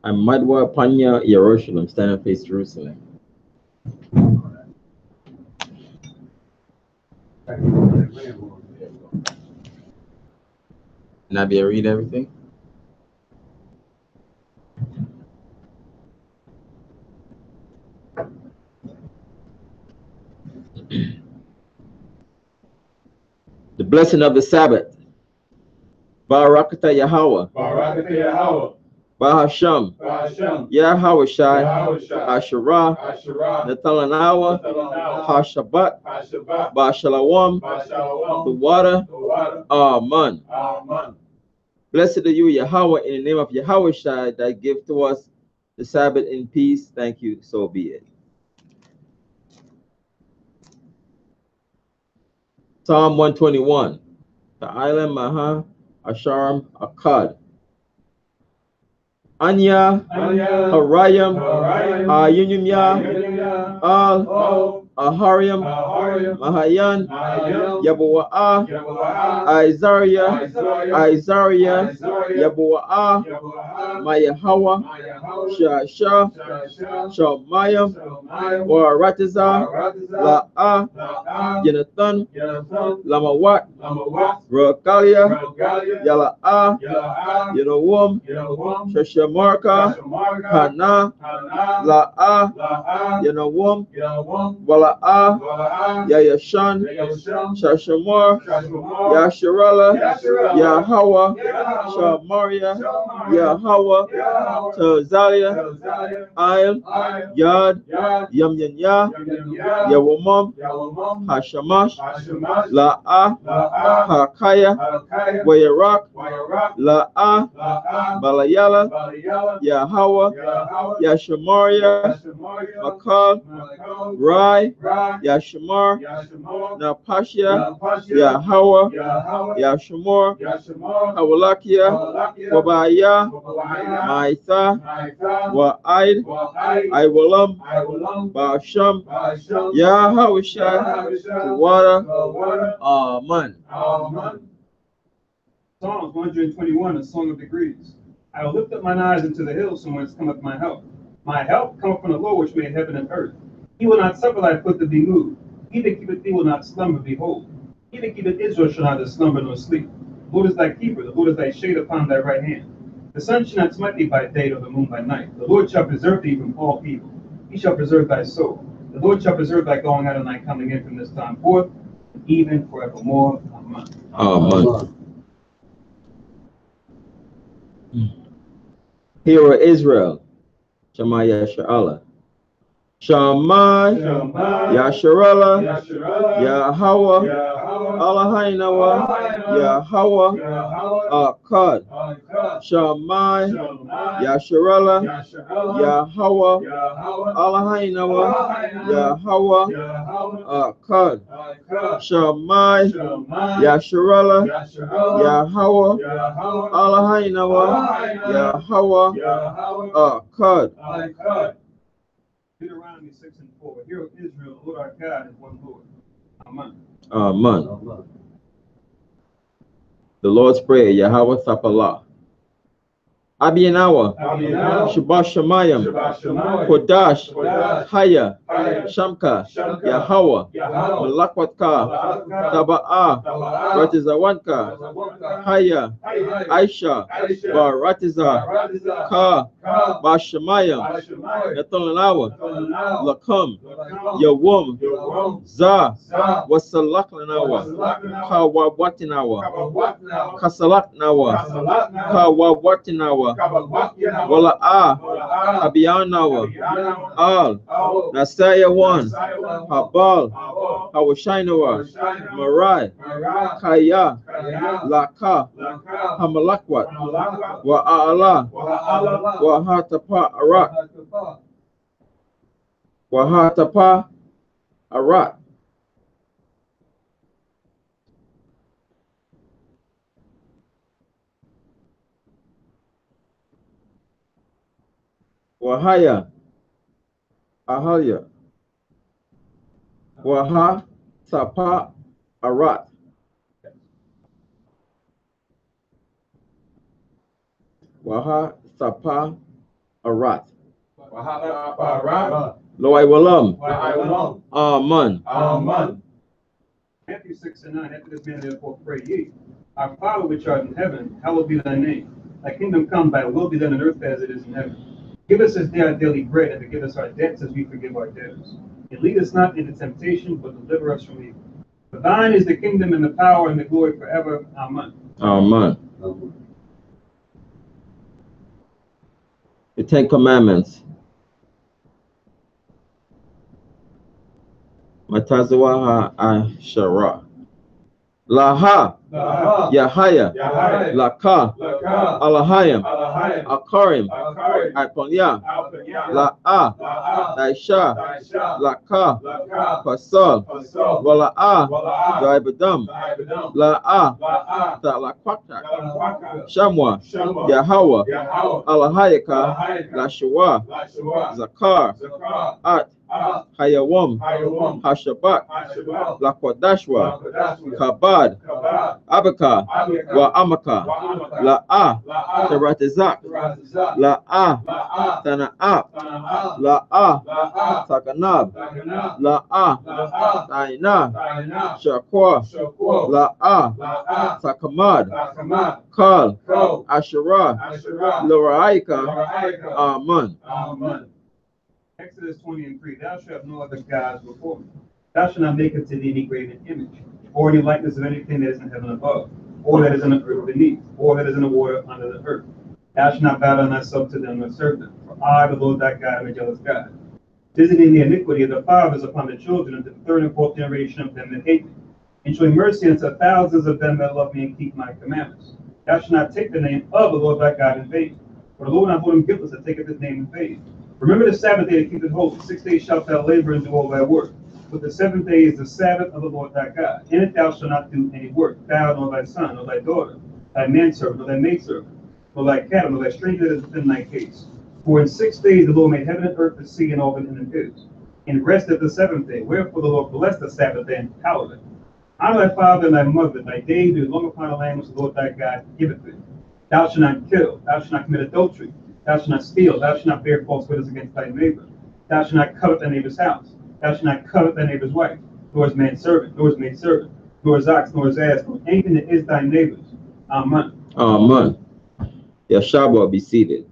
And Madwa Panya Yerusalem, standing face Jerusalem. Nabia, read everything. The blessing of the Sabbath. Barakata Yahweh. Barakata Yahweh. Bahasham. Bahasham. Yahweh Shai. Yahushai. Asherah. Asherah. Nathalanawa. Nathalanawa. Hashabat. Hashabat. Bashalawam. Bashalawam. The water. The water. Amen. Amen. Blessed are you, Yahweh, in the name of Yahweh Shai, that give to us the Sabbath in peace. Thank you, so be it. Psalm 121. Ta'ala Maha Asharam Akkad. Anya Harayam Ayunyumya Al Ahariam Mahayan Yabua'a Isaiah Yabua'a Mayahawa Shasha Shamayam Waratiza La'a Jonathan Lamawat Rokalia Yala'a Yenowum Shashamarka Hana La'a Yenowum Wala'a Yayashan Shashamar Yasharala Yahawa Shamaria Yahawa Tazalia Ayam Yad Yamyanya Yawamam Hashamash La'a Hakaya Wayarak La'a Balayala Yahawa Yashamaria Makal Rai Yashamar Napashia Yahawa Yashamor Hawalakia Wabaya, Maitha, Wa'id, Iwalam, Basham, Yahawashai, to water. Amen. Psalms 121, a song of degrees. I will lift up mine eyes into the hills from whence cometh my help. My help cometh from the Lord which made heaven and earth. He will not suffer thy foot to be moved. He that keepeth thee will not slumber, behold. He that keepeth Israel shall neither slumber nor sleep. The Lord is thy keeper, the Lord is thy shade upon thy right hand. The sun shall not smite thee by day, nor the moon by night. The Lord shall preserve thee from all evil. He shall preserve thy soul. The Lord shall preserve thy going out and thy coming in from this time forth, and even forevermore. Amen. Amen. Hear, O Israel, Shema Yasha'Allah. Shammai, Yasharallah, Yahweh, Eloheinu, Yahweh, Akkad. Shammai, Yasharallah, Yahweh, Eloheinu, Yahweh, Akkad. Shammai, Yasharallah, Yahweh, Eloheinu, Yahweh, Akkad. Deuteronomy 6:4. Hear, O Israel, the Lord our God is one Lord. Amen. Amen. The Lord's Prayer, Yahweh Thapallah. Abiyanawa, Shabbat Shemayim, Kodash, Haya, Shamka, Yahweh, Malakwatka, Taba'ah, Ratizawanka, Haya, Aisha, Baratiza, Ka, Bashamayim, Yatalanawa, Lakam, Yawum, Za, Wasalakanawa, Kawawatinawa, Kasalaknawa, Kawawatinawa, Wala'ah, Abiyanawa, Al, Nasaya 1, Habal, Hawashainawa, Marai, Kaya, Laka, Hamalakwat, Wa'ala, Wahatapa Arat, Wahatapa Arat. Wahaya, Ahalya, Waha, Tapa, Arat. Waha, Tapa, Arat. Loai Walam. Amen. Matthew 6:9. After this man therefore pray ye, Our Father which art in heaven, hallowed be thy name. Thy kingdom come, thy will be done on earth as it is in heaven. Give us this day our daily bread, and forgive us our debts as we forgive our debtors. And lead us not into temptation, but deliver us from evil. For thine is the kingdom and the power and the glory forever. Amen. Amen. The Ten Commandments. Matazawaha Ashara. Laha, Yahaya, Laka, Alahayim, Akarim, Iponya, La'a, Daisha, Laka, Pasal, Wala'a, Daibadam, La'a, Talakwaka, Shamwa, Yahweh, Alahayaka, Lashua, Zakar, At, Hayawam, Hashabat, Lakodashwa, Kabad, Abaka, Wa Amaka, La'a, Taratizak, La'a, Tana'ab, La'a, Takanab, La'a, Taina, Shakwa, La'a, Takamad, Kal, Asherah, Loraika, Amen. Exodus 20:3. Thou shalt have no other gods before me. Thou shalt not make unto thee any graven image, or any likeness of anything that is in heaven above, or that is in the earth beneath, or that is in the water under the earth. Thou shalt not bow down thyself to them nor serve them. For I, the Lord thy God, am a jealous God, visiting the iniquity of the fathers upon the children unto the third and fourth generation of them that hate me, and showing mercy unto thousands of them that love me and keep my commandments. Thou shalt not take the name of the Lord thy God in vain, for the Lord not hold him guiltless that taketh his name in vain. Remember the Sabbath day to keep it holy. 6 days shalt thou labor and do all thy work. But the seventh day is the Sabbath of the Lord thy God. In it thou shalt not do any work, thou nor thy son, nor thy daughter, thy manservant, nor thy maidservant, nor thy cattle, nor thy stranger that is within thy gates. For in 6 days the Lord made heaven and earth, the sea, and all that in them is. And rested the seventh day. Wherefore the Lord blessed the Sabbath day and hallowed it. Honor thy father and thy mother, thy days be long upon the land which the Lord thy God giveth thee. Thou shalt not kill, thou shalt not commit adultery, thou shalt not steal, thou shalt not bear false witness against thy neighbor. Thou shalt not covet thy neighbor's house, thou shalt not covet thy neighbor's wife, nor his manservant, nor his maidservant, nor his ox, nor his ass, nor anything that is thy neighbor's. Amen. Amen. Yeshua, be seated.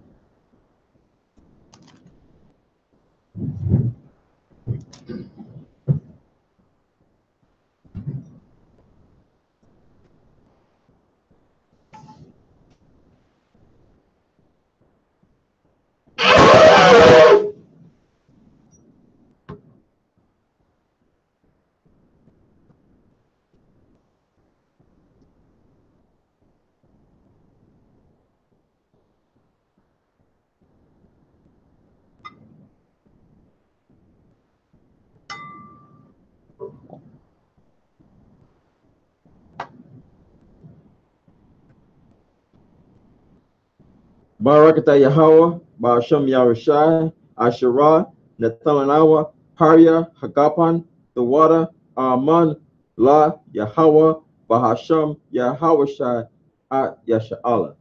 Barakata Yahweh, Ba'ashem Yahushai, Asherah, Nethananawa, Haria, Hagapan, the water, Aman, La, Yahweh, Bahashem, Yahushai, At Yasha'ala.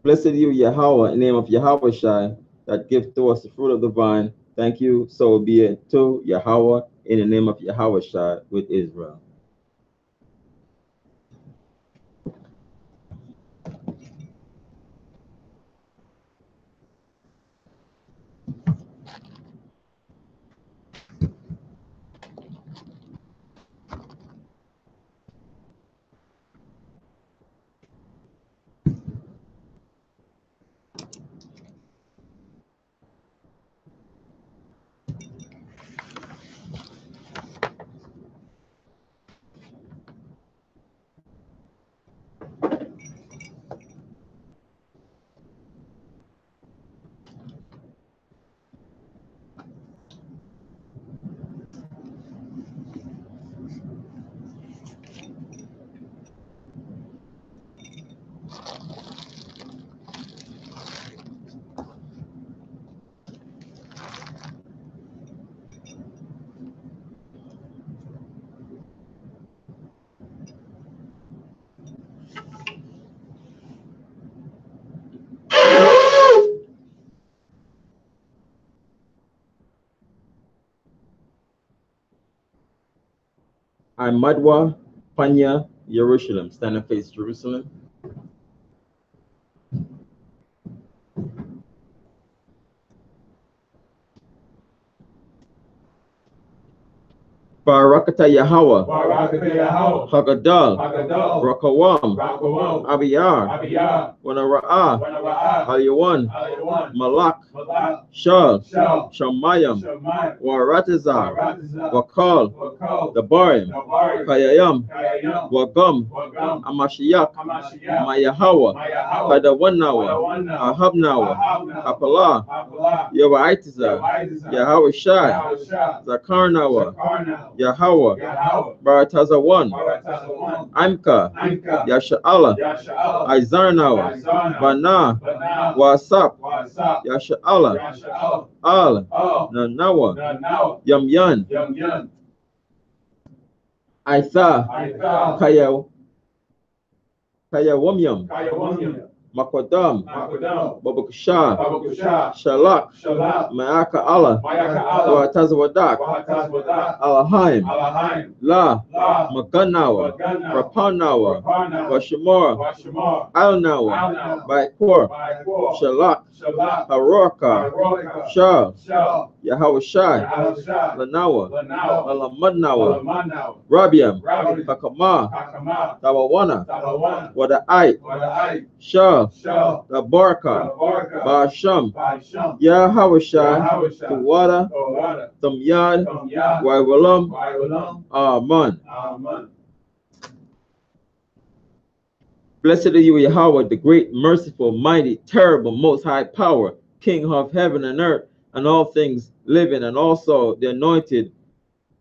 Blessed you, Yahweh, in the name of Yahushai, that give to us the fruit of the vine. Thank you, so be it to Yahweh, in the name of Yahushai, with Israel. I'm Madwa, Panya, Jerusalem. Stand and face Jerusalem. Barakata Yahweh, Barakata Yahweh, Hagadal, Hakadal, Rakawam, Rakawam, Abiyar, Abiyah, Wanara'ah, Wanara'ah, Aliyawan, Aliyawan, Malak, Malak, Shal, Shal, Shamayam, Shamayim, Waratazar, Waratazar, Wakal, Wakal, Dabarim, Dabarim, Kayayam, Kayayam, Wagam, Wagam, Amashiach, Hamashiach, Mayahawa, Mayahawa, Kadawanawa, Wadawannawa, Ahabnawa, Ahabnawa, Kapala, Apala, Yawaitiza, Yawaitizah, Yahweh Shai, Yahushua, Zakarnawa, Zakarnawa, Yahweh, Yahweh, Baratazawan, Baratazawan, Imka, Anka, Yasha'ala, Yasha'al, Izarnawa, Izarnawa, Bana, Bana, Wasap, Wasap, Yasha'ala, Yasha'al, Al, Al, Nanawa, Nanawa, Yamyan, Yamyan, Aitha, Aitha, Kayawamyam, Kayawamyam, Makodam, Makodam, Babakusha, Babakusha, Shalak, Shalak, Maaka Allah, Mayaka Allah, Watazwadak, Wahatazwadak, Alahaim, Alahaim, La, La, Maganawa, Maganawa, Rapanawa, Rapanawa, Washamor, Washamar, Alnawa, Alnawa, Baikor, Baikor, Shalak, Shalak, Haroka, Haroka, Shah, Shal, Yahweh Shai, Yahushua, Lanawa, Lanawa, Alamadnawa, Alamanawa, Rabiam, Rabi, Hakama, Hakama, Tawawana, Tabawana, Wada'ai, Wada'ai, Shah, Shal, Labarka, Baraka, Basham, Basham, Yahweh Shai, Yahushua, Tuwada, Tawada, Tamyad, Tamyah, Waiwalam, Waiwalam, Aman. Aman. Blessed are you, Yahweh, the great, merciful, mighty, terrible, most high power, King of heaven and earth, and all things living, and also the anointed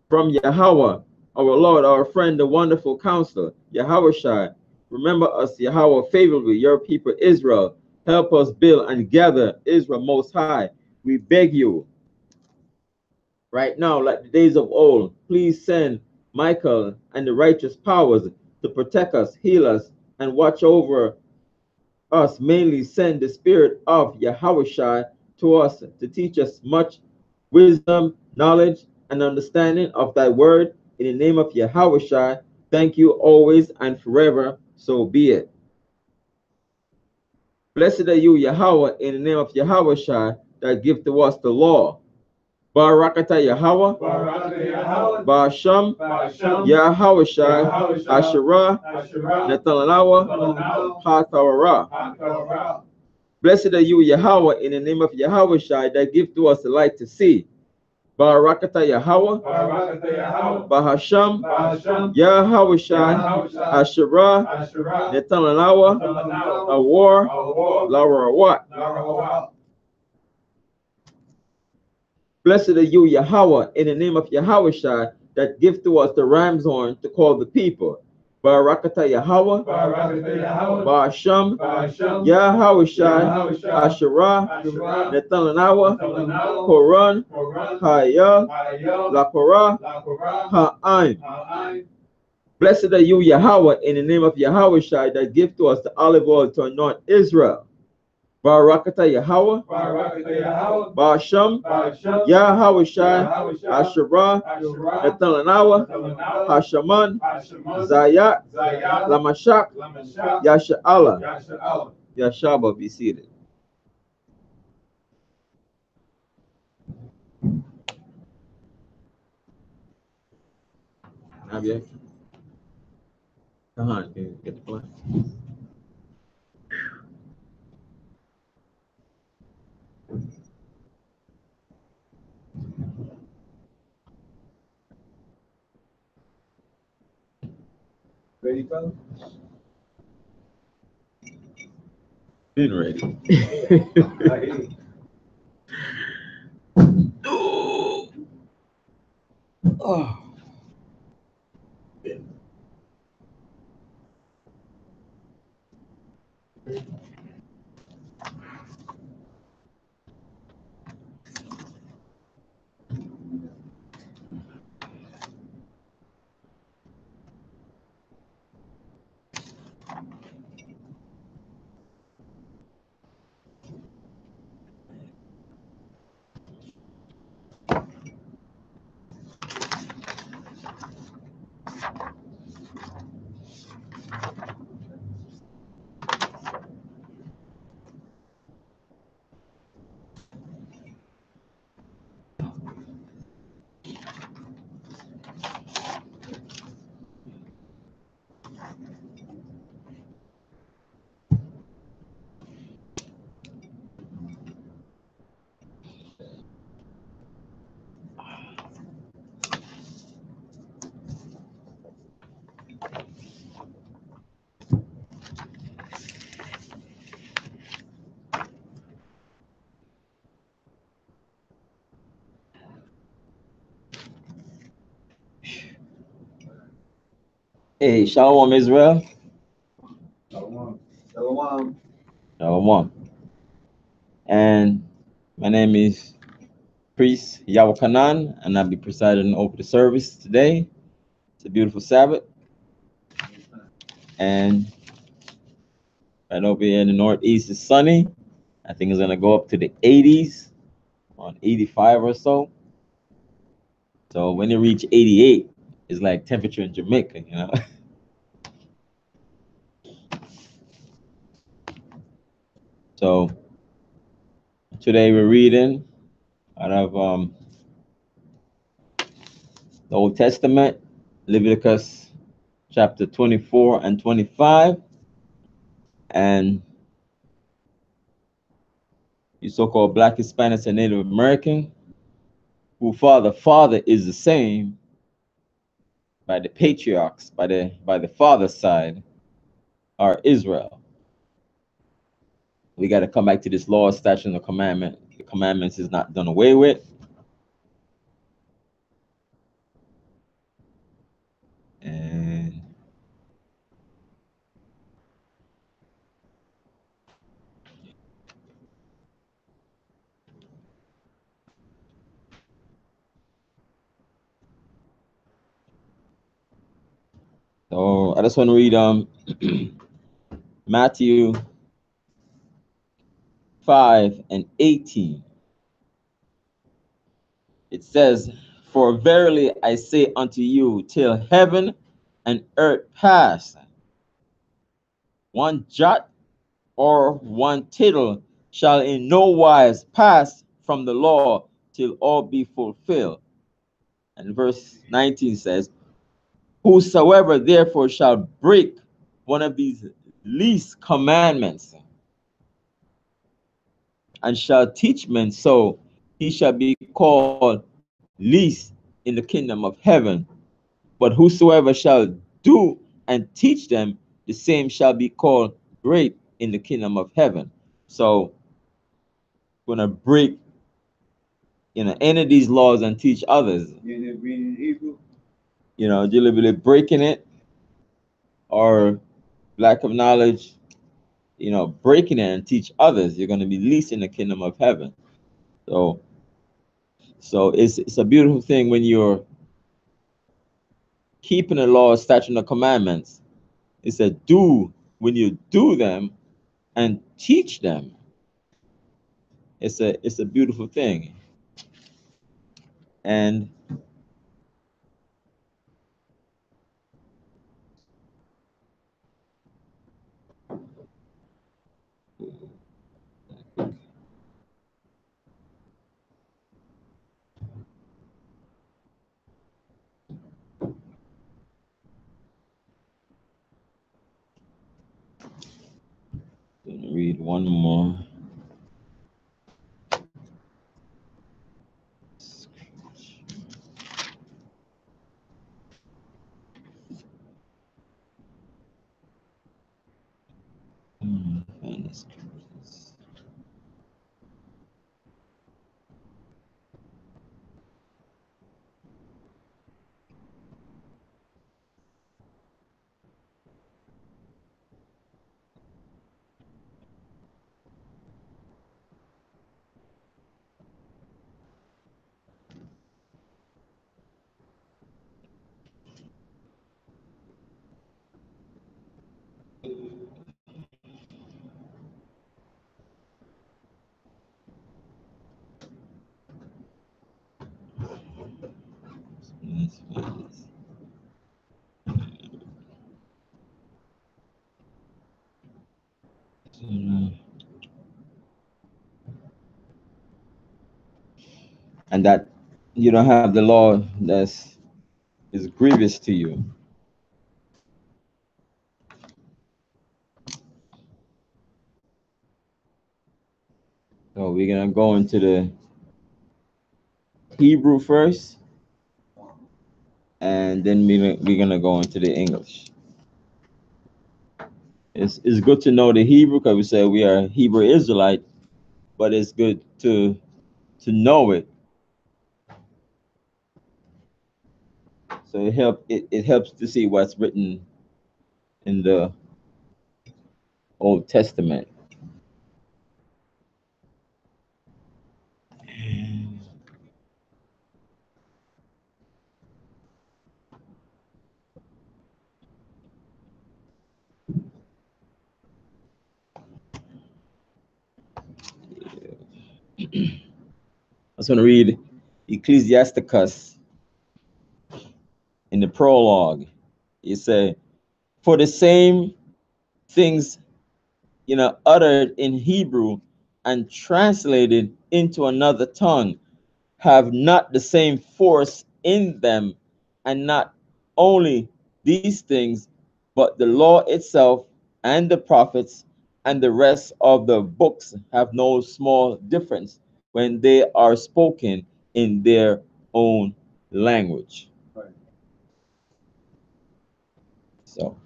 from Yahweh, our Lord, our friend, the wonderful counselor, Yahweh Shai. Remember us, Yahweh, favorably, your people Israel. Help us build and gather Israel most high. We beg you, right now, like the days of old, please send Michael and the righteous powers to protect us, heal us, and watch over us. Mainly send the spirit of Yahushua to us to teach us much wisdom, knowledge, and understanding of thy word. In the name of Yahushua, thank you always and forever. So be it. Blessed are you, Yahweh, in the name of Yahushua, that give to us the law. Barakata Yahweh, Ba'asham, Yahushua, Asherah, Netanyahu, HaTorah. Blessed are you, Yahweh, in the name of Yahushua, that give to us the light to see. Barakata Yahweh, Bahasham, Yahushua, Asherah, Netanyahu, Awar, Larawat. Blessed are you, Yahweh, in the name of Yahushua, that give to us the ram's horn to call the people. Barakata Yahweh, Ba'asham, Yahushua, Asherah, Netanyahu, Koran, Haya, Lakorah, Ha'ain. Blessed are you, Yahweh, in the name of Yahushua, that give to us the olive oil to anoint Israel. Barakata Yahweh, Ba'asham, Yahushua, Asherah, Netanyahu, Hashaman, Zayat, Lamashak, Yasha'Allah. Yashaba, be seated. Javier, come on, can you get the plan? Ready, brother? Been ready. Oh. Hey, Shalom Israel. Shalom. Shalom. Shalom. And my name is Priest Yahweh Kanan, and I'll be presiding over the service today. It's a beautiful Sabbath. And right over here in the Northeast is sunny. I think it's gonna go up to the 80s, on 85 or so. So when you reach 88, it's like temperature in Jamaica, you know. So today we're reading out of the Old Testament, Leviticus chapter 24 and 25. And you so-called Black, Hispanics, and Native American, who father is the same by the patriarchs, by the father's side, are Israel. We got to come back to this law, statute, and the commandment. The commandments is not done away with. And so I just want to read Matthew 5:18. It says, "For verily I say unto you, till heaven and earth pass, one jot or one tittle shall in no wise pass from the law till all be fulfilled." And verse 19 says, "Whosoever therefore shall break one of these least commandments and shall teach men so, he shall be called least in the kingdom of heaven. But whosoever shall do and teach them, the same shall be called great in the kingdom of heaven." So, gonna break, any of these laws and teach others. You reading Hebrew? Deliberately breaking it, or lack of knowledge, breaking it and teach others, you're gonna be least in the kingdom of heaven. So, it's a beautiful thing when you're keeping the law, statute, and the commandments. It's a do when you do them and teach them. It's a beautiful thing. And let me read one more. Find this. Let's find this. And that you don't have the law that's is grievous to you. So we're gonna go into the Hebrew first, and then we're gonna go into the English. It's good to know the Hebrew because we say we are Hebrew Israelite, but it's good to know it. So it helps to see what's written in the Old Testament. I was going to read Ecclesiasticus in the prologue. It said, "For the same things, uttered in Hebrew and translated into another tongue have not the same force in them, and not only these things, but the law itself and the prophets and the rest of the books have no small difference when they are spoken in their own language." Right. So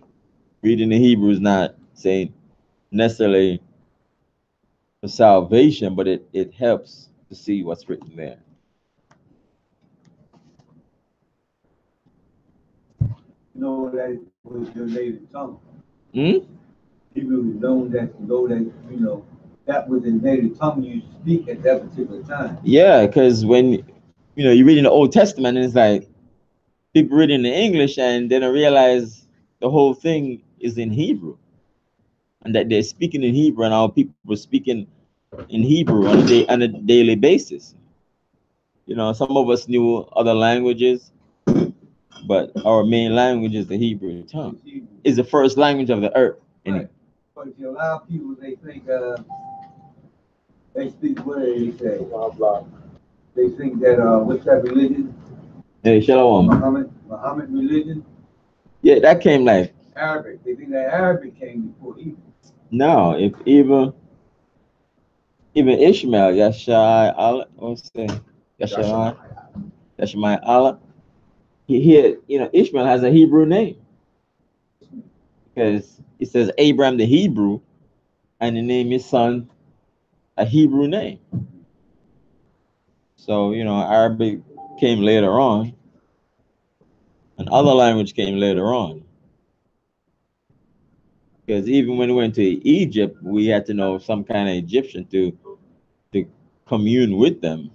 reading the Hebrew is not say necessarily for salvation, but it helps to see what's written there. You know that was your native tongue. Hmm? Hebrew is known that that was the native tongue you speak at that particular time. Yeah, because when you read in the Old Testament, and it's like people read in the English and they don't realize the whole thing is in Hebrew, and that they're speaking in Hebrew, and our people are speaking in Hebrew on a daily basis. Some of us knew other languages, but our main language is the Hebrew tongue. It's Hebrew. It's the first language of the earth. Right. But if you allow people, they think they speak what they say. Blah blah. They think that what's that religion? Hey, Shalom. Muhammad religion. Yeah, that came like Arabic. They think that Arabic came before Hebrew. no. If even Ishmael, Yashai Allah, what's that? Yashai Allah. Ishmael has a Hebrew name because it says Abraham the Hebrew, and he named his son a Hebrew name. So Arabic came later on, and other language came later on. Because even when we went to Egypt, we had to know some kind of Egyptian to commune with them.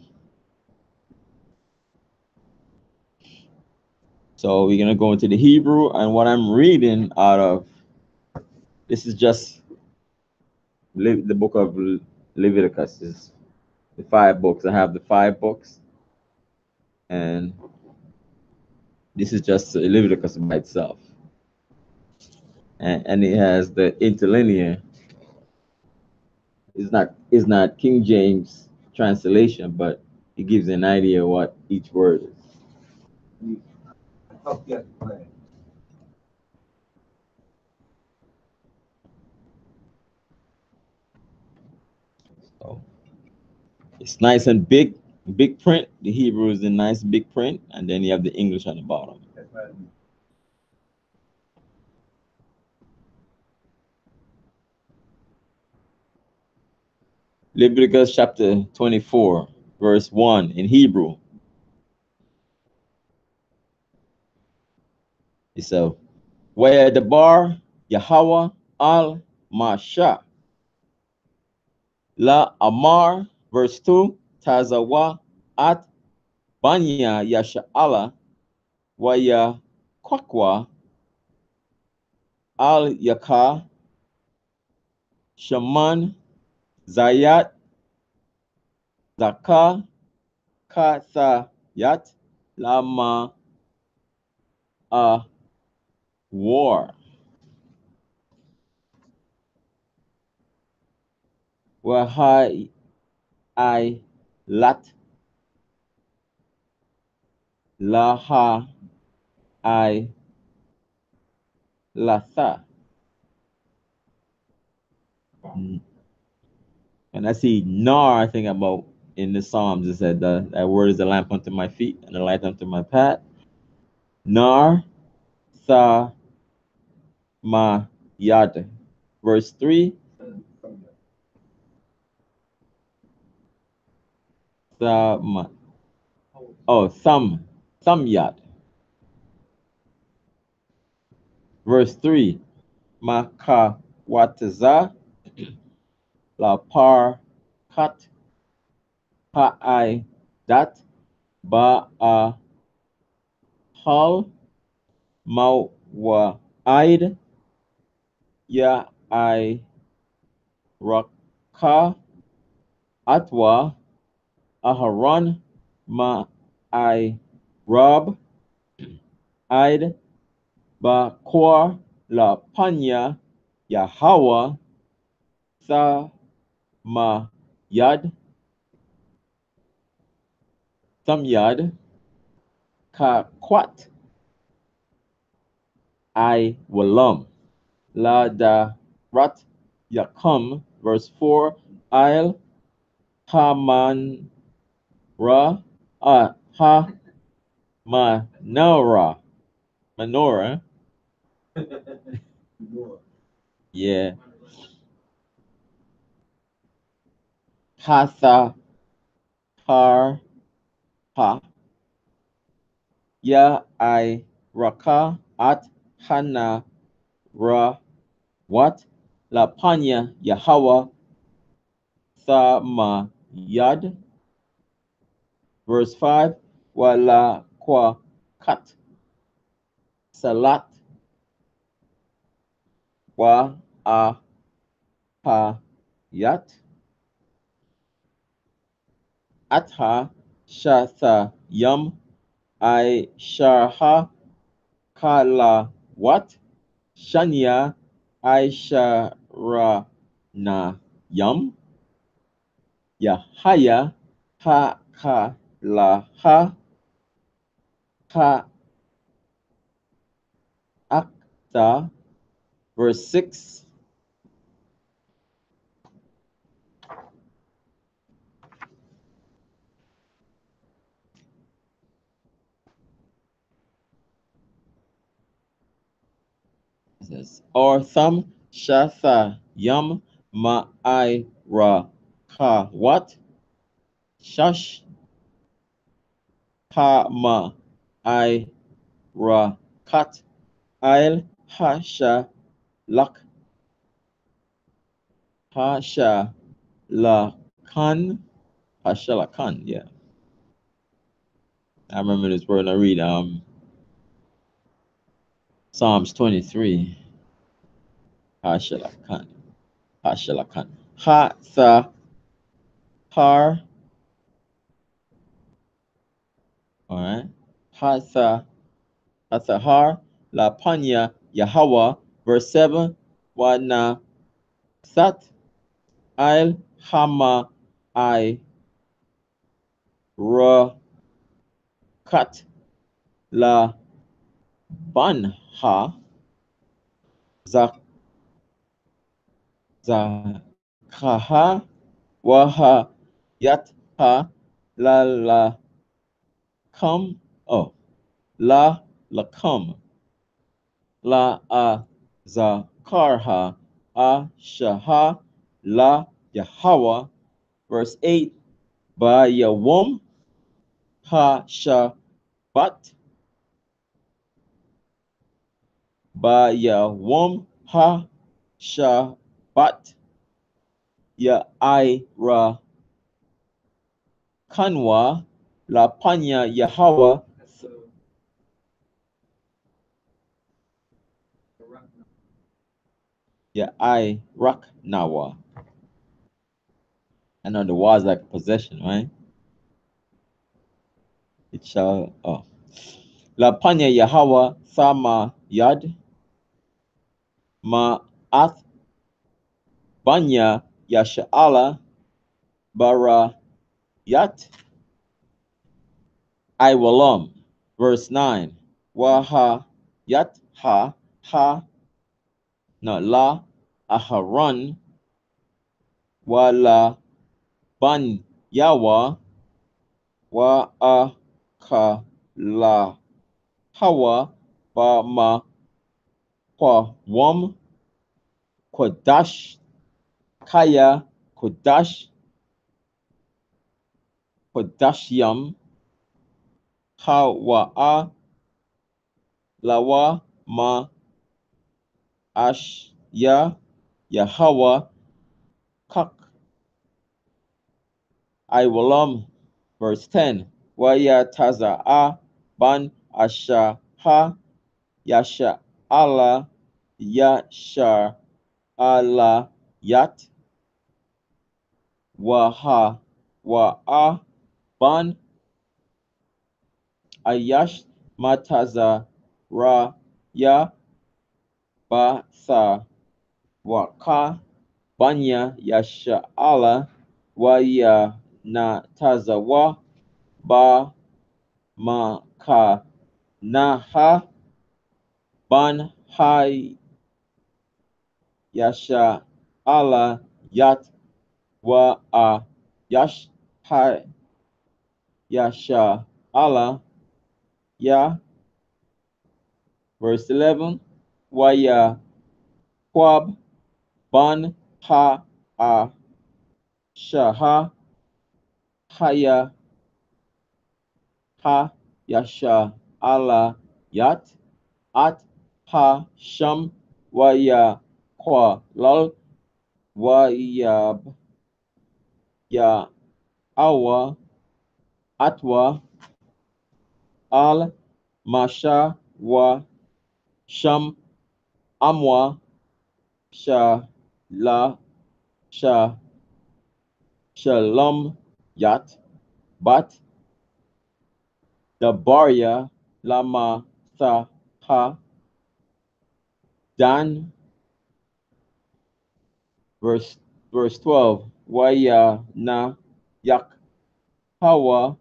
So we're gonna go into the Hebrew, and what I'm reading out of this is just the book of Leviticus. Is the 5 books. I have the 5 books, and this is just Leviticus by itself, and it has the interlinear. It's not King James translation, but it gives an idea what each word is. Help get the plan. So it's nice and big print. The Hebrew is a nice big print, and then you have the English on the bottom. That's right. Leviticus chapter 24, verse 1 in Hebrew. It says, where the bar Yahweh al Masha La Amar, verse 2, Tazawa at Banya Yasha'ala Waya Kwakwa al Yaka Shaman Zayat Zaka Kathayat Lama a war. Wahai I lat laha I latha. And I see nar, I think about in the Psalms, it said that word is a lamp unto my feet and a light unto my path. Nar sa ma yad. Verse 3. Sa ma. Oh, some yad. Verse 3. Maka wataza la par kat ha I dat ba a hal ma wa aid ya I raka atwa aharon ma I rob id ba kor la panya Yahweh sa ma yad sam yad ka kwat I walam la da rat yakum, verse 4, il haman ra ha manora Lord. Yeah. Hatha har ha. Ya I raka at hana ra what lapanya Yahweh sama yad. Verse 5, wala kwa kat salat wa a pa yat atha shatha yum I shaha kala wat shanya I shara na yum yahaya ha kala ha akta. Verse 6, says, or thumb shatha yum ma I ra ka what shash ha ma I ra kat il hasha lak hasha la kan hasha la kan. Yeah, I remember this word. I read Psalms 23. Hasha la kan hasha la kan ha sa har. All right, ha sa Asahar, La Panya, Yahweh, verse 7, Wana Sat, Al Hama, I Ra Kat, La Banha, Zakaha, Waha Yatha, La Kum, oh, La Lakum, La Zakarha, Shaha, La Yahweh, verse 8, Ba Yawum, Ha Shabbat, Ba Yawum, Ha Shabbat, Ya Ira Kanwa, La Panya Yahweh, Ya Irak Nawa. I know the was like a possession, right? It shall, oh. La Panya Yahweh, Sama Yad, Ma'ath Banya Yasha'ala, Bara Yat, I Walam. Verse 9. Waha Yat Ha no La Aharon Wala Ban Yawa Wa Aka La Hawa Ba Ma Kwa Wam Kodash Kaya Kodashyam Hawa Lawa Ma Ashya Yahweh Kak I Walam. Verse 10. Waya Taza'a Ban Ashaha Yasha Allah Yashar Allah Yat Waha Wa'a Ban Ayash Mataza Ra Ya Basa Waka Banya Yasha Allah Waya Natazawa Ba Maka Naha Ban Hai Yasha Allah Yat Wa Yash Hai Yasha Allah Ya. Verse 11. Waya Quab Ban ha a shaha haya ha yasha ala yat at ha sham wa ya kwa lal wa yab ya awa atwa al masha wa sham amwa sha la sha shalom yat bat the barya lama tha ha dan verse 12 waya na yak hawa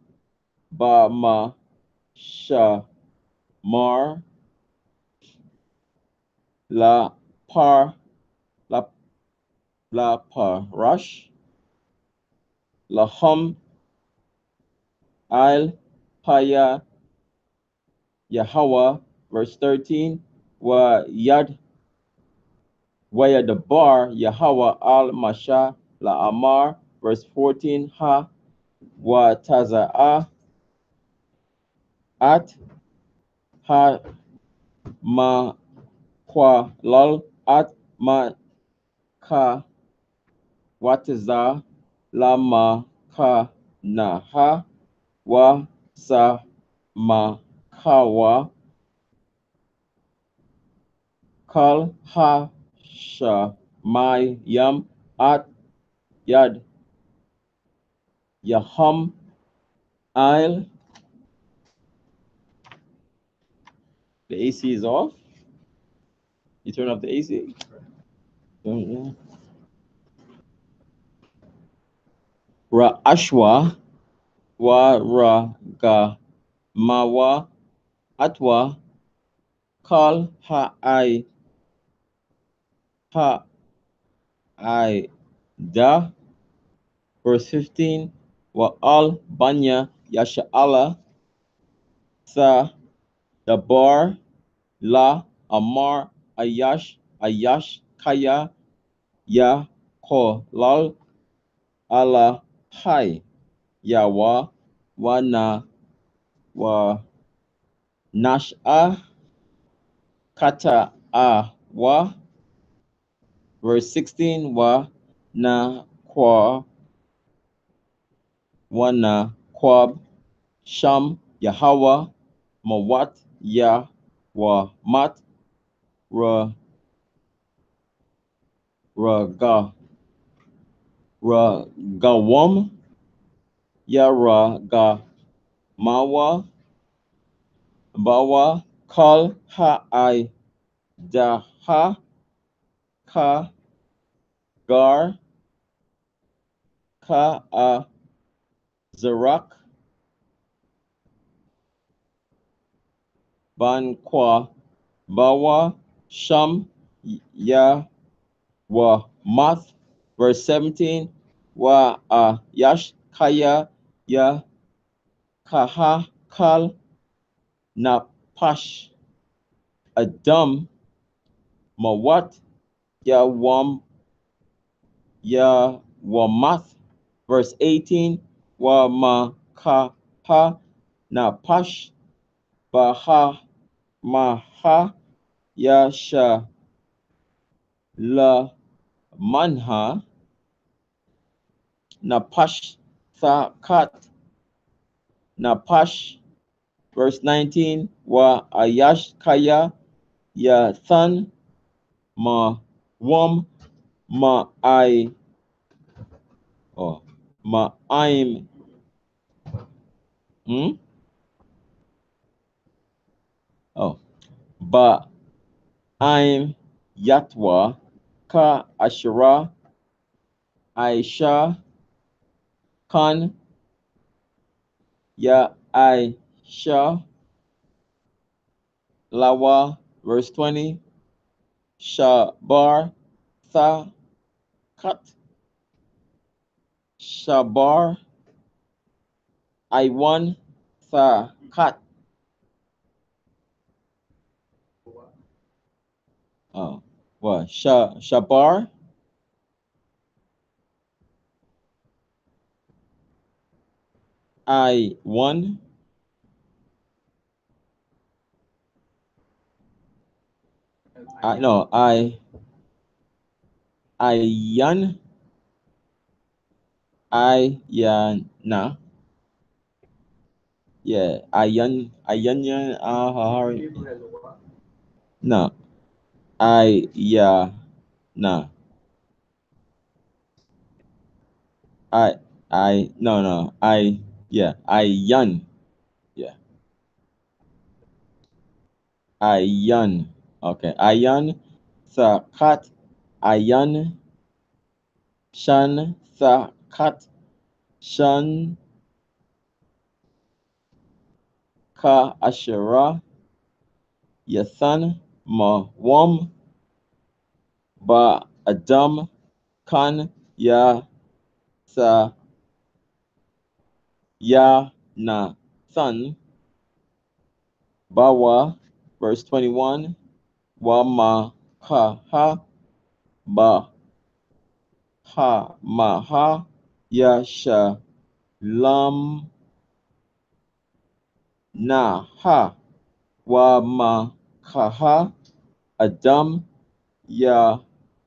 ba ma sha mar la par la la parash la hum al paya Yahweh, verse 13, wa yad waya the bar Yahweh al masha la amar, verse 14, ha wa taza'a at ha ma kwa lal at ma ka wataza la ma ka na ha wa sa ma kawa kal ha sha my yam at yad yaham il. The AC is off. You turn off the AC. Yeah. Ra ashwa wa ra ga mawa atwa kal ha I da, verse 15, wa al banya yasha'ala sa dabar la amar ayash kaya ya ko lal ala hai yawa wa na wa nash'a kata a wa, verse 16, wa na kwa wana kwab sham Yahweh mawat ya wa mat ra ga gawam ya ra ga mawa bawa kal ha da ha ka gar ka zarak ban kwa bawa sham ya wa math, verse 17, wa yash kaya ya kaha kal na pash adam mawat ya math, verse 18, wa ma kaha na pash baha maha ya sha la manha na pash thakat na pash, verse 19, wa ayash kaya ya than ma wam ma ma I'm ba I'm yatwa ka ashara aisha kan ya aisha lawa, verse 20, shabar tha kat shabar I won tha kat what shabar I1. No, Ayan. Ayana. Yeah, Ayanya. No, Ayana. No, Ayan. Yeah, Ayan. Okay, Ayan. Sakat. Ayan. Shan. Sakat. Shan. Ka Asherah. Yathan. Mawam. Ba Adam. Kan. Ya. Sa. Ya. Na. Son. Bawa. Verse 21. Wa ma ka ha. Ba ha ma ha. Ya sha. Lam. Na ha. Wa ma ka ha. Adam. Ya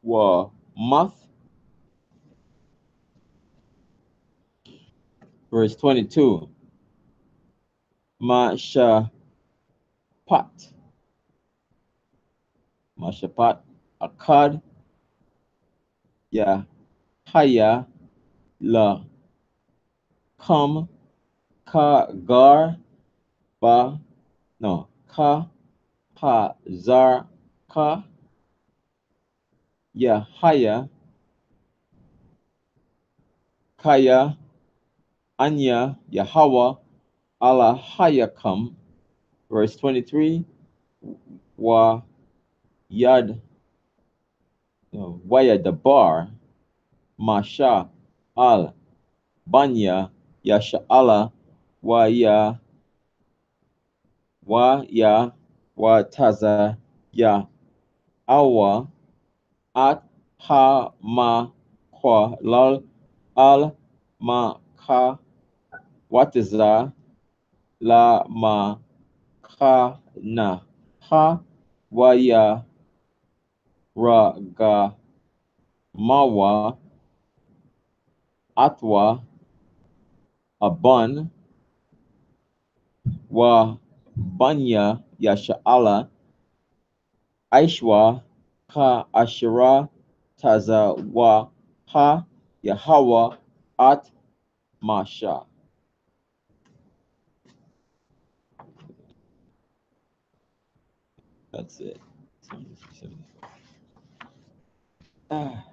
wa math. Verse 22. Ma sha pat. Ma sha pat. Akad. Ya haya. La kam. Ka gar. Ba. No. Ka ha zar. Ka. Ya haya. Kaya. Anya. Yahweh. Allah hayakam. Verse 23. Wa yad. Waya dabar. Masha al banya yasha Allah wa ya wa taza ya awa at ha ma kwa lal al ma ka wataza la ma ka na ha wa ya ra ga mawa atwa aban wa banya yasha Allah Aishwa ka Ashira taza wa ha Yahweh at Masha. That's it. Ah.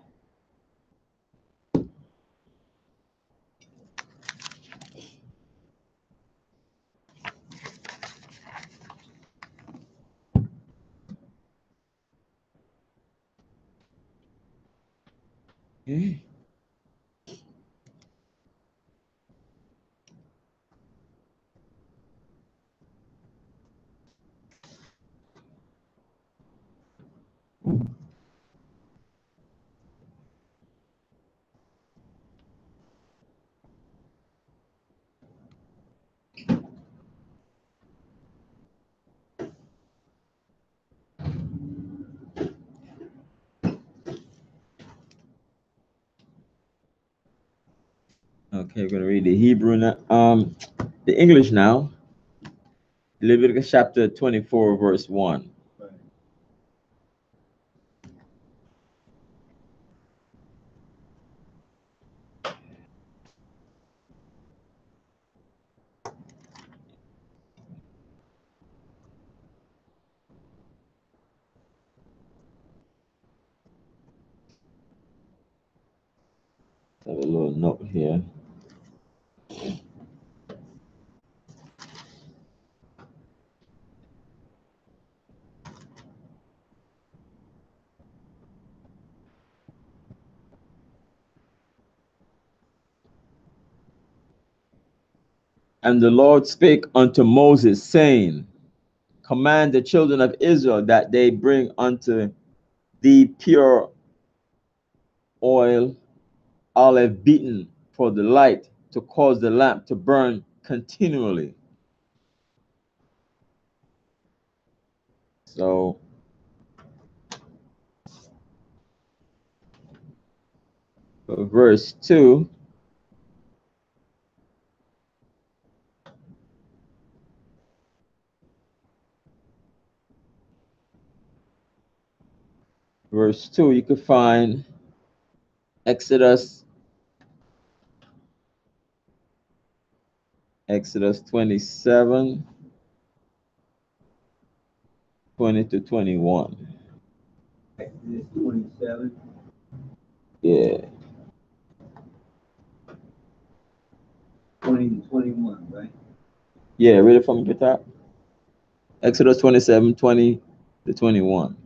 Okay, we're gonna read the Hebrew now. The English now. Leviticus chapter 24, verse 1. Have a little note here. And the Lord spake unto Moses, saying, Command the children of Israel that they bring unto thee pure oil, olive beaten for the light, to cause the lamp to burn continually. So verse 2, you could find Exodus 27, 20 to 21. Exodus 27. Yeah. 20 to 21, right? Yeah, read it from the top. Exodus 27, 20 to 21.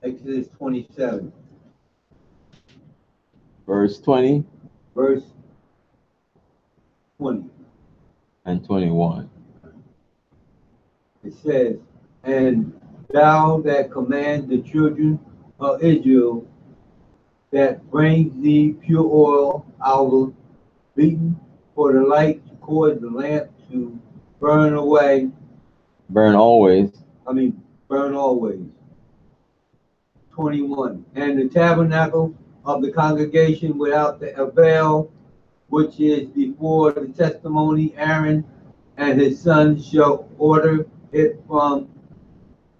Exodus 27, Verse 20 verse 20. and 21. It says, and thou that command the children of Israel that bring thee pure oil out of beaten for the light to cause the lamp to burn away. Burn always. Burn always. 21. And the tabernacle of the congregation without the veil, which is before the testimony, Aaron and his sons shall order it from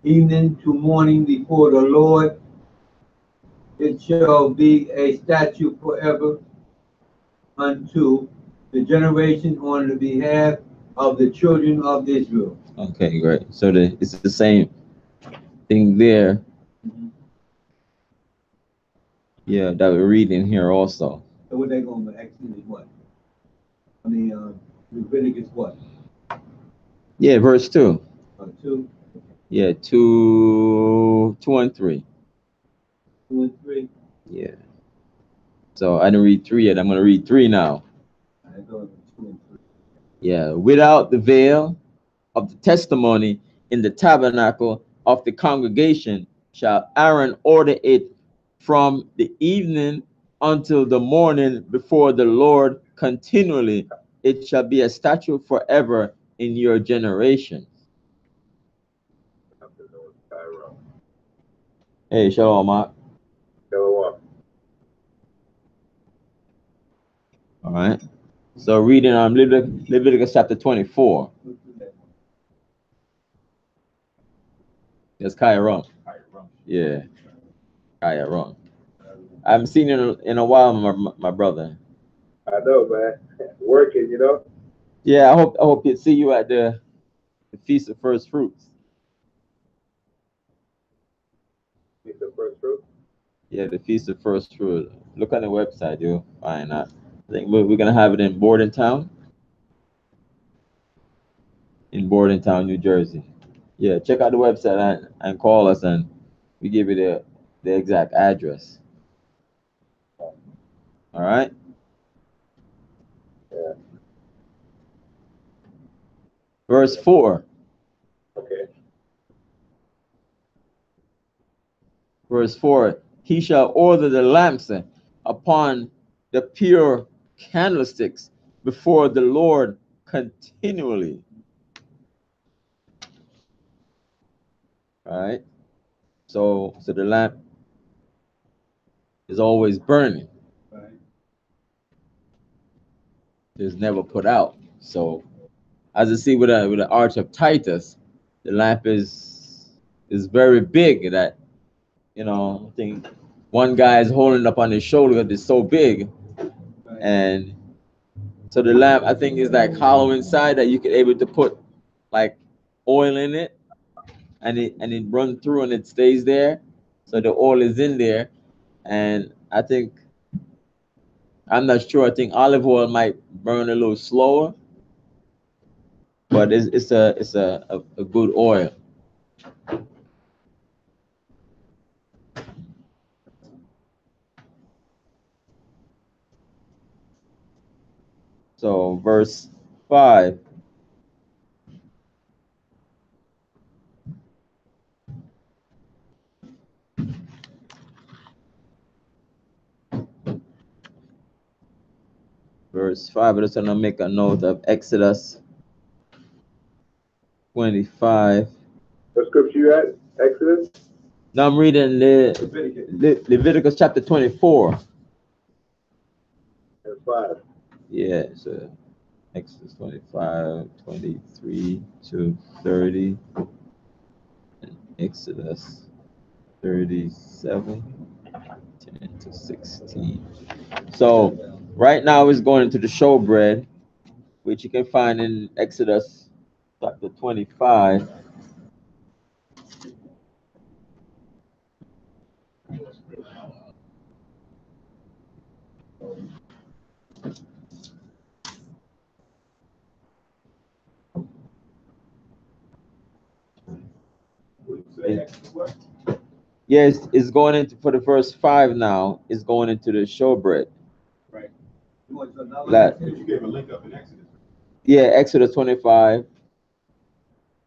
evening to morning before the Lord. It shall be a statute forever unto the generation on the behalf of the children of Israel. Okay, great. So it's the same thing there. Yeah, that we're reading here also. So what they going to Exodus what? Leviticus what? Yeah, verse 2. 2? Yeah, 2 and 3. 2 and 3? Yeah. So I didn't read 3 yet. I'm going to read 3 now. I go to 2 and 3. Yeah, without the veil of the testimony in the tabernacle of the congregation shall Aaron order it from the evening until the morning before the Lord continually. It shall be a statute forever in your generation. Hey, shalom, Mark. Shalom. All right. So reading Leviticus chapter 24. That's Kairon. Yeah, Kairon. I haven't seen you in a while, my brother. I know, man. Working, you know. Yeah, I hope to see you at the Feast of First Fruits. Feast of First Fruit? Yeah, the Feast of First Fruit. Look on the website, you'll find out. I think we're going to have it in Bordentown. In Bordentown, New Jersey. Yeah, check out the website and call us, and we give you the exact address. All right? Yeah. Verse 4. Okay. Verse 4. He shall order the lamps upon the pure candlesticks before the Lord continually. All right? So the lamp is always burning. Right. It's never put out. So as you see with the Arch of Titus, the lamp is very big that, I think one guy is holding it up on his shoulder because it's so big. Right. And so the lamp, I think, is like hollow inside that you can able to put like oil in it, and it runs through and it stays there. So the oil is in there, and I'm not sure. I think olive oil might burn a little slower, but it's a good oil. So verse 5. Verse 5. I just want to make a note of Exodus 25. What scripture you at? Exodus? Now I'm reading Leviticus chapter 24. And 5. Yeah, so Exodus 25, 23 to 30. And Exodus 37, 10 to 16. So right now it's going into the showbread, which you can find in Exodus chapter 25. Yes, it's going into for the verse 5 now. It's going into the showbread. Right. That, You gave a link up in Exodus. yeah, Exodus 25,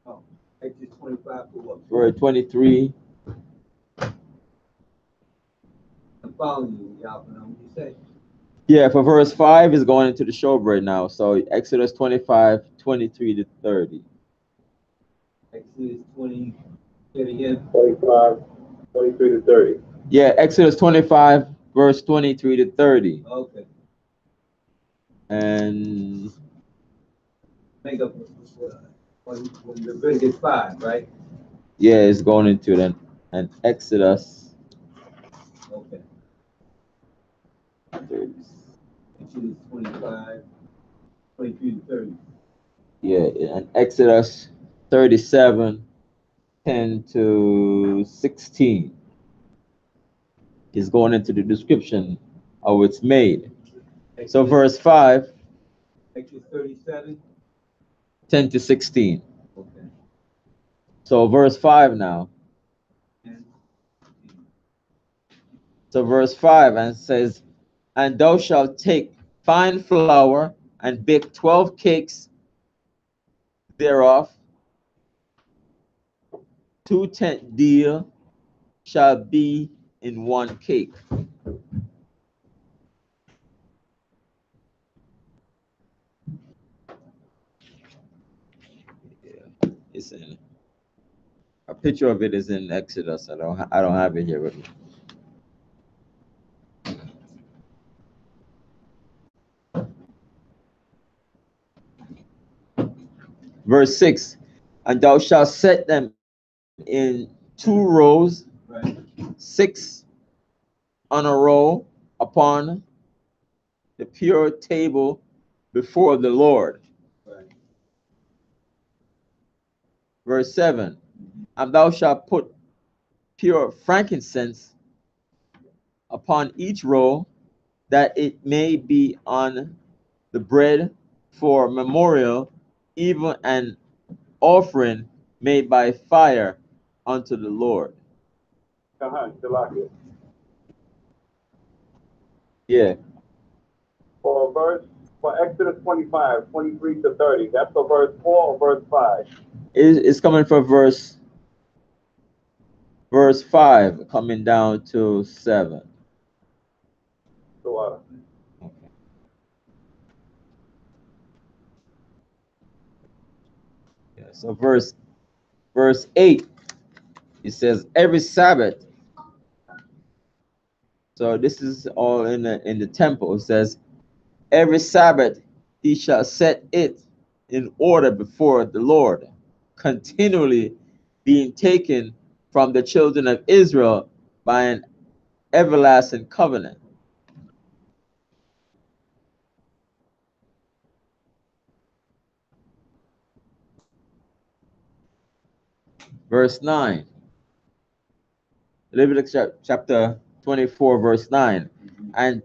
Oh, Exodus 25 for what? verse 23. I'm following you, y'all, but what you say? Yeah, for verse 5 is going into the showbread now. So Exodus 25, 23 to 30. Exodus 20, say it again. 25, 23 to 30. Yeah, Exodus 25, verse 23 to 30. Okay. And Make up when Leviticus 5, right? yeah, it's going into the and Exodus Okay. 30. Exodus 25, 23 to 30. Yeah, and Exodus 37, 10 to 16 is going into the description of how it's made. So verse 5, Exodus 37. 10 to 16. Okay. So verse 5 now. And So verse 5 and says, and thou shalt take fine flour and bake 12 cakes thereof. 2 tenth deal shall be in one cake. Yeah, it's in a picture of it is in Exodus. I don't have it here with me. Verse 6, and thou shalt set them in 2 rows, right. 6 on a row upon the pure table before the Lord. Right. Verse 7, and thou shalt put pure frankincense upon each row, that it may be on the bread for memorial, even an offering made by fire unto the Lord. Shalakia. Yeah, For Exodus 25, 23 to 30. That's for verse 4 or verse 5? it's coming from verse 5, coming down to 7. So, Okay. Yeah, so verse 8, it says every Sabbath. So this is all in the temple. It says every Sabbath he shall set it in order before the Lord, continually being taken from the children of Israel by an everlasting covenant. verse 9. Leviticus chapter 24, verse 9. And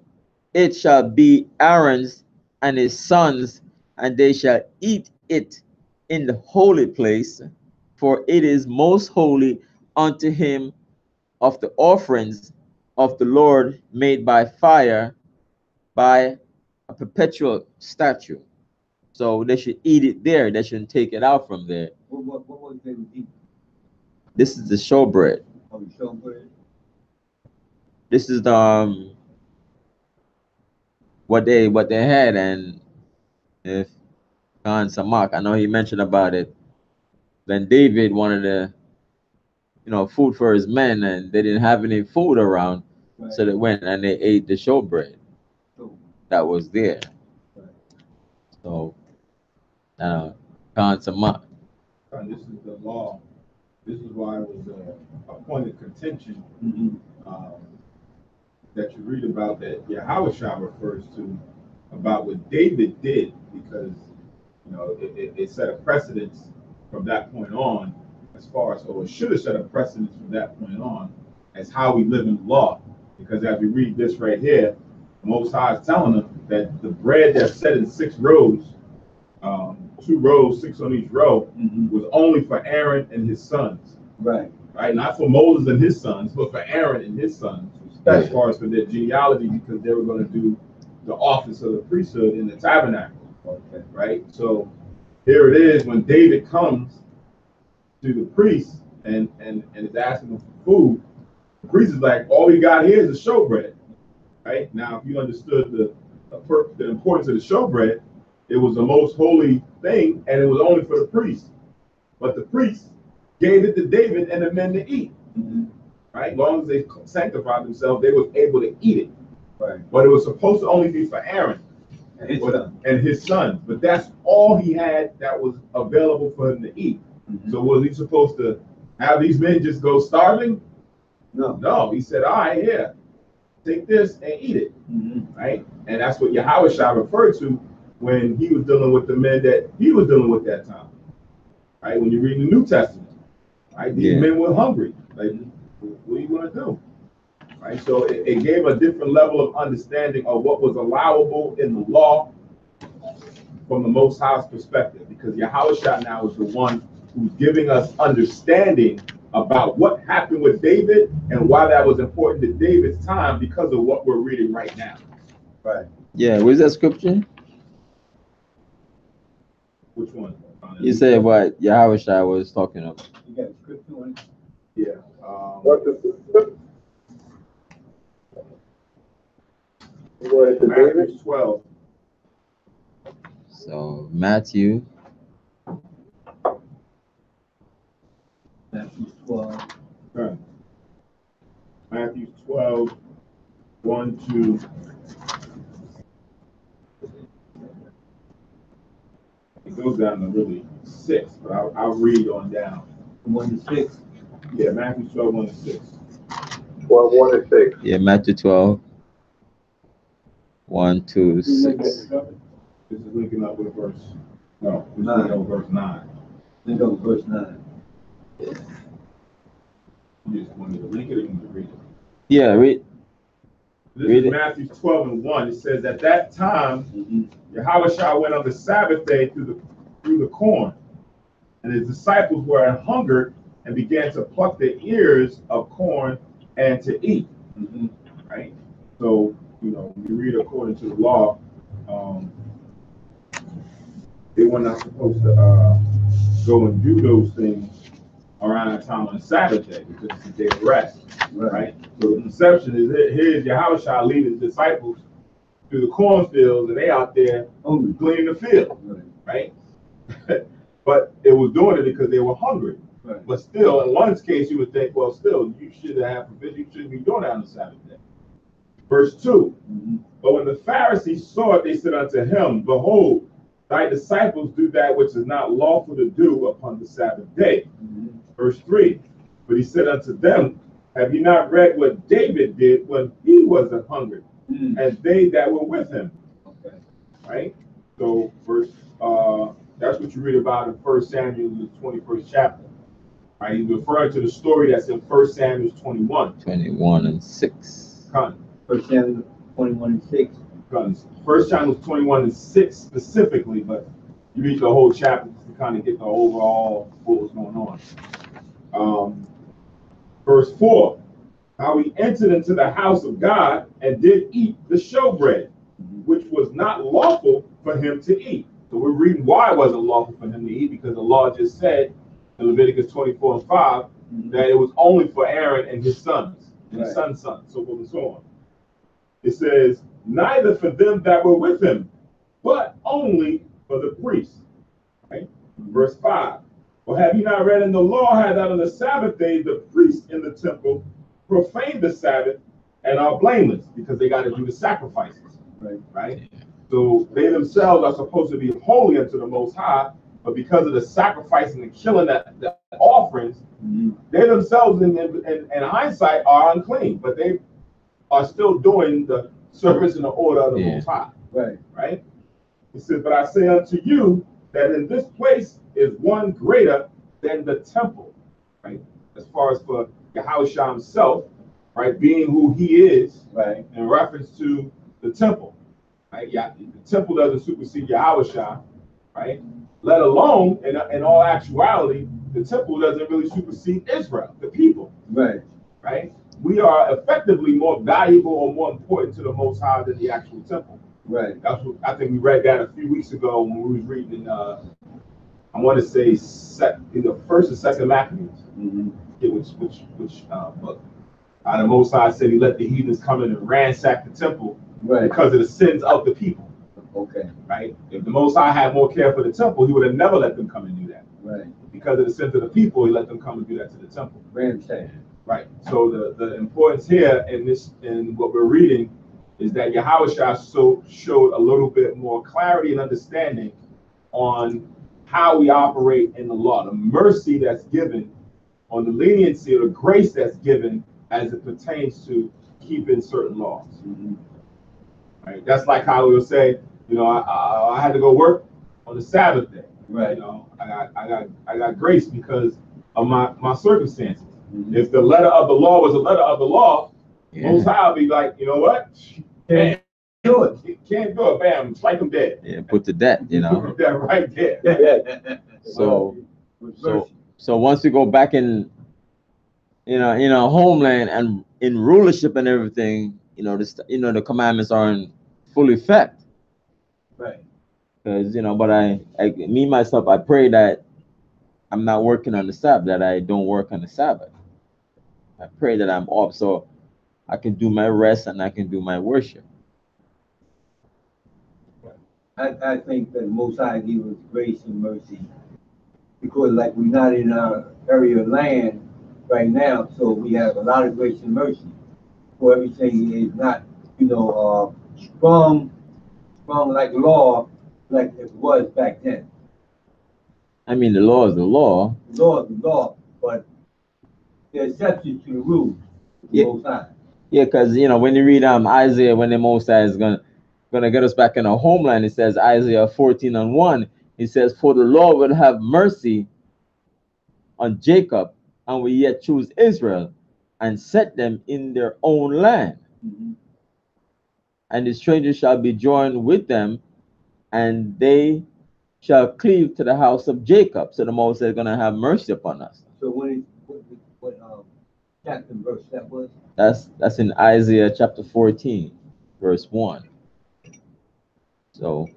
it shall be Aaron's and his sons, and they shall eat it in the holy place, for it is most holy unto him of the offerings of the Lord made by fire, by a perpetual statute. So they should eat it there. They shouldn't take it out from there. What was they would eat? This is the showbread. Oh, the showbread? This is the what they had, and if Khan Samak, I know he mentioned about it. Then David wanted to, food for his men, and they didn't have any food around, Right. so they went and they ate the showbread So, that was there. right. So, Khan Samak. And this is the law. This is why it was a point of contention that you read about that Yahushua refers to about what David did, because it set a precedence from that point on, as far as, or it should have set a precedence from that point on, as how we live in law. Because as we read this right here, the Most High is telling them that the bread that's set in 6 rows, 2 rows, 6 on each row, was only for Aaron and his sons. Right. Right, not for Moses and his sons, but for Aaron and his sons, as far as for their genealogy, because they were going to do the office of the priesthood in the tabernacle. Okay. Right, so here it is when David comes to the priest and is asking him for food. The priest is like, all we got here is the showbread. Right, now if you understood the importance of the showbread, it was the most holy thing, and it was only for the priest. But the priest gave it to David and the men to eat. Right? As long as they sanctified themselves, they were able to eat it. Right. But it was supposed to only be for Aaron And his sons. But that's all he had that was available for him to eat. So was he supposed to have these men just go starving? No. No. He said, all right, here, take this and eat it. Right? And that's what Yahushua referred to when he was dealing with the men that he was dealing with that time. Right? When you read the New Testament. Right? These men were hungry. Like, what are you going to do? Right? So it gave a different level of understanding of what was allowable in the law from the Most High's perspective, because Yahushua now is the one who's giving us understanding about what happened with David and why that was important to David's time because of what we're reading right now. Right. Yeah, where's that scripture? Which one? You said what Yahushua was talking about. You got a scripture on it? Yeah. Matthew 12. So Matthew. Matthew 12. Right. Matthew 12, 1 to it goes down to really 6, but I'll read on down. 1 to 6. Yeah, Matthew 12, 1 to 6. 12, 1 and 6. Yeah, Matthew 12, 1 to 6. This is linking up with verse. No, this is linking up with verse 9. Link up with verse 9. You just wanted to link it or you want to read it? Yeah, read. This Read is it. Matthew 12 and 1. It says, at that time, Yahushua went on the Sabbath day through the corn, and his disciples were an hungered and began to pluck the ears of corn and to eat. Right? So, when you read according to the law, they were not supposed to go and do those things around that time on the Sabbath day because it's a day of rest. Right? So the conception is here's Yahushua leading the disciples through the cornfields, and they out there gleaning the field. Right? But it was doing it because they were hungry. Right. But still, in one's case, you would think, well, still, you should have provision. You shouldn't be doing that on the Sabbath day. Verse 2. But when the Pharisees saw it, they said unto him, behold, thy disciples do that which is not lawful to do upon the Sabbath day. Verse 3. But he said unto them, have you not read what David did when he was a hungered, and they that were with him? Okay. Right? So verse that's what you read about in 1 Samuel, the 21st chapter. Right? He's referring to the story that's in 1 Samuel 21. 21 and 6. First Samuel 21 and 6. 1 Samuel 21 and 6 specifically, but you read the whole chapter just to kind of get the overall what was going on. Verse 4, how he entered into the house of God and did eat the showbread, which was not lawful for him to eat. So we're reading why it wasn't lawful for him to eat, because the law just said in Leviticus 24 and 5 that it was only for Aaron and his sons, and his son's sons, so forth and so on. It says, neither for them that were with him, but only for the priests. Right? Verse 5. Well, have you not read in the law how that on the Sabbath day the priests in the temple profane the Sabbath and are blameless because they got to do the sacrifices. Right? So they themselves are supposed to be holy unto the Most High, but because of the sacrificing and killing the offerings, they themselves in hindsight are unclean, but they are still doing the service and the order of the Most High. Right? He says, but I say unto you that in this place is one greater than the temple. Right? As far as for Yahushua himself, right, being who he is, right, in reference to the temple. Right? Yeah, the temple doesn't supersede Yahushua, right? Let alone, in all actuality, the temple doesn't really supersede Israel, the people. Right? We are effectively more valuable or more important to the Most High than the actual temple. That's what I think we read that a few weeks ago when we was reading I want to say either first or second Maccabees. Which book? The Most High said he let the heathens come in and ransack the temple because of the sins of the people. Right? If the Most High had more care for the temple, he would have never let them come and do that. Because of the sins of the people, he let them come and do that to the temple. Right. So the importance here in what we're reading is that Yahushua showed a little bit more clarity and understanding on how we operate in the law, the mercy that's given, on the leniency or the grace that's given as it pertains to keeping certain laws. Right. That's like how we will say, I had to go work on the Sabbath day. You know, I got grace because of my circumstances. If the letter of the law was a letter of the law, Most High will be like, you know what? Can't do it. Can't do it. Bam, strike him dead. Yeah, put to death, Put that right there. So once we go back in our homeland and in rulership and everything, the commandments are in full effect. Because but me myself, I pray that I'm not working on the Sabbath, that I don't work on the Sabbath. I pray that I'm off so I can do my rest and I can do my worship. I think that Most High gives us grace and mercy because, like, we're not in our area of land right now, so we have a lot of grace and mercy. For everything is not, strong like law, like it was back then. I mean, the law is the law. The law is the law, but there's exceptions to the rules. Most High. Yeah, because when you read Isaiah, when the Most High is gonna get us back in our homeland, it says Isaiah 14 and 1. It says, "For the Lord will have mercy on Jacob, and will yet choose Israel, and set them in their own land. And the strangers shall be joined with them, and they shall cleave to the house of Jacob." So the Most High is gonna have mercy upon us. So what chapter and verse that was? That's in Isaiah chapter 14, verse 1. So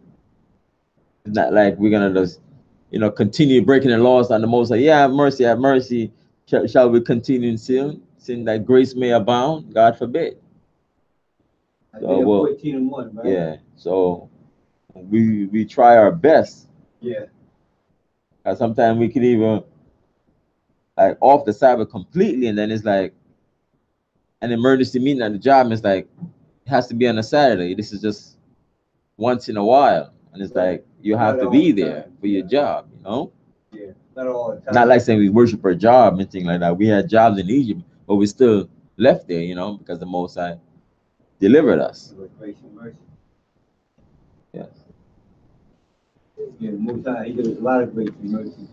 it's not like we're gonna just continue breaking the laws on the Most High. Yeah, have mercy. Shall we continue in sin that grace may abound? God forbid. Isaiah 14 and 1, right? Yeah. So we try our best. Yeah. Because sometimes we could even off the Sabbath completely, and then it's like an emergency meeting at the job, and it's like it has to be on a Saturday. This is just once in a while, and it's like you have to be there for your job, Yeah, not all the time. Not like saying we worship our job and things like that. We had jobs in Egypt, but we still left there, because the Most High delivered us. With grace and mercy. Yes. Yeah, the Most High, he gives us a lot of grace and mercy.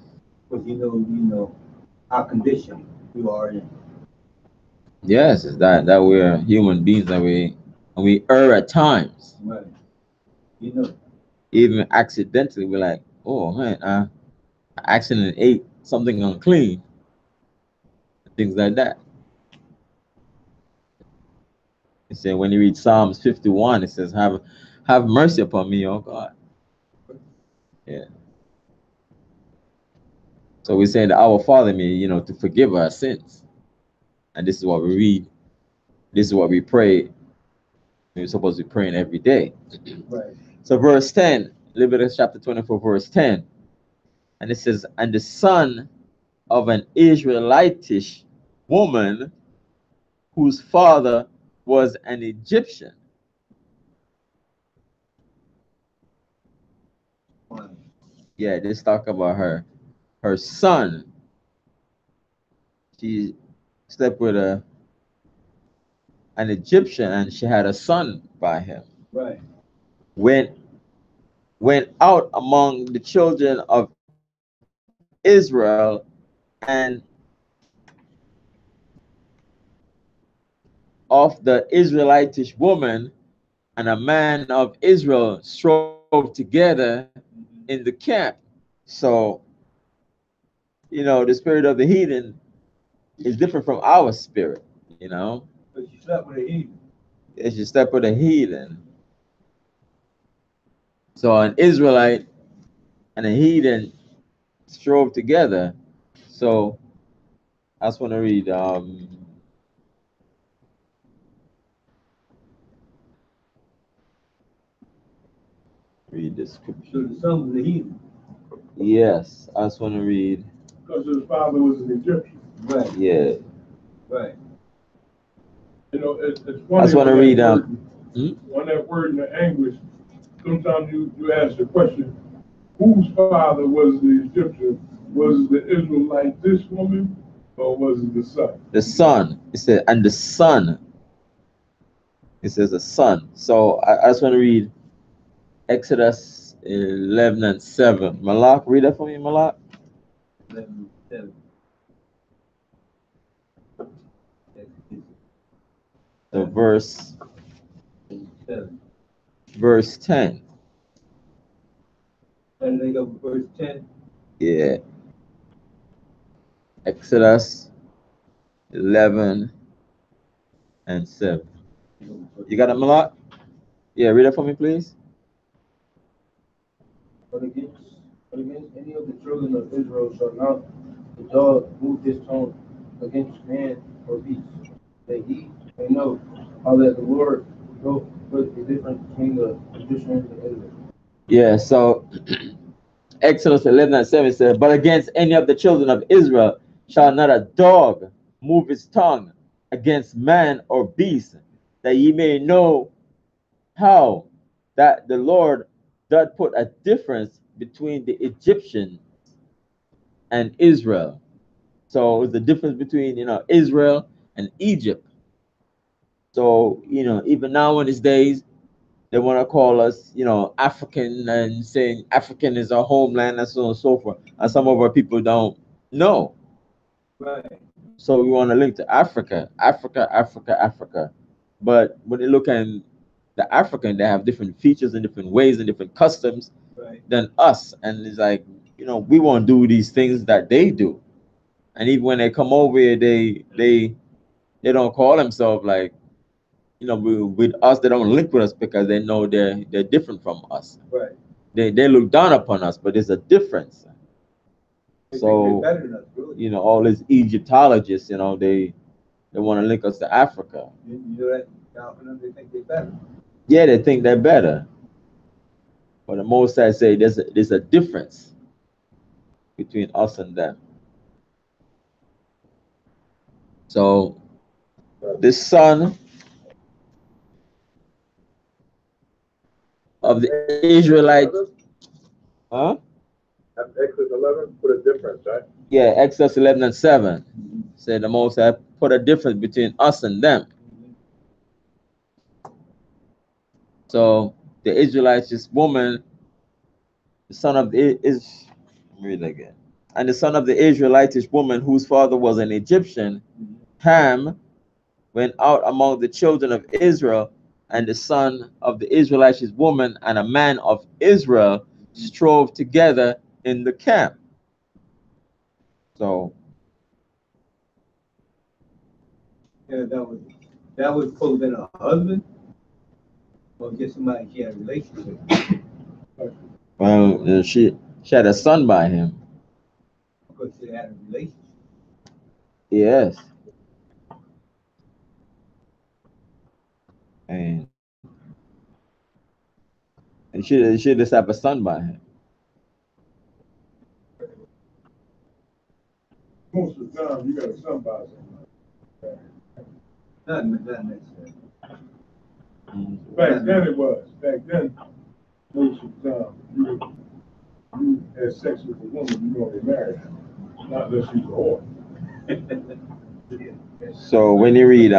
Because our condition we are in. Yes, it's that we're human beings and we err at times. Right. You know. Even accidentally, we're like, oh man, I accidentally ate something unclean, things like that. It said when you read Psalms 51, it says, have mercy upon me, oh God. Yeah. So we're saying that our Father may, to forgive our sins. And this is what we read. This is what we pray. We're supposed to be praying every day. Right. So verse 10, Leviticus chapter 24, verse 10. And it says, and the son of an Israelitish woman whose father was an Egyptian. Yeah, this talk about her son. She slept with an Egyptian and she had a son by him. Right. Went out among the children of Israel, and of the Israelitish woman and a man of Israel strove together in the camp. So, the spirit of the heathen is different from our spirit, But you slept with a heathen. It's your step with a heathen. So an Israelite and a heathen strove together. So I just want to read this scripture. So the son was a heathen. Yes, I just want to read. Because his father was an Egyptian. Right. Yeah. Right. It's funny. I just want to read. On that word in the English, sometimes you ask the question, whose father was the Egyptian? Was the Israelite this woman, or was it the son? The son. It said, and the son. It says the son. So I just want to read Exodus 11 and 7. Malak, read that for me, Malak. 11, 7. So verse 7. Verse 10. And they go verse 10. Yeah. Exodus 11 and 7. You got it, Malak? Yeah, read it for me, please. But against any of the children of Israel shall not the dog move his tongue against man or beast, that he may know how that the Lord will put the difference between the Egyptians and Israel. Yeah, so Exodus 11 and 7 says, but against any of the children of Israel shall not a dog move his tongue against man or beast, that ye may know how that the Lord doth put a difference between the Egyptians and Israel. So it's the difference between, Israel and Egypt. So, even now in these days, they want to call us, African, and saying African is our homeland and so on and so forth. And some of our people don't know. Right. So we want to link to Africa, Africa, Africa, Africa. But when you look at the African, they have different features and different ways and different customs than us. And it's like, we won't do these things that they do. And even when they come over here, they don't call themselves like, with us. They don't link with us because they know they're different from us. Right. They look down upon us, but there's a difference. So better than us, really. all these Egyptologists, they want to link us to Africa. You know that they think they're better. Yeah, they think they're better. But the most I say there's a difference between us and them. So the son of the Israelites, huh? Exodus 11 put a difference, right? Yeah, Exodus 11 and 7 said the Most High put a difference between us and them. So the Israelites, this woman, the son of is read it again. and the son of the Israelitish woman whose father was an Egyptian, Ham, went out among the children of Israel, and the son of the Israelitish woman and a man of Israel strove together in the camp. So Yeah, that was supposed to be a husband or just somebody she had a relationship with. well, she had a son by him. Because she had a relationship. Yes. And she just have a son by him. Most of the time, you got a son by somebody. Not necessarily. Back then it was. Back then, most of the time, you had sex with a woman, you gonna get married. Not unless she's a whore. So when you read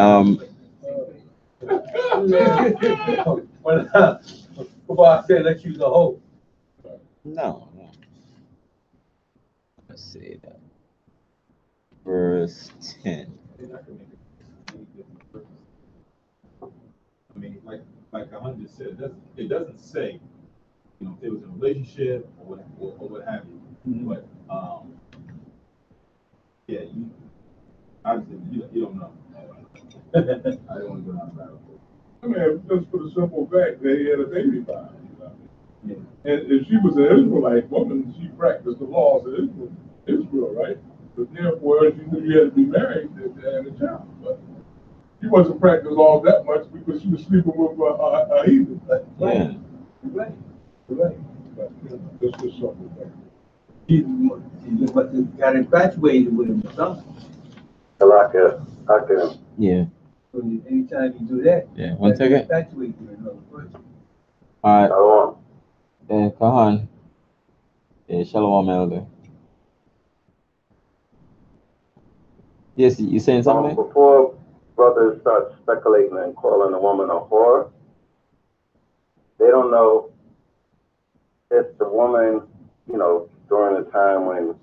Well, I said let's use a hoe. no. Let's see that. Verse 10. I mean, like Alan just said, it doesn't say, you know, if it was a relationship or what have you. Mm-hmm. But yeah, obviously you don't know. I don't want to go down that road. I mean, just for the simple fact that he had a baby by her. Yeah. And if she was an Israelite woman, she practiced the laws of Israel, right? But therefore, she knew you had to be married to have a child. But she wasn't practicing laws that much because she was sleeping with a heathen. Yeah. Right. But, you know, that's just something like that. She must have got infatuated with him or something. I can. Yeah. So anytime you do that, Yeah. One second. infatuated with another person. All right. Kahan. Yeah, Shalom Elder. Yes, you saying something? Before brothers start speculating and calling a woman a whore, they don't know if the woman, you know, during the time when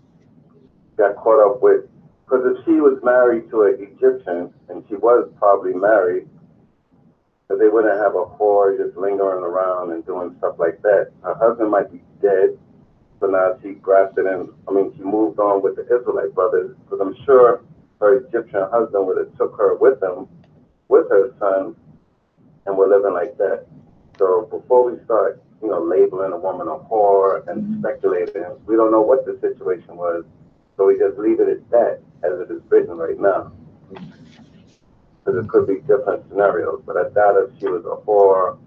got caught up with, because if she was married to an Egyptian, and she was probably married, so they wouldn't have a whore just lingering around and doing stuff like that. Her husband might be dead, so now she grafted in, she moved on with the Israelite brothers, because I'm sure her Egyptian husband would have took her with him, with her son, and were living like that. So before we start, you know, labeling a woman a whore and speculating, we don't know what the situation was. So we just leave it at that, as it is written right now. Because it could be different scenarios, but I doubt if she was a whore,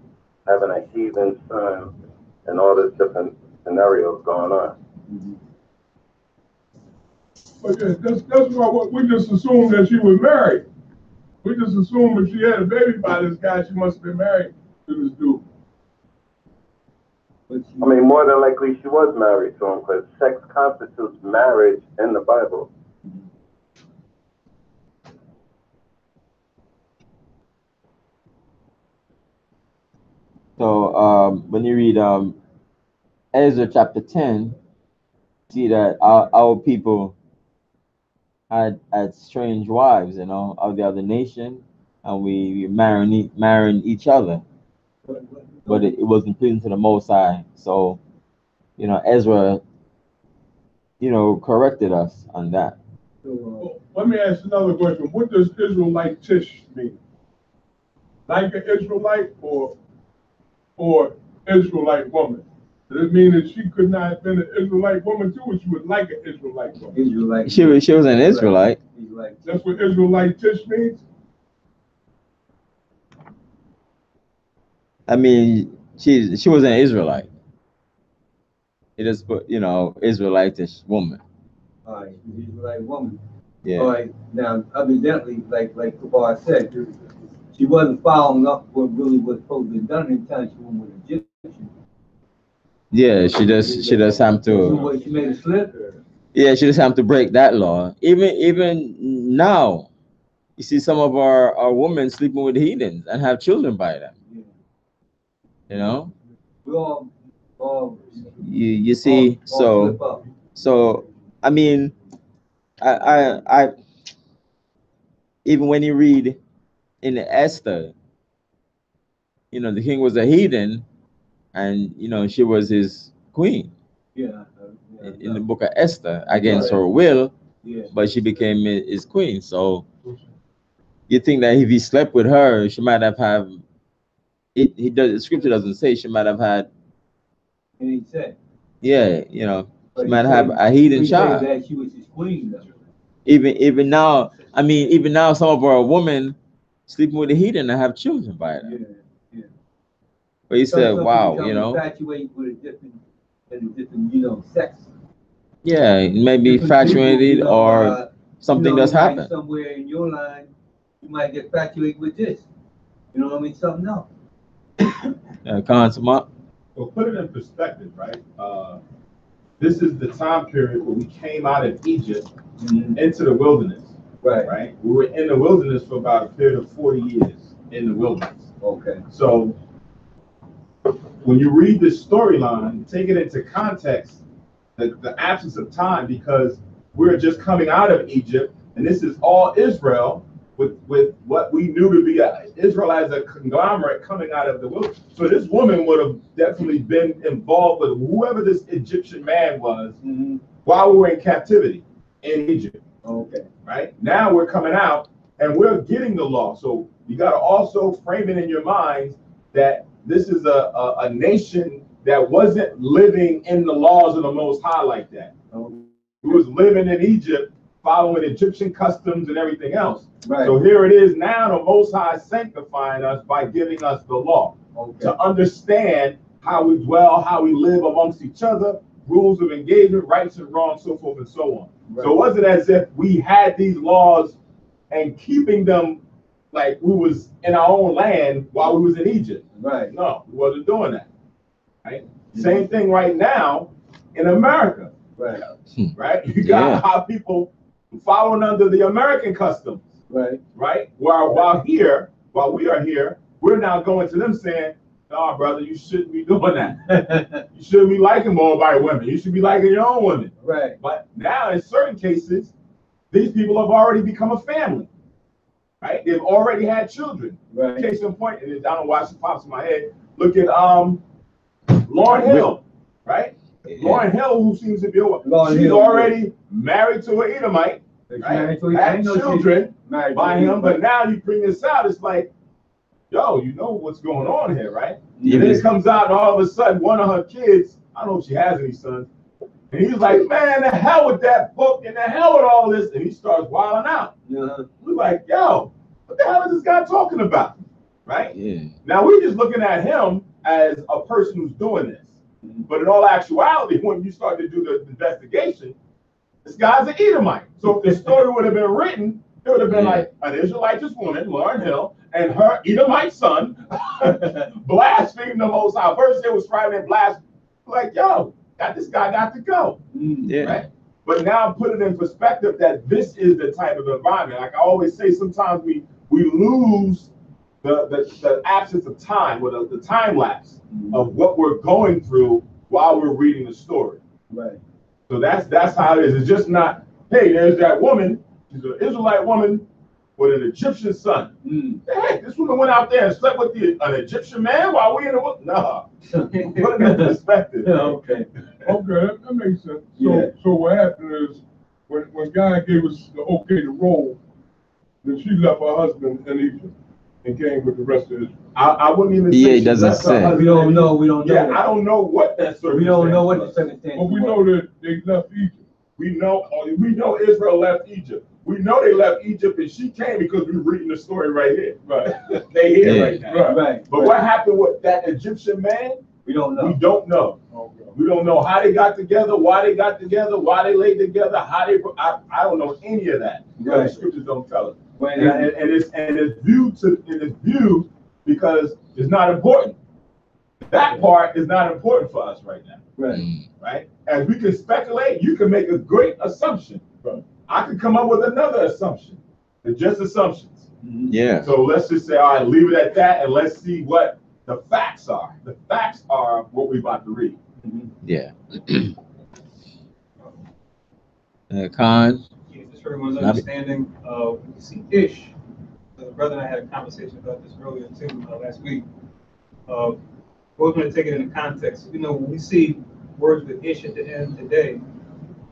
having a heathen son, and all these different scenarios going on. But yeah, that's why we just assumed that she was married. We just assumed if she had a baby by this guy, she must have been married to this dude. More than likely she was married to him, because sex constitutes marriage in the Bible. So when you read Ezra chapter 10, see that our people had strange wives, you know, of the other nation, and we marrying each other, but it wasn't pleasing to the Most High. So, you know, Ezra, you know, corrected us on that. Well, let me ask another question. What does Israelite tish mean? Like an Israelite or Israelite woman? Does it mean that she could not have been an Israelite woman too, or she was like an Israelite woman? Israelite. She was an Israelite. That's what Israelite tish means? I mean, she was an Israelite. It just put, you know, Israelitish woman. All right, Israelite woman. Yeah. All right, now evidently, like Kabar said, she wasn't following up what really was supposed to be done in time she went with Egyptian. Yeah, she does have to. She made a slip. Yeah, she just have to break that law. Even now, you see some of our women sleeping with heathens and have children by them. Yeah. You know. We all You see, slip up. so I mean, I even when you read in Esther, you know, the king was a heathen, and you know she was his queen Yeah. in the book of Esther against her will, Yeah. but she became his queen. So you think that if he slept with her, she might have it. He does. The scripture doesn't say she might have had. And he said, Yeah, you know, she but might have a heathen he said child. that she was his queen, though. Even now, I mean, even now, some of our women sleeping with a heathen and have children by them. Yeah, yeah. But he said, Some "Wow, people you know, infatuated with a different, you know, sex. yeah, it may be Different people, infatuated or something you does might happen." somewhere in your line, you might get infatuated with this. You know what I mean? Something else. Consummate. So put it in perspective, right? This is the time period where we came out of Egypt into the wilderness, right? We were in the wilderness for about a period of 40 years in the wilderness. Okay. So when you read this storyline, take it into context, the absence of time, because we're just coming out of Egypt, and this is all Israel with what we knew to be Israel as a conglomerate coming out of the wilderness. So this woman would have definitely been involved with whoever this Egyptian man was while we were in captivity in Egypt. Okay. Right? Now we're coming out and we're getting the law. So you got to also frame it in your minds that this is a nation that wasn't living in the laws of the Most High like that. Who was living in Egypt, following Egyptian customs and everything else. Right. So here it is now, the Most High sanctifying us by giving us the law to understand how we dwell, how we live amongst each other, rules of engagement, rights and wrongs, so forth and so on. Right. So it wasn't as if we had these laws and keeping them like we was in our own land while we was in Egypt. Right. No, we wasn't doing that. Right. Same thing right now in America. Right. Right. You got our people following under the American customs. Right. Right. While we are here, we're now going to them saying, "No, brother, you shouldn't be doing that. You shouldn't be liking more white women. You should be liking your own women." Right. But now, in certain cases, these people have already become a family. Right. They've already had children. Right. Case in point, and I don't know why it pops in my head. Look at Lauryn Hill. Right. Yeah. Lauryn Hill, who seems to be she's already married to an Edomite. Right. Had children by him, but now you bring this out, it's like, yo, you know what's going on here, right? Yeah. And then it comes out, and all of a sudden, one of her kids, I don't know if she has any sons, and he's like, man, the hell with that book, and the hell with all this, and he starts wilding out. Yeah. We're like, yo, what the hell is this guy talking about, right? Yeah. Now we're just looking at him as a person who's doing this, but in all actuality, when you start to do the investigation, this guy's an Edomite. So if the story would have been written, it would have been like an Israelitish woman, Lauryn Hill, and her Edomite son blaspheming the Most High. First it was Friday and blasphemy. Like, yo, this guy got to go. Yeah. Right? But now put it in perspective that this is the type of environment. Like I always say, sometimes we lose the absence of time, or the time lapse of what we're going through while we're reading the story. Right. So that's how it is. It's just not, hey, there's that woman. She's an Israelite woman with an Egyptian son. Hey, this woman went out there and slept with an Egyptian man while we in the world. No. Put it in perspective. Okay. Okay, that makes sense. So what happened is when God gave us the okay to roll, then she left her husband in Egypt and came with the rest of Israel. I wouldn't even say it doesn't say. We don't know. Yeah, I don't know what that circumstance. We don't know what the circumstance. But we know that they left Egypt. We know Israel left Egypt. We know they left Egypt, and she came because we're reading the story right here. Right. They here right now. Right. But what happened with that Egyptian man? We don't know. We don't know. Okay. We don't know how they got together, why they got together, why they laid together, how they. I don't know any of that. Right. The scriptures don't tell us. Right. And it's viewed because it's not important. That part is not important for us right now. Right. Right. As we can speculate, you can make a great assumption. Right. I could come up with another assumption. They're just assumptions. Yeah. So let's just say, all right, leave it at that, and let's see what the facts are. The facts are what we're about to read. Yeah. Khan. Yeah, just for everyone's understanding, when you see ish, the brother and I had a conversation about this earlier too, last week. We're going to take it into context. You know, when we see words with ish at the end today,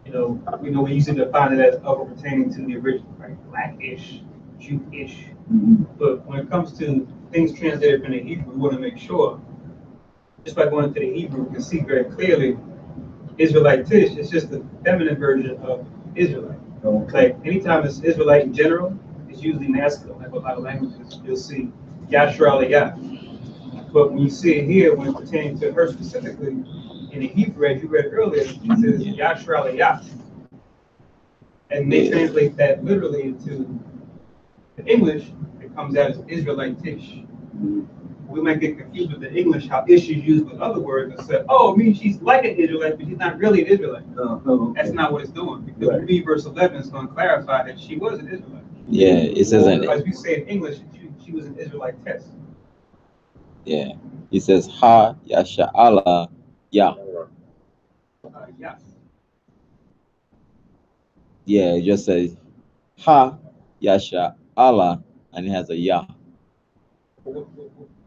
you know, we usually define it as of or pertaining to the original, right? Black-ish, Jew-ish. But when it comes to things translated from the Hebrew, we want to make sure, just by going into the Hebrew, we can see very clearly Israelite-ish. It's just the feminine version of Israelite. Like anytime it's Israelite in general, it's usually masculine. Like a lot of languages, you'll see Yashra'aliyah. But when you see it here, when it pertains to her specifically, in the Hebrew, as you read earlier, it says Yashra'aliyah. And they translate that literally into the English, it comes out as Israelite-ish. We might get confused with the English, how ish is used with other words, and say, oh, it means she's like an Israelite, but she's not really an Israelite. That's not what it's doing. Because when we read verse 11, it's going to clarify that she was an Israelite. Yeah, it says as we say in English, she was an Israelite test. Yeah, he says Ha Yasha'ala Yah. Yes. Yeah, it just says Ha Yasha'ala, and it has a Yah.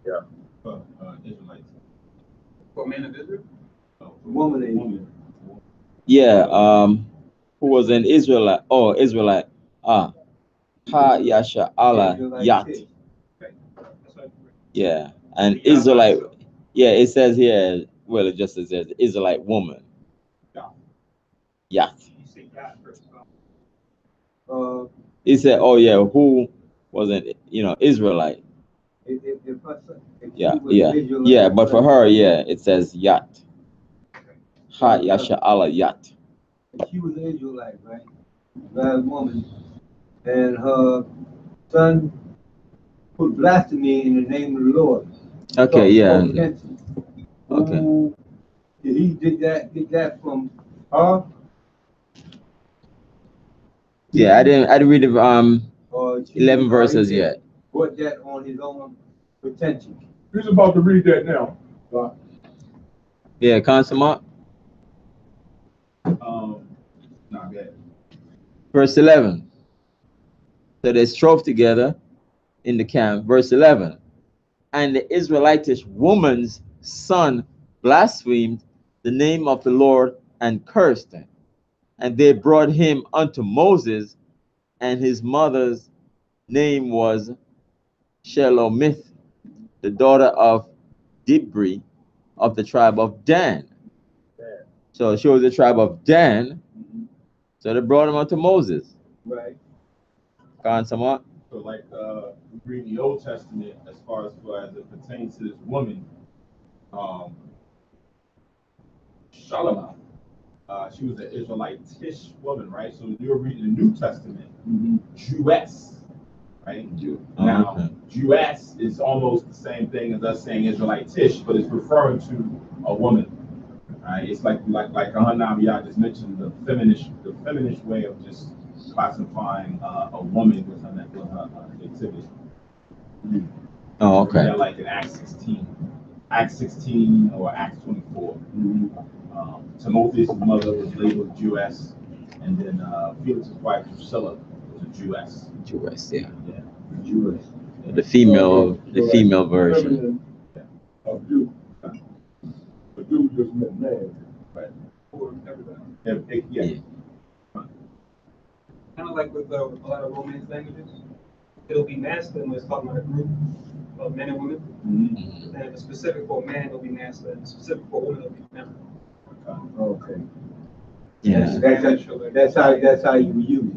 Yeah. Israelites. For man of Israel? Woman. Yeah, who was an Israelite? Oh, Israelite. Ha Yasha'ala Yat. Yeah, and Israelite. Yeah, it says here. Well, it just says Israelite woman. Yat. You say God first. He said, "Oh yeah, who wasn't Israelite?" Yeah. But for her, yeah, it says Yat. Ha Yasha'ala Yat. She was an Israelite, right? That woman, and her son put blasphemy in the name of the Lord. Okay, yeah. Okay. He did that from her. Yeah, I didn't read the 11 verses yet. Put that on his own potential. Who's about to read that now? Yeah, consummate. Not bad. Verse 11. So they strove together in the camp. Verse 11. And the Israelitish woman's son blasphemed the name of the Lord and cursed him. And they brought him unto Moses, and his mother's name was Shelomith, the daughter of Dibri of the tribe of Dan. So she was the tribe of Dan. So they brought him unto Moses. Right. So like we read the Old Testament as far as it pertains to this woman, Shalomah. She was an Israelite-ish woman, right? So you're reading the New Testament, Jewess, right? Now, Jewess is almost the same thing as us saying Israelite-ish, but it's referring to a woman, right? It's like Hanabiyah just mentioned, the feminist way of just classifying a woman with her activity. Oh, okay. Yeah, like in Acts 16 or Acts 24. Timothy's mother was labeled Jewess, and then Felix's wife Drusilla was a Jewess. Jewess, yeah. Yeah. Jewess. The female version. Of Jew. A Jew just meant man. Right. For everybody. Yeah. Kind of like with a lot of Romance languages, it'll be masculine when it's talking about a group of men and women. And if it's specific for a man, it'll be masculine. If it's specific for a woman, it'll be feminine. Okay. Yeah. That's how you use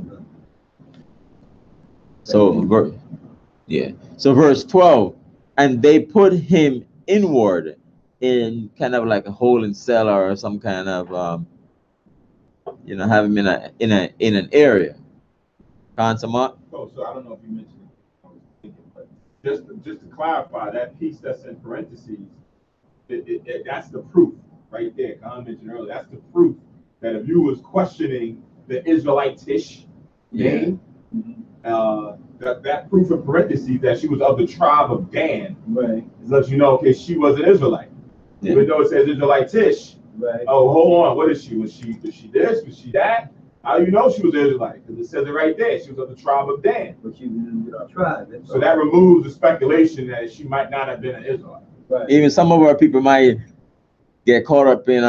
it. So verse 12, and they put him inward in kind of like a hole in cellar or some kind of have him in an area. Consummate. Oh, so I don't know if you mentioned it. I was thinking, but just to clarify, that piece that's in parentheses, that's the proof right there. I mentioned earlier, that's the proof that if you was questioning the Israelite-ish name, that proof in parentheses that she was of the tribe of Dan, right, lets you know, okay, she was an Israelite. Yeah. Even though it says Israelite-ish, right. Oh, hold on, what is she? Was she this? Was she that? How do you know she was Israelite? Because it says it right there. She was of the tribe of Dan. But she was in the tribe. So that removes the speculation that she might not have been an Israelite. Right. Even some of our people might get caught up in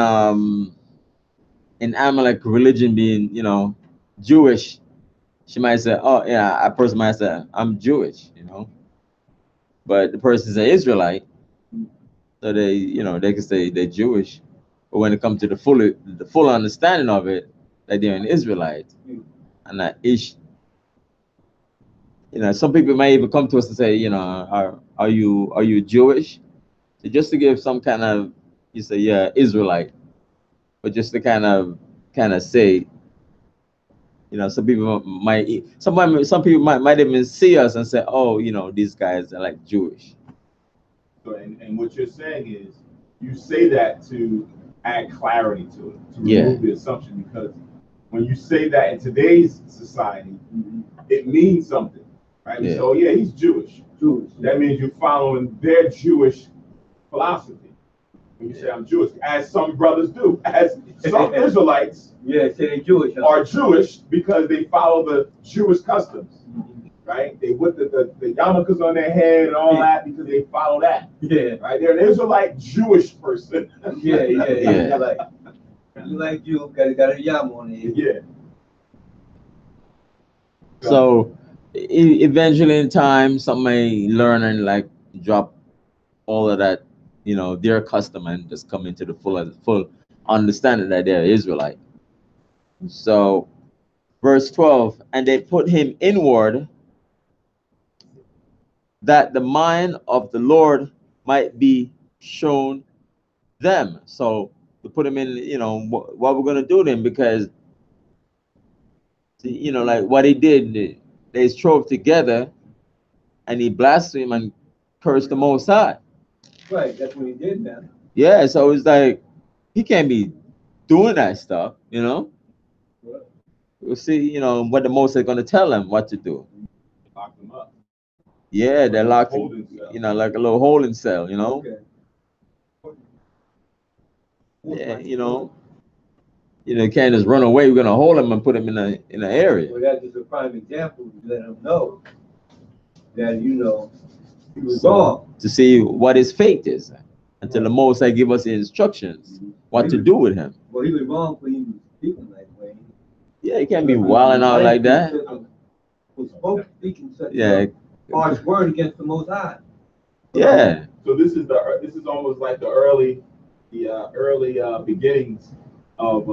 Amalek religion being, you know, Jewish. She might say, oh yeah, a person might say, I'm Jewish, you know. But the person's an Israelite. So they, you know, they can say they're Jewish. But when it comes to the full understanding of it, that they're an Israelite and not Ish. You know, some people may even come to us and say, you know, are you Jewish? So just to give some kind of, you say, yeah, Israelite, but just to kind of say, you know, some people might even see us and say, oh, you know, these guys are like Jewish. So, and what you're saying is, you say that to add clarity to it, to remove the assumption, because when you say that in today's society, it means something, right? Yeah. So yeah, he's Jewish. That means you're following their Jewish philosophy. When you say I'm Jewish, as some brothers do, as some Israelites say they're Jewish, are Jewish because they follow the Jewish customs, right? They put the yarmulkes on their head and all that because they follow that. Yeah. Right? They're an Israelite Jewish person. Yeah. You like Jew, got a yam on it. Yeah. So eventually in time, some may learn and like drop all of that, you know, their custom and just come into the full understanding that they're Israelite. So verse 12, and they put him inward that the mind of the Lord might be shown them. So to put him in, you know, what we're going to do then, because, you know, like what he did, they strove together and he blasphemed and cursed the Most High. Right, that's what he did now. Yeah, so it's like, he can't be doing that stuff, you know? We'll see, you know, what the Most High is going to tell them what to do. Lock them up. Yeah, they're locked, you know, like a little holding cell, you know? Okay. Yeah, you know, you can't just run away. We're gonna hold him and put him in an area. Well, that's just a prime example to let him know that, you know, he was So, wrong. to see what his fate is, until the Most High give us the instructions what to do with him. Well, he was wrong for even speaking that way. Yeah, he can't be wilding out like that. Was spoke speaking such Yeah, a harsh word against the Most High. yeah. So this is almost like the early beginnings of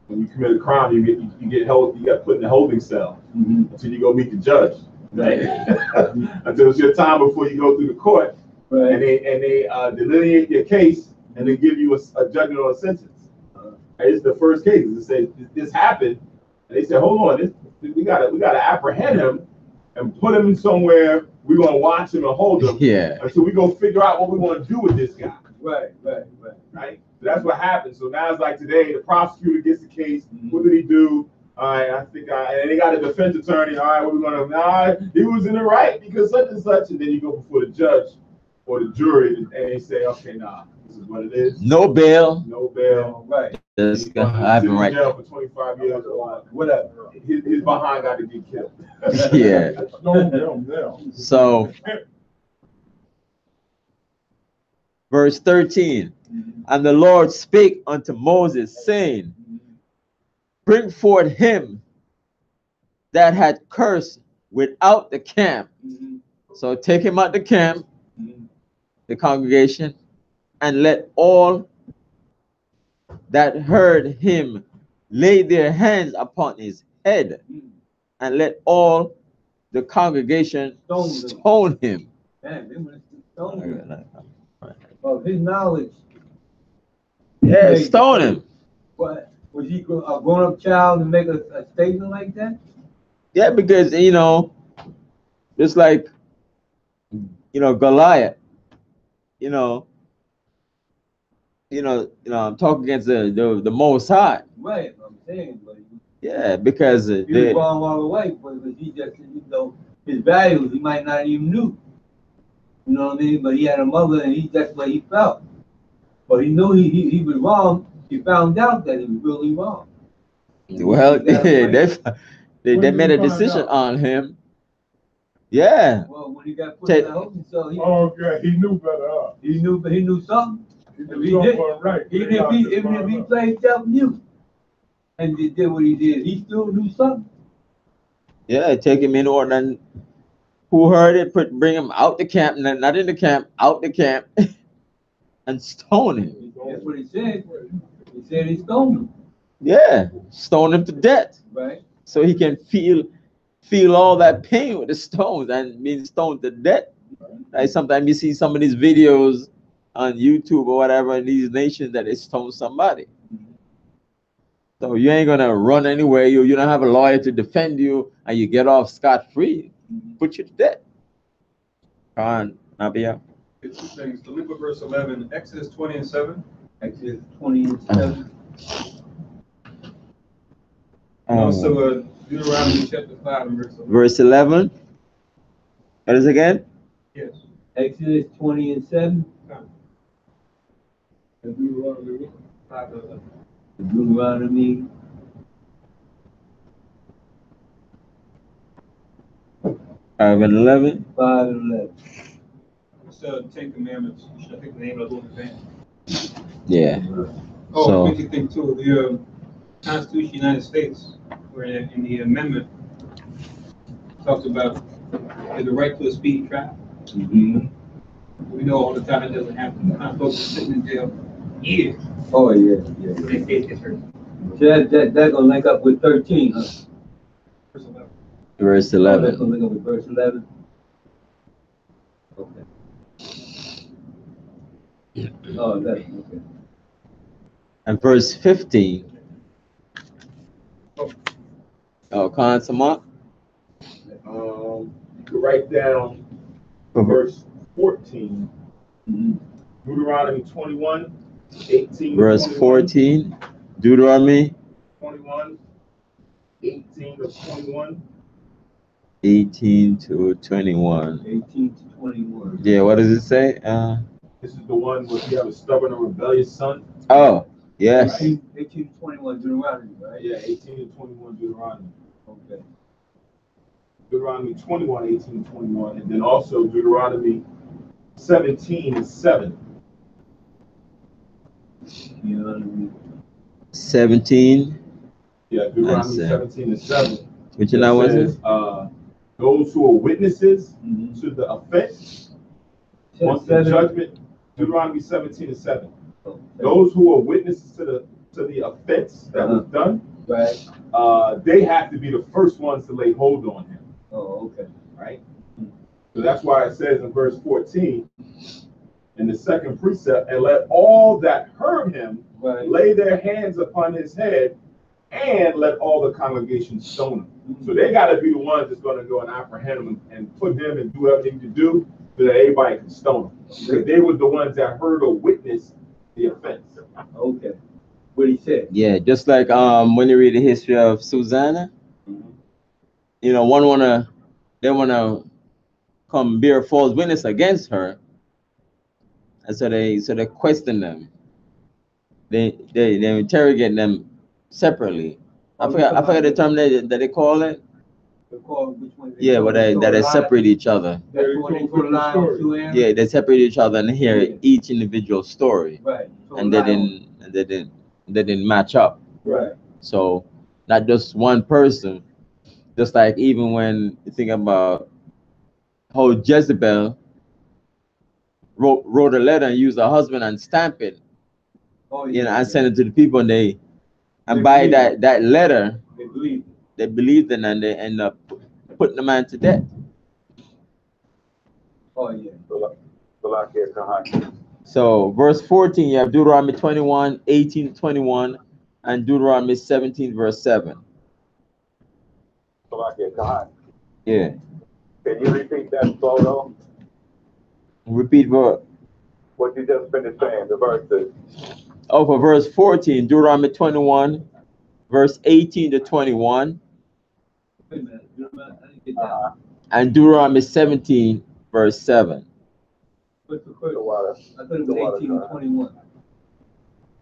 when you commit a crime, you get held, you got put in the holding cell until you go meet the judge, right? Until it's your time before you go through the court, Right. and they delineate your case and they give you a judgment or a sentence. It's the first case. It says this happened, and they said, hold on, we gotta apprehend him and put him in somewhere. We're gonna watch him and hold him until we go figure out what we want to do with this guy. Right. Right. So that's what happens. So now it's like today, the prosecutor gets the case. What did he do? All right, I think and they got a defense attorney. All right, what we gonna? He was in the right because such and such, and then you go before the judge or the jury, and they say, okay, this is what it is. No bail. No bail. Right. That's gonna happen right jail for 25 years or whatever. His behind got to get killed. Yeah. No. So, verse 13, and the Lord spake unto Moses, saying, bring forth him that had cursed without the camp. So take him out the camp, the congregation, and let all that heard him lay their hands upon his head, and let all the congregation stone him. Man, they went to stone him. Of his knowledge. Yeah, stone him. What? Was he a grown-up child to make a statement like that? Yeah, because, you know, just like, you know, Goliath, you know, I'm talking against the Most High. Right, I'm saying, but yeah, because he was wrong all the way, but he just, you know, his values he might not even knew. You know what I mean? But he had a mother, and that's what he felt. But he knew he was wrong. He found out that he was really wrong. Well, they When made you a find decision out? on him. Yeah. Well, when he got put Take- in the holding cell, Oh, okay, he knew better, huh? he knew something. He If knew he something did, wasn't right. even if he played devil mute and did what he did, he still knew something. Yeah, take him in order, and who heard it, bring him out the camp, not in the camp, out the camp, and stone him. That's what he said. He said he stoned him, Yeah, stone him to death, right? so he can feel all that pain with the stones and being stoned to death. Like sometimes you see some of these videos on YouTube or whatever in these nations that they stone somebody. So you ain't gonna run anywhere. You don't have a lawyer to defend you, and you get off scot-free. Put you to death. Come on, Nabia. It's two things. The link of verse 11, Exodus 20 and 7. Exodus 20 and 7. And also Deuteronomy chapter 5 and verse 11. Verse 11. What is it again? Yes. Exodus 20 and 7. And Deuteronomy 5 and 11. Deuteronomy 5 and 11. 5 and 11. It's the Ten Commandments. I think the name of the book is that. Yeah. Oh, So- basic thing too, the Constitution of the United States, where in the amendment talks about the right to a speedy trial. Mm-hmm. We know all the time it doesn't happen. Some folks are sitting in jail years Oh, yeah, yeah. when they face this hurt. So that gonna link up with 13, huh? Verse 11. Verse Oh, that's 11. gonna link up with verse 11. Okay. Oh, that's okay. And verse 15. Oh, Khan Samant. You could write down verse 14, Mhm. Deuteronomy 21, 18. Verse 21, 14. Deuteronomy 21, 18 to 21. 18 to 21. 18 to 21. Yeah, what does it say? This is the one where you have a stubborn and rebellious son. Oh, yes. 18 to 21, Deuteronomy, right? Yeah, 18 to 21 Deuteronomy. Okay. Deuteronomy 21, 18 to 21. And then also Deuteronomy 17 and 7. Deuteronomy 17. Yeah, Deuteronomy And 17 and 7. Which one was it? says, those who are witnesses Mhm. to the offense, once the judgment, Deuteronomy 17 and 7. Okay. Those who are witnesses to the offense that was done, Right. they have to be the first ones to lay hold on him, Oh, okay. right? So that's why it says in verse 14, in the second precept, and let all that heard him Right. lay their hands upon his head, and let all the congregation stone him. So they got to be the ones that's going to go and apprehend him and put him and do everything to do so that everybody can stone him. Because they were the ones that heard or witnessed the offense. Okay. What he said. Yeah, just like when you read the history of Susanna, you know, they wanna come bear false witness against her, and so they question them. They interrogate them separately. I forgot the term that they call it. They call which one? Yeah, but they separate each other. That's the one they told lie on to him? Yeah, they separate each other and hear Yeah. each individual story, Right. So and lie they didn't match up. on. Right. So not just one person. Just like even when you think about how Jezebel wrote a letter and used her husband and stamp it, Oh, you know, yeah. and send it to the people, and They by believe that letter, They believe it. they believed in, and they end up putting the man to death. Oh, yeah. So verse 14, you have Deuteronomy 21, 18 to 21, and Deuteronomy 17, verse 7. Yeah. Can you repeat that photo? Repeat what? What you just finished saying, the verses. Oh, for verse 14, Deuteronomy 21, verse 18 to 21, Wait a minute. Deuteronomy, I didn't get that. and Deuteronomy 17, verse 7. What's the first? The water. I thought it was 18 to 21.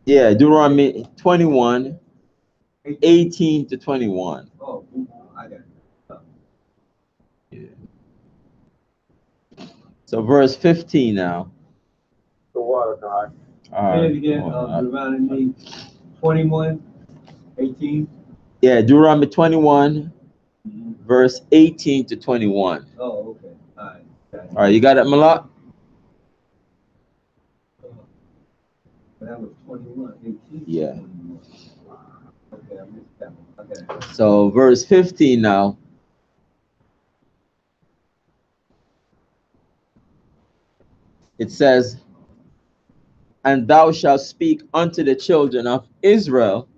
Yeah, Deuteronomy 21, 18 to 21. Oh, I got it. Yeah. So verse 15 now. The water, God. Say it again, Deuteronomy 21, 18. Yeah, Deuteronomy 21, verse 18 to 21. Oh, okay. All right. All right, you got it, Malak? That was 21, 18. Yeah. 21. Okay, I missed that one. Okay. So verse 15 now. It says, and thou shalt speak unto the children of Israel,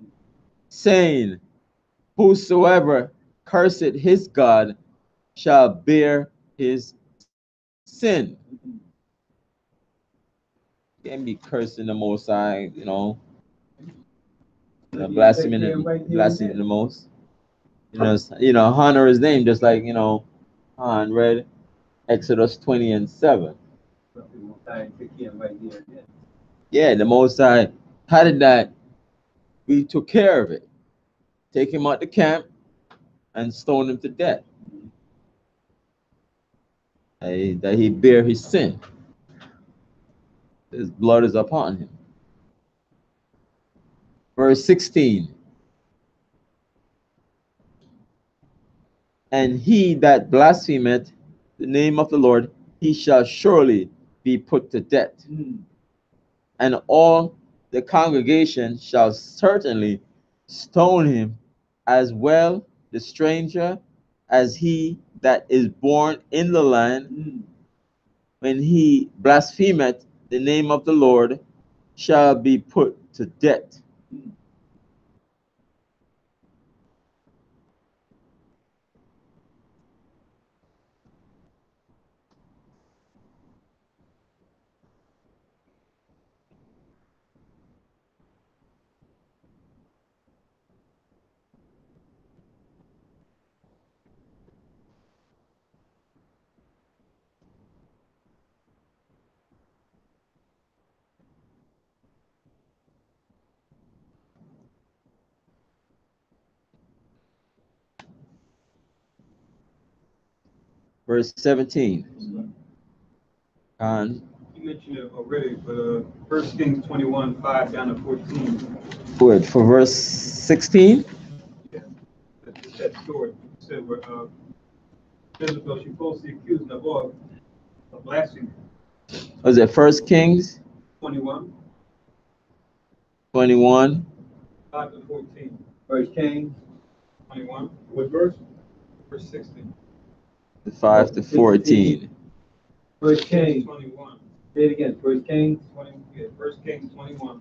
saying, whosoever curseth his God shall bear his sin. Can't be cursing the Most High, blaspheming the Most. Honor his name, just like, Han read Exodus 20 and 7. Yeah, the Most High, how did that? We took care of it. Take him out the camp and stone him to death. That he bear his sin. His blood is upon him. Verse 16. And he that blasphemeth the name of the Lord, he shall surely be put to death. And all the congregation shall certainly stone him, as well the stranger as he that is born in the land. When he blasphemeth the name of the Lord, shall be put to death. Verse 17. You mentioned it already, but 1 Kings 21, 5 down to 14. Good. For verse 16. Yeah, that story said where Jezebel, she falsely accused Naboth of blasphemy. Was it 1 Kings 21, 21? 5 to 14. First Kings 21, What verse? verse 16. 5 to 14. First Kings. 21. Say it again. First Kings. 1 Kings 21,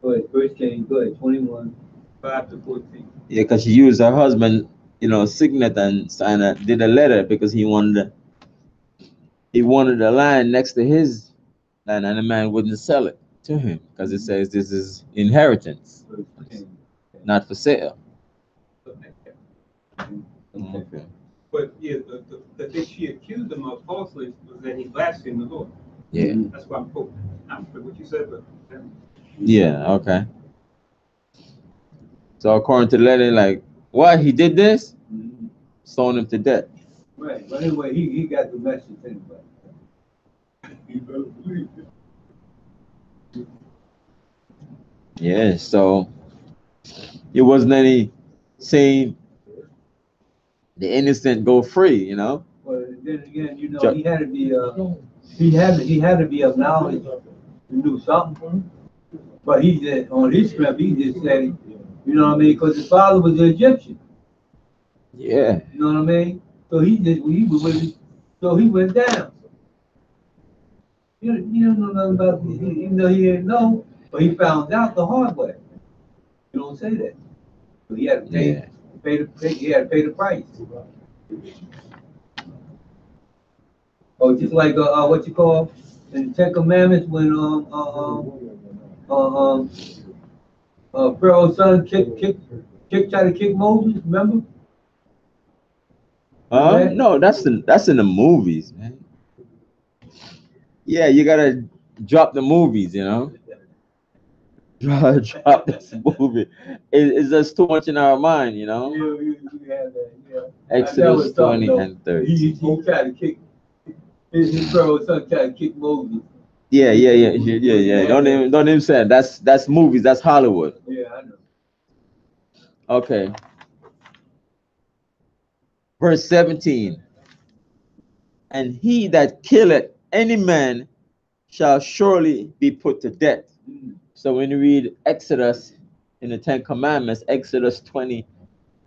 Go ahead. First Kings. Go ahead. 21. 5 to 14. Yeah, because she used her husband, signet and did a letter because he wanted the land next to his land, and the man wouldn't sell it to him because it says this is inheritance, not for sale. Okay. But yeah, the thing she accused him of falsely was that he blasphemed the Lord. Yeah. That's why I'm quoting. I'm sure what you said, but Yeah. Okay. So according to the letter, like, what he did this, stone him to death. Right. But anyway, he got the message anyway. You better believe it. Yeah. So it wasn't any saying the innocent go free, Well, then again, he had to be he had to be of knowledge to do something. But he just on his strength, he just said, you know what I mean? Because his father was an Egyptian. Yeah. You know what I mean? So he was with it, so he went down. You don't know nothing about even though he didn't know, but he found out the hard way. You don't say that. So he had to pay, he had to pay the price. Oh, just like what you call in the Ten Commandments when Pharaoh's son tried to kick Moses. Remember? No, that's in the movies, man. Yeah, you gotta drop the movies, drop this movie. It's just too much in our mind, you know. You have that, yeah. Exodus 20 and 30. He tried to kick his Pharaoh's son tried to kick Moses. Yeah. Don't even say that. That's movies. That's Hollywood. Yeah, I know. Okay. Verse 17. And he that killeth any man shall surely be put to death. So when you read Exodus in the Ten Commandments, Exodus 20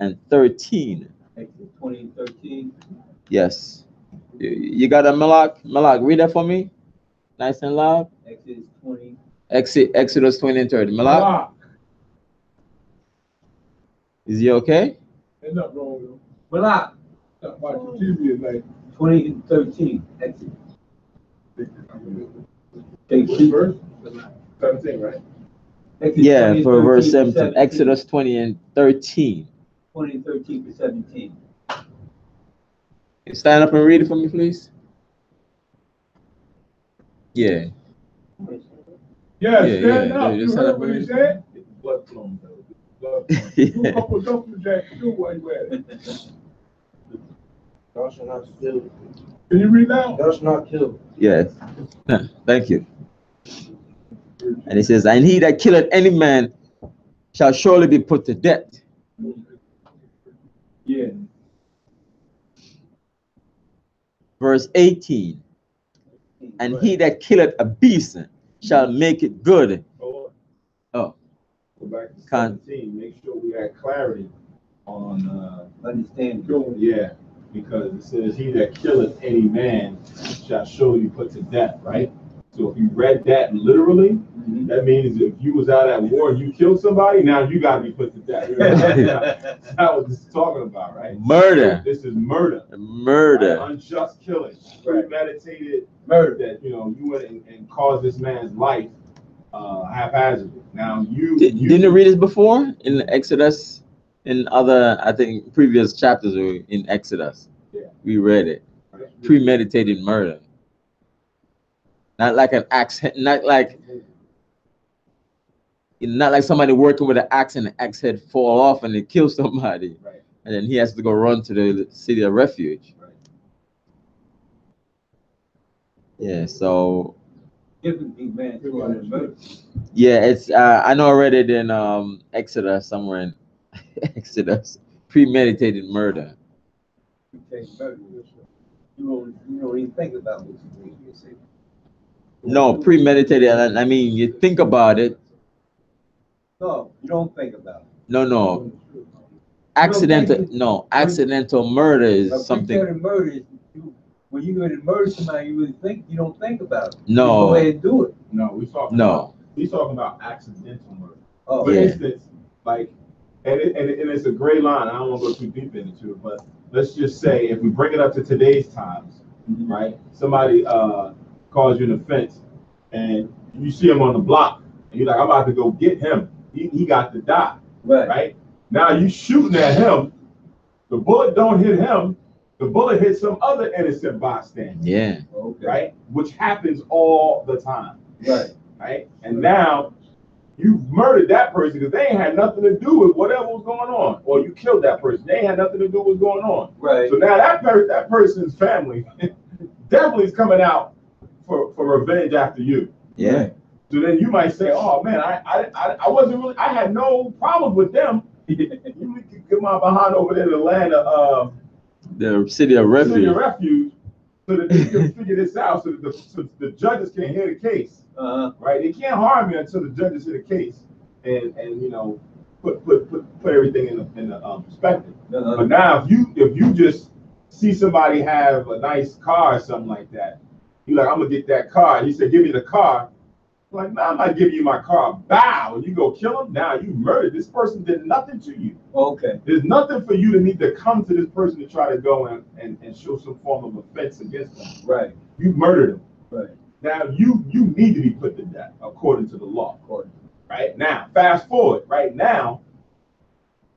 and 13. Exodus 20 and 13. Yes. You got a Malak? Malak, read that for me. Nice and loud. Exodus 20. Exodus 20 and 30. Malak? Is he okay? Ain't nothing wrong with him. Malak. Stop watching TV at night. 20 and 13. Exodus. Verse 17, right? Exodus Yeah, 20 and for 13 verse to 17. Exodus 20 and 13. 20 and 13 to 17. Stand up and read it for me, please. Yeah. Yeah, Yeah, stand yeah, up. yeah, You stand heard up what and he read. said? Blood flowing, though. Blood flowing. Do a couple of jumping jacks too while you at it. Thou shalt not steal. Can you read now? Thou shalt not kill. Yes. Thank you. And it says, and he that killeth any man shall surely be put to death. Yeah. Verse 18. And he that killeth a beast shall make it good. Oh. Oh. Go back to 17. Make sure we had clarity on Understand. yeah, because it says he that killeth any man shall surely be put to death, right? So if you read that literally, that means if you was out at war and you killed somebody, now you got to be put to death. That's not what this is talking about, right? Murder. This is murder. Murder. Right? Unjust killing. Premeditated murder that, you went and caused this man's life haphazardly. Now Didn't you read this before in Exodus? In other, I think, previous chapters or in Exodus. Yeah. We read it. Premeditated murder. Not like an axe, not like somebody working with an axe and the axe head fall off and it kills somebody. Right. And then he has to go run to the city of refuge. Right. Yeah, so Different big man. yeah, it's I know I read it in Exodus somewhere in Exodus. Premeditated murder. You don't even think about what you say. No, premeditated. I mean, you think about it. No, you don't think about it. No. Accidental. No, accidental murder is something. Murder is when you go to murder somebody, you don't think about it. No. You go ahead and do it. No, he's talking about accidental murder. Oh, For yeah. instance, like, and it's a gray line. I don't want to go too deep into it, but let's just say if we bring it up to today's times, right? Somebody calls you an offense, and you see him on the block, and you're like, I'm about to go get him. He got to die, right? Now you shooting at him. The bullet don't hit him. The bullet hits some other innocent bystander. Yeah. Okay. Right? Which happens all the time. Right. And now you murdered that person because they ain't had nothing to do with whatever was going on. Or you killed that person. They ain't had nothing to do with what's going on. Right. So now that person's family definitely is coming out for revenge after you. Yeah. So then you might say, oh man, I wasn't really, I had no problems with them. You could get my behind over there to the land of the city of refuge. City of refuge, so that they can figure this out, so that the judges can hear the case. Right? They can't harm you until the judges hear the case and put everything in the perspective. But now if you just see somebody have a nice car or something like that, you're like, I'm gonna get that car. He said, give me the car. I'm like, no, I'm not giving you my car. Bow, and you go kill him. Now you murdered. This person did nothing to you. Okay. There's nothing for you to need to come to this person to try to go and show some form of offense against them. Right. You murdered him. Right. Now you need to be put to death according to the law. Right now, fast forward. Right now,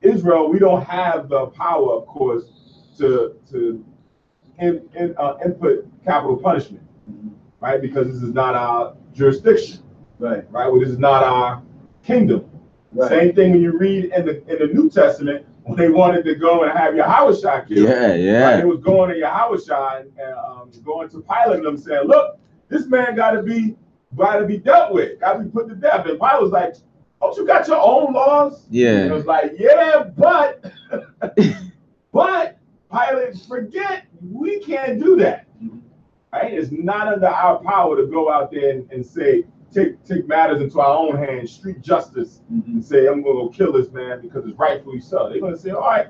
Israel, we don't have the power, of course, to input capital punishment, right? Because this is not our jurisdiction, right? Well, this is not our kingdom. Right. Same thing when you read in the New Testament when they wanted to go and have Yahushua killed. Yeah, yeah. Right? They was going to Yahushua and going to Pilate and them saying, "Look, this man got to be dealt with, got to be put to death." And Pilate was like, "Don't you got your own laws?" Yeah. And it was like, "Yeah, but but Pilate, forget, we can't do that. Right? It's not under our power to go out there and say, take matters into our own hands, street justice, and say, I'm going to kill this man because it's rightfully so." They're going to say, all right,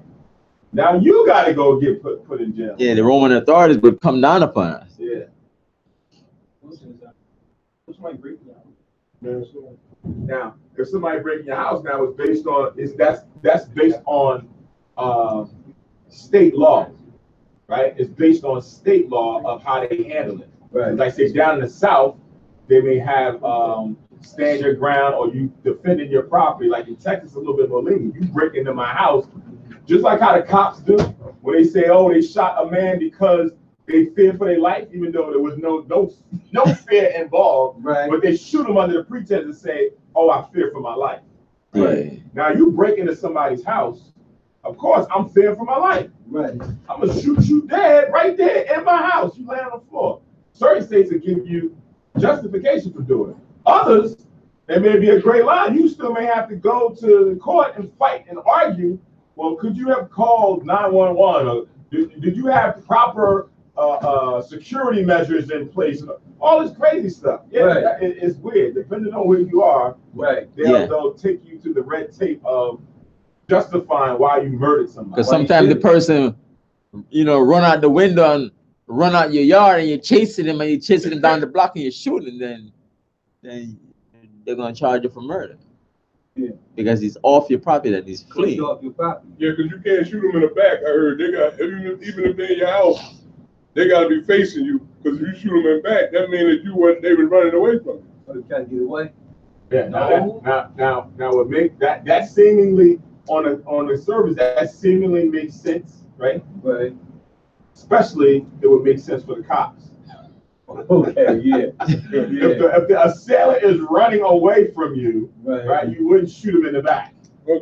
now you got to go get put in jail. Yeah, the Roman authorities would come down upon us. Yeah. Now, if somebody breaking your house now is based on that's based on state law, right? It's based on state law of how they handle it. Right. Like say down in the South, they may have stand your ground or you defending your property. Like in Texas, a little bit more lenient. You break into my house, just like how the cops do when they say, "Oh, they shot a man because they feared for their life," even though there was no fear involved. Right. But they shoot them under the pretense and say, "Oh, I fear for my life." Yeah. Now you break into somebody's house. Of course, I'm fearing for my life. Right. I'm gonna shoot you dead right there in my house. You lay on the floor. Certain states will give you justification for doing it. Others, there may be a gray line. You still may have to go to the court and fight and argue. Well, could you have called 911? Or did you have proper security measures in place? All this crazy stuff. Yeah, Right. It's weird. Depending on where you are, Right. they'll take you to the red tape of justifying why you murdered somebody. Because sometimes the person, run out the window and run out your yard and you're chasing him and you're chasing him down the block and you're shooting, then they're going to charge you for murder. Yeah. Because he's off your property and he's fleeing. Off your property. Yeah, because you can't shoot them in the back. I heard they got, even if they're in your house, they got to be facing you. Because if you shoot them in the back, that means that they was running away from you. So they trying to get away. Yeah. Now, what make that seemingly on the surface that seemingly makes sense, right? Right. Especially it would make sense for the cops. Okay. Yeah. If the assailant is running away from you, right, you wouldn't shoot him in the back,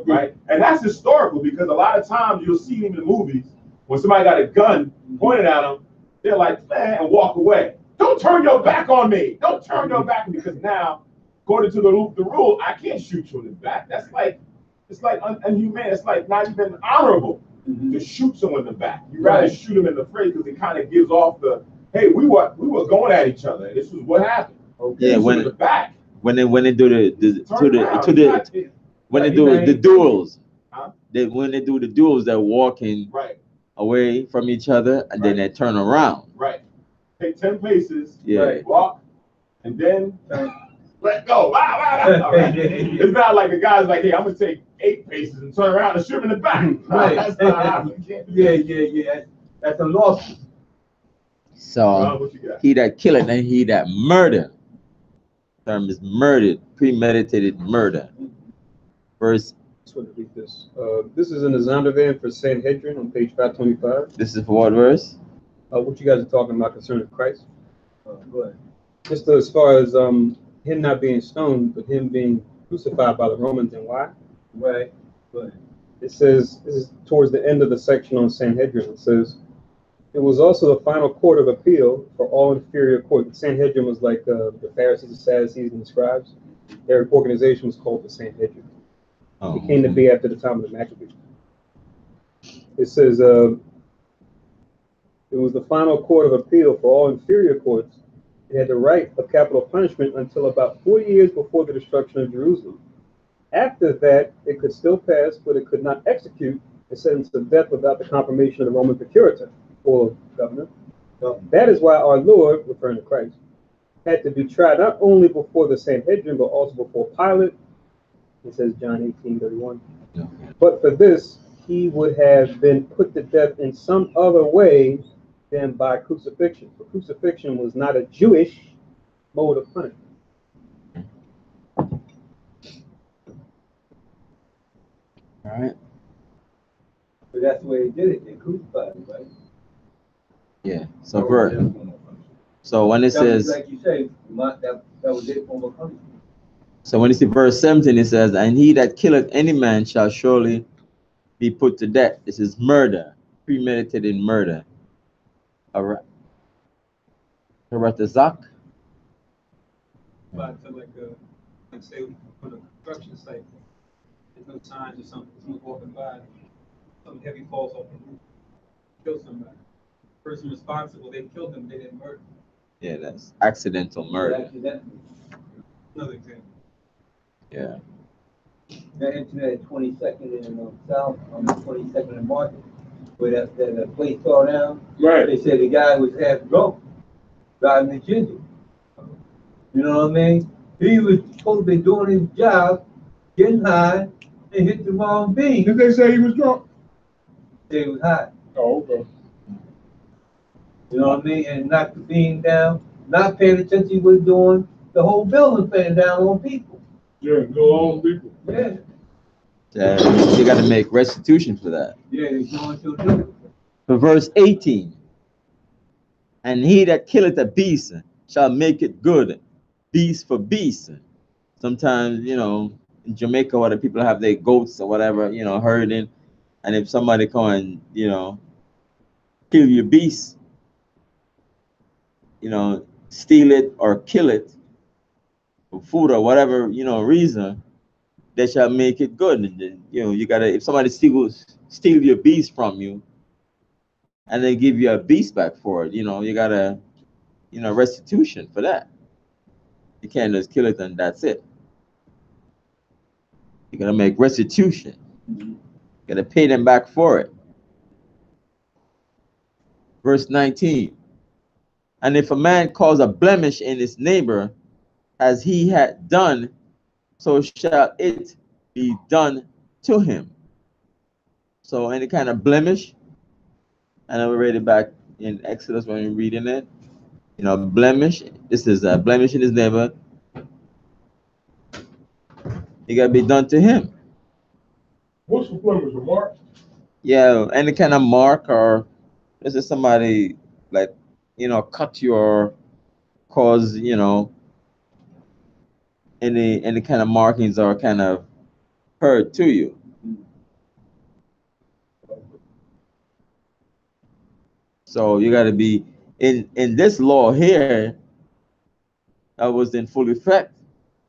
right? And that's historical because a lot of times you'll see in the movies when somebody got a gun pointed at them, they're like, man, and walk away. Don't turn your back on me. Don't turn your back because now, according to the rule, I can't shoot you in the back. That's like, it's like inhumane. It's like not even honorable to shoot someone in the back. You rather shoot them in the face because it kind of gives off the, hey, we were going at each other. This was what happened. Okay. Yeah, when the back. When they do the duels, when they do the duels, they're walking away from each other and then they turn around. Right. Take 10 paces. Yeah. Right. Walk and then let go. It's not like the guy's like, hey, I'm gonna take 8 paces and turn around and shoot him in the back. Right. That's not how you can't do that. Yeah. That's a lawsuit. So What you got? he that killeth and he that murder. Term is murdered, premeditated murder. Verse. I just want to read this. This is in the Zondervan for Sanhedrin on page 525. This is for what verse? What you guys are talking about concerning Christ. Go ahead. Just as far as him not being stoned, but him being crucified by the Romans, and why? Right. Go ahead. It says, this is towards the end of the section on Sanhedrin. It says, it was also the final court of appeal for all inferior courts. The Sanhedrin was like the Pharisees, the Sadducees, and the scribes. Their organization was called the Sanhedrin. It came to be after the time of the Maccabees. It says, it was the final court of appeal for all inferior courts. It had the right of capital punishment until about 40 years before the destruction of Jerusalem. After that, it could still pass, but it could not execute a sentence of death without the confirmation of the Roman procurator or governor. That is why our Lord, referring to Christ, had to be tried not only before the Sanhedrin, but also before Pilate. It says John 18:31. But for this, he would have been put to death in some other way than by crucifixion. For crucifixion was not a Jewish mode of punishment. All right. But that's the way they did it. They crucified him, right? Yeah. So so when it That was, says, like you say, that was their form of punishment. So when you see verse 17, it says, "And he that killeth any man shall surely be put to death." This is murder, premeditated murder. Haratazak. But to like say on a construction site, there's no signs or something, someone walking by, something heavy falls off the roof, kill somebody. Person responsible, they killed them, they didn't murder. Yeah, that's accidental murder. Accidentally. Another example. Yeah. The internet 22nd in South, on the 22nd and Market, where that place fell down. Right. They said the guy was half drunk, driving the ginger. You know what I mean? He was supposed to be doing his job, getting high, and hit the wrong beam. Did they say he was drunk? They was high. Oh, okay. You know what I mean? And knocked the beam down, not paying attention to what he was doing. The whole building fell down on people. Yeah, go on, people. Yeah. You got to make restitution for that. Yeah, they're going to do it. For verse 18, "And he that killeth a beast shall make it good, beast for beast." Sometimes, in Jamaica, where the people have their goats or whatever, herding, and if somebody come and, kill your beast, steal it or kill it for food or whatever, reason, they shall make it good. And then, you gotta, if somebody steal your beast from you and they give you a beast back for it, you gotta, restitution for that. You can't just kill it and that's it. You gotta make restitution. You gotta pay them back for it. Verse 19, "And if a man cause a blemish in his neighbor, as he had done, so shall it be done to him." So any kind of blemish, and I read it back in Exodus when we're reading it, blemish, this is a blemish in his neighbor, it gotta be done to him. What's the blemish, a mark? Yeah, any kind of mark, or this is somebody like, cut you or cause, any kind of markings or kind of hurt to you. So you got to be in this law here that was in full effect.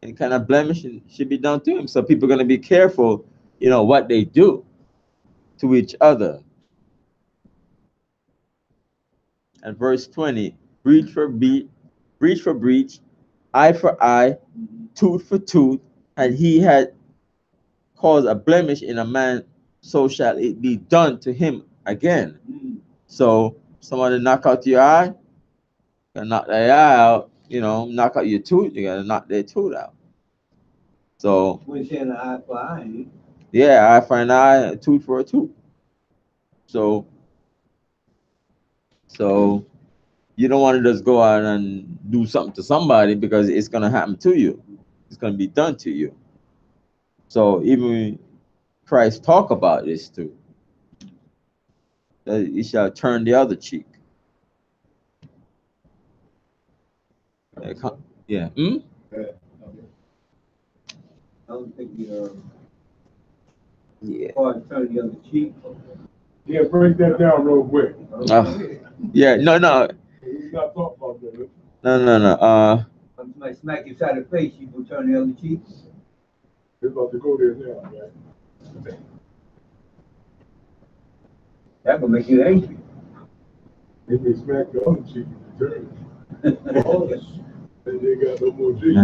Any kind of blemish should be done to him. So people are going to be careful, what they do to each other. And verse 20, breach for breach, eye for eye, tooth for tooth, and he had caused a blemish in a man, so shall it be done to him again. So somebody knock out your eye, you gotta knock their eye out, knock out your tooth, you gotta knock their tooth out. So We're saying eye for eye. yeah, eye for an eye, a tooth for a tooth. So you don't want to just go out and do something to somebody because it's gonna happen to you. It's gonna be done to you. So even Christ talk about this too. That you shall turn the other cheek. Yeah. I don't think you Yeah. turn the other cheek. Yeah, break that down real quick. Yeah. No. We're not talking about that. No. When somebody smack you side of the face, you will turn the other cheek. We're about to go there now, man. That will make you angry. If they smack the other cheek, you turn it. Then they got no more cheek.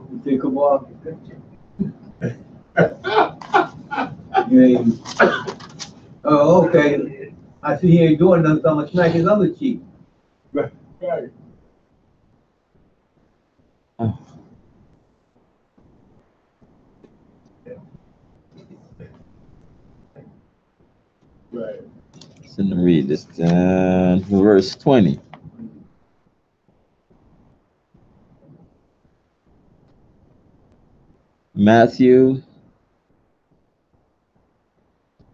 You think about you ain't. Oh, okay. I see he ain't doing nothing, so I'm gonna smack his other cheek. Right. Right. So let me read this. Verse 20. Matthew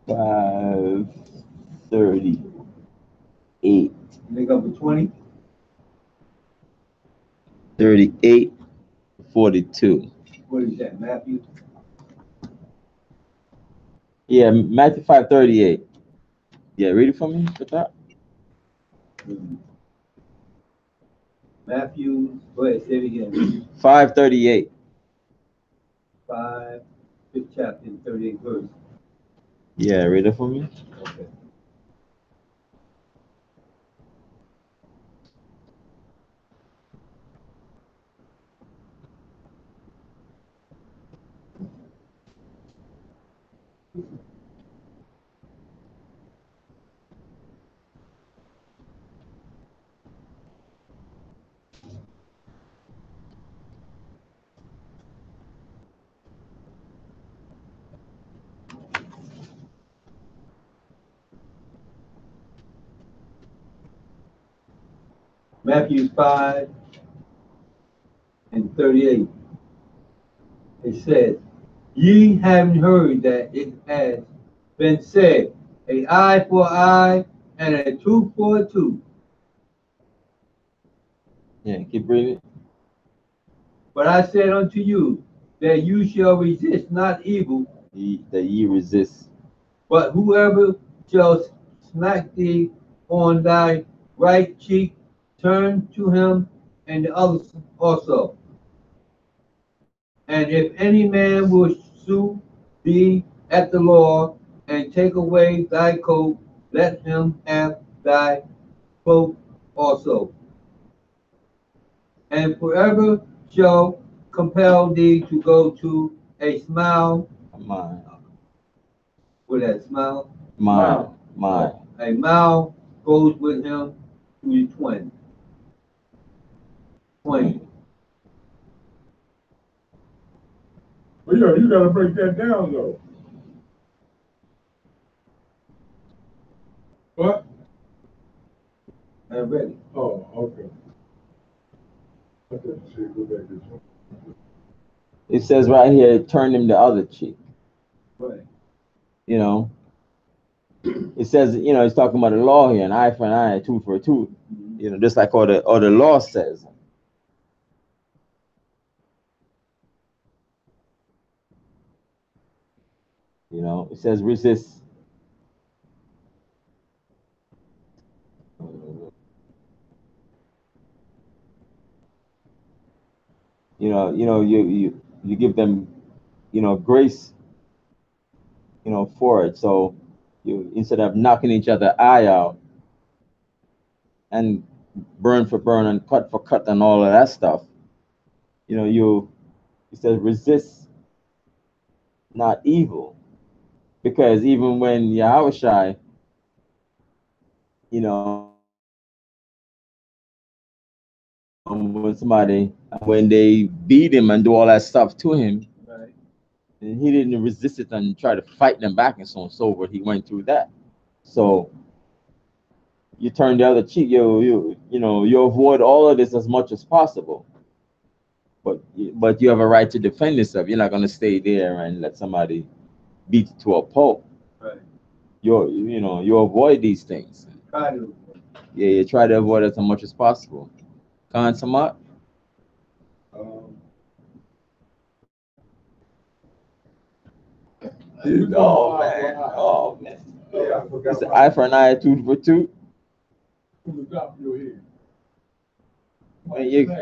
5:38. Make up for 20. 38, 42. What is that, Matthew? Yeah, Matthew 5:38. Yeah, read it for me for that. Matthew, go ahead, say it again. 5:38. 5, 5th chapter, 38 verse. Yeah, read it for me. Okay. Matthew 5 and 38. It says, ye haven't heard that it has been said, an eye for an eye and a tooth for a tooth. Yeah, keep reading. But I said unto you that you shall resist not evil, That ye resist. but whoever shall smack thee on thy right cheek, turn to him and the other also. And if any man will sue thee at the law and take away thy coat, let him have thy cloak also. And forever shall compel thee to go to a smile, Mine. with that smile, Mine. a mile goes with him to the twin. But yeah, you gotta break that down though. What? I'm ready. Oh, okay. Okay, see, go back this one. It says right here, turn him the other cheek. Right. You know, it says, you know, it's talking about the law here, an eye for an eye, a tooth for a tooth. You know, just like all the law says. You know, it says resist. You give them, you know, grace, you know, for it. So you, instead of knocking each other eye out and burn for burn and cut for cut and all of that stuff, you know, it says resist not evil. Because even when Yahushua, you know, when they beat him and do all that stuff to him, Right. and he didn't resist it and try to fight them back and so on and so forth. He went through that. So you turn the other cheek, you know, you avoid all of this as much as possible. But you have a right to defend yourself. You're not going to stay there and let somebody beat you to a pulp. Right. You avoid these things. Try to. Yeah, you try to avoid it as much as possible. Khan Samat? Oh man. Yeah, I forgot. It's an eye for an eye, tooth for tooth. From the top of your head. When you,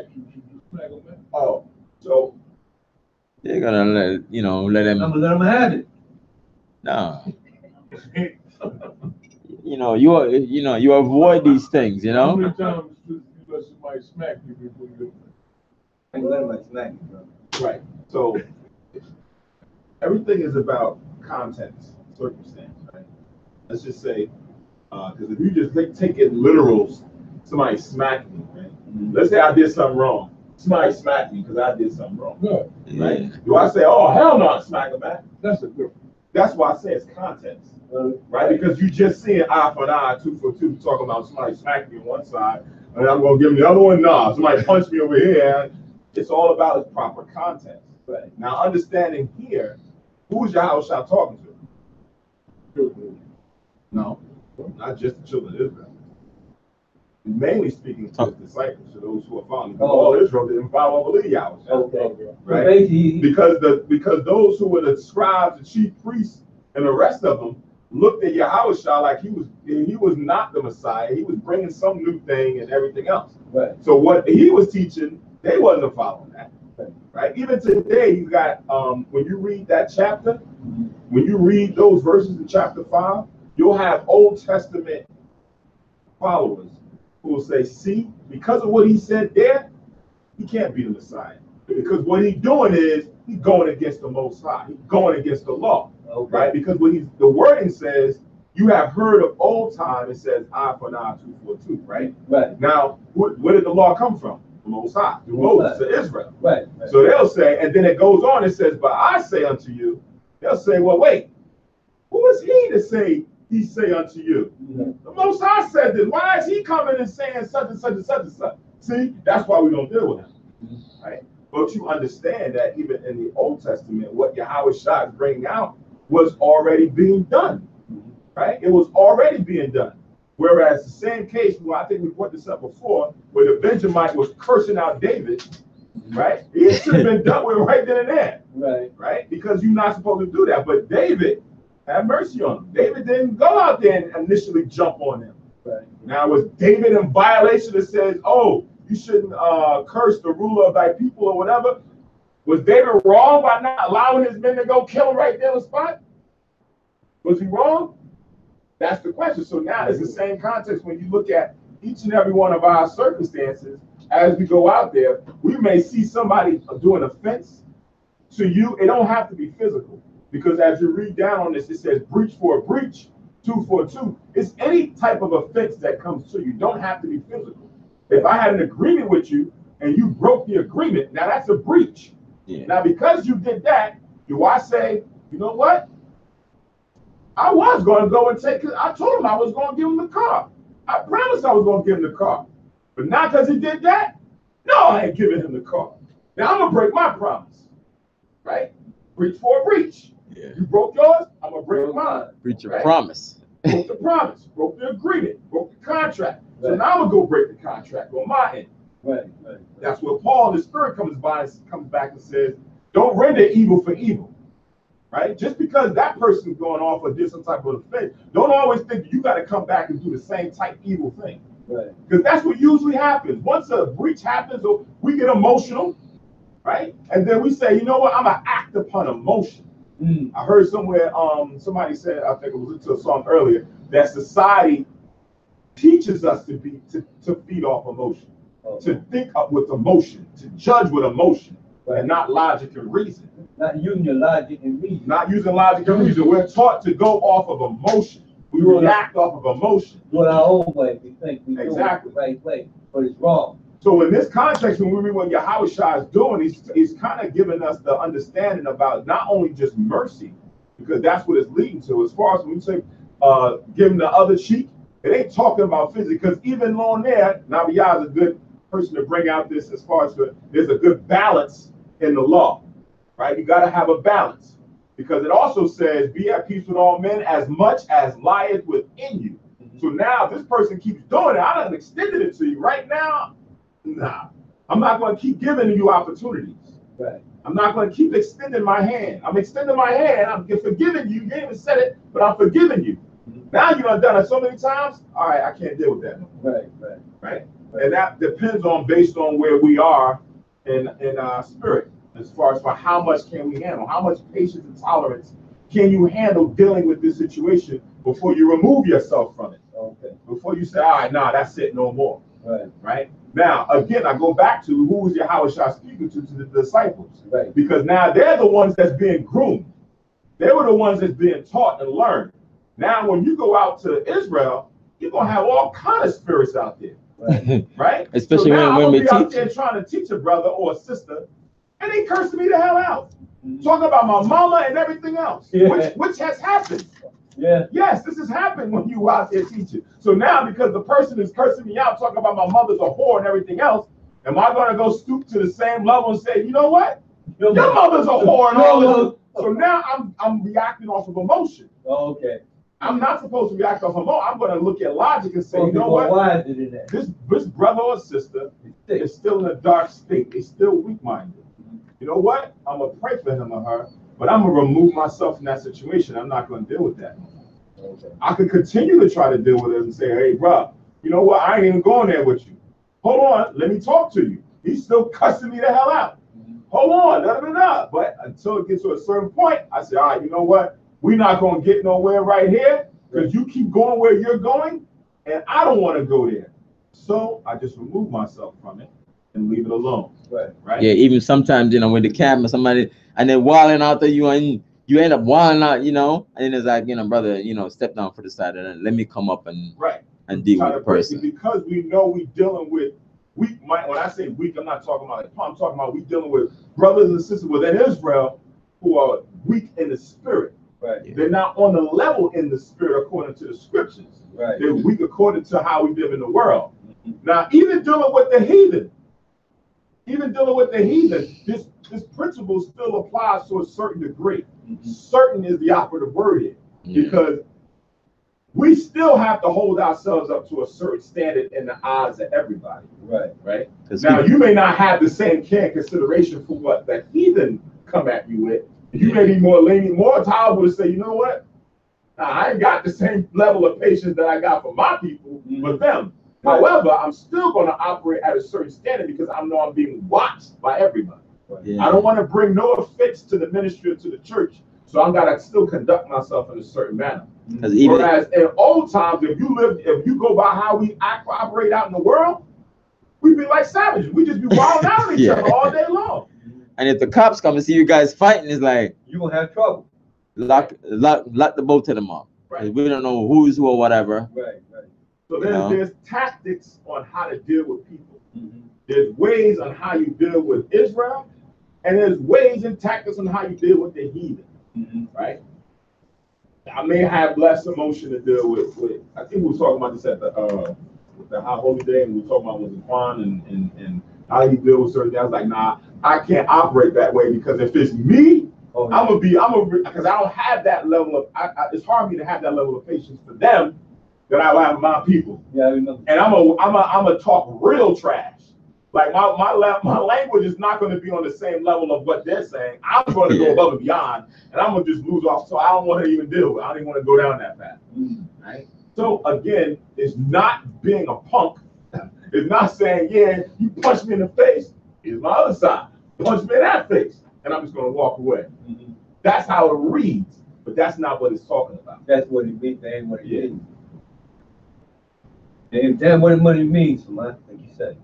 Oh, so you're gonna let him. I'm gonna let him have it. No. You avoid these things. You how many know. times you let somebody smack you before you do I ain't letting my smack you, bro. Right. So everything is about context, circumstance, right? Let's just say, because if you just take it literal, somebody smacked me, right? Let's say I did something wrong. Somebody smacked me because I did something wrong. Yeah. Right? Do I say, oh, hell no, smack him back? That's a difference. That's why I say it's context. Right? Because you just see an eye for an eye, tooth for tooth, talking about somebody smacking me on one side, and I'm going to give him the other one, nah, somebody punched me over here. It's all about its proper context. Right? Now, understanding here, who's Yahushua talking to? No, not just the children of Israel. mainly speaking to his disciples, to those who are following. Because all Israel didn't follow or believe Yahweh. Okay. Right? Because those who were the scribes, the chief priests, and the rest of them looked at Yahushua like he was not the Messiah. He was bringing some new thing and everything else. Right. So what he was teaching, they wasn't following that. Right? Even today, you got when you read that chapter, when you read those verses in chapter 5, you'll have Old Testament followers who will say, see, because of what he said there, he can't be the Messiah. Because what he's doing is he's going against the Most High. He's going against the law. Okay. Right? Because the wording says, you have heard of old time, it says eye for an eye, tooth for a tooth, right? Right. Now, where did the law come from? The Most High, through Moses to Israel. Right. So they'll say, and then it goes on, it says, but I say unto you, they'll say, well, wait, who is he to say he say unto you? The Most High said this. Why is he coming and saying such and such and such and such? See, that's why we don't deal with him. Right? But you understand that even in the Old Testament, what Yahushua is bringing out was already being done. Right? It was already being done. Whereas the same case, well, I think we brought this up before, where the Benjamite was cursing out David, right? It should have been done with right then and there. Right. Right? Because you're not supposed to do that. But David, have mercy on him. David didn't go out there and initially jump on him. Right. Now, was David in violation that says, oh, you shouldn't curse the ruler of thy people or whatever? Was David wrong by not allowing his men to go kill him right there on the spot? Was he wrong? That's the question. So now it's the same context when you look at each and every one of our circumstances. As we go out there, we may see somebody do an offense to you. It don't have to be physical, because as you read down on this, it says breach for a breach, tooth for a tooth. It's any type of offense that comes to you. Don't have to be physical. If I had an agreement with you and you broke the agreement, now that's a breach. Yeah. Now, because you did that, do I say, you know what? I was going to go and take it. I told him I was going to give him the car. I promised I was going to give him the car. But now because he did that, no, I ain't giving him the car. Now I'm going to break my promise. Right? Breach for a breach. Yeah. You broke yours, I'm going to break mine. Breach your promise. Broke the promise, broke the agreement, broke the contract. Right. So now I'm going to go break the contract on my end. Right. That's where Paul, the Spirit, comes back and says, don't render evil for evil. Right? Just because that person's going off or did some type of offense, don't always think you got to come back and do the same type evil thing. Right. Because that's what usually happens. Once a breach happens, or we get emotional, right? And then we say, you know what? I'm gonna act upon emotion. I heard somewhere, somebody said, I think it was to a song earlier, that society teaches us to feed off emotion, to think up with emotion, to judge with emotion, and not logic and reason. Not using your logic and reason. Not using logic and reason. We're taught to go off of emotion. We react off of emotion. Do it our own way. We think we exactly do it the right way, but it's wrong. So in this context, when we read what Yahushua is doing, he's kind of giving us the understanding about not only just mercy, because that's what it's leading to. As far as when we say giving the other cheek, it ain't talking about physics, because even on there, Nabiyah is a good person to bring out this as far as there's a good balance in the law, right? You got to have a balance, because it also says, be at peace with all men as much as lieth within you. So now this person keeps doing it. I done extended it to you right now. Nah, I'm not going to keep giving you opportunities. Right. I'm not going to keep extending my hand. I'm extending my hand. I'm forgiving you. You didn't even said it, but I'm forgiving you. Now you done it so many times. All right, I can't deal with that. Right. And that depends on based on where we are in our spirit, as far as for how much can we handle, how much patience and tolerance can you handle dealing with this situation before you remove yourself from it. Okay. Before you say, all right, nah, that's it, no more. Right. Now, again, I go back to who was Yahushua speaking to the disciples. Right. Because now they're the ones that's being groomed. They were the ones that's being taught and learned. Now, when you go out to Israel, you're going to have all kind of spirits out there. Right? Especially so now when we out there trying to teach a brother or a sister, and they cursing me the hell out. Talking about my mama and everything else, which has happened. Yeah. Yes, this has happened when you out there teaching. So now, because the person is cursing me out, talking about my mother's a whore and everything else, am I going to go stoop to the same level and say, you know what? Your mother's a whore and all this. So now I'm reacting off of emotion. Okay. I'm not supposed to react off emotion. I'm going to look at logic and say, you know what? Why did it that? This brother or sister is still in a dark state. They're still weak-minded. You know what? I'm going to pray for him or her, but I'm going to remove myself from that situation. I'm not going to deal with that. Okay. I could continue to try to deal with it and say, hey, bro, you know what? I ain't even going there with you. Hold on. Let me talk to you. He's still cussing me the hell out. Hold on. Da, da, da, da. But until it gets to a certain point, I say, all right, you know what? We're not going to get nowhere right here because you keep going where you're going, and I don't want to go there. So I just remove myself from it and leave it alone. Right? Yeah, even sometimes, with the camera, somebody, and they're wilding out there, you end up wilding out, and it's like, brother, step down for the side and let me come up and deal with the person. Because we know we're dealing with weak mind. When I say weak, I'm not talking about I'm talking about we dealing with brothers and sisters within Israel who are weak in the spirit. Right. They're not on the level in the spirit according to the scriptures. Right. They're weak according to how we live in the world. Now, even dealing with the heathen, this principle still applies to a certain degree. Certain is the operative word here, because we still have to hold ourselves up to a certain standard in the eyes of everybody. Right. Now, you may not have the same care and consideration for what the heathen come at you with. You may be more lenient, more tolerable to say, you know what? I ain't got the same level of patience that I got for my people, with them. However, I'm still going to operate at a certain standard because I know I'm being watched by everybody. I don't want to bring no offense to the ministry or to the church, so I'm going to still conduct myself in a certain manner. Whereas in old times, if you go by how we operate out in the world, we'd be like savages. We just be wilding out at each other all day long. And if the cops come and see you guys fighting, it's like, you will have trouble. Lock the both of them up. Right. We don't know who's who or whatever. Right. So there's tactics on how to deal with people. There's ways on how you deal with Israel, and there's ways and tactics on how you deal with the heathen. Right. I may have less emotion to deal with. I think we were talking about this at the High Holy Day, and we were talking about with Quan and how you deal with certain things. I was like, nah, I can't operate that way, because if it's me, because I don't have that level of, it's hard for me to have that level of patience for them that I will have with my people. Yeah, I remember. And I'm a talk real trash. Like my language is not going to be on the same level of what they're saying. I'm going to go above and beyond, and I'm going to just lose off. So I don't want to even deal with it. I don't even want to go down that path. Right? So again, it's not being a punk. It's not saying, yeah, you punch me in the face. Here's my other side. Punch me in that face, and I'm just going to walk away. That's how it reads, but that's not what it's talking about. That's what it means. That ain't what it means. And that's what it means, man. Like you said.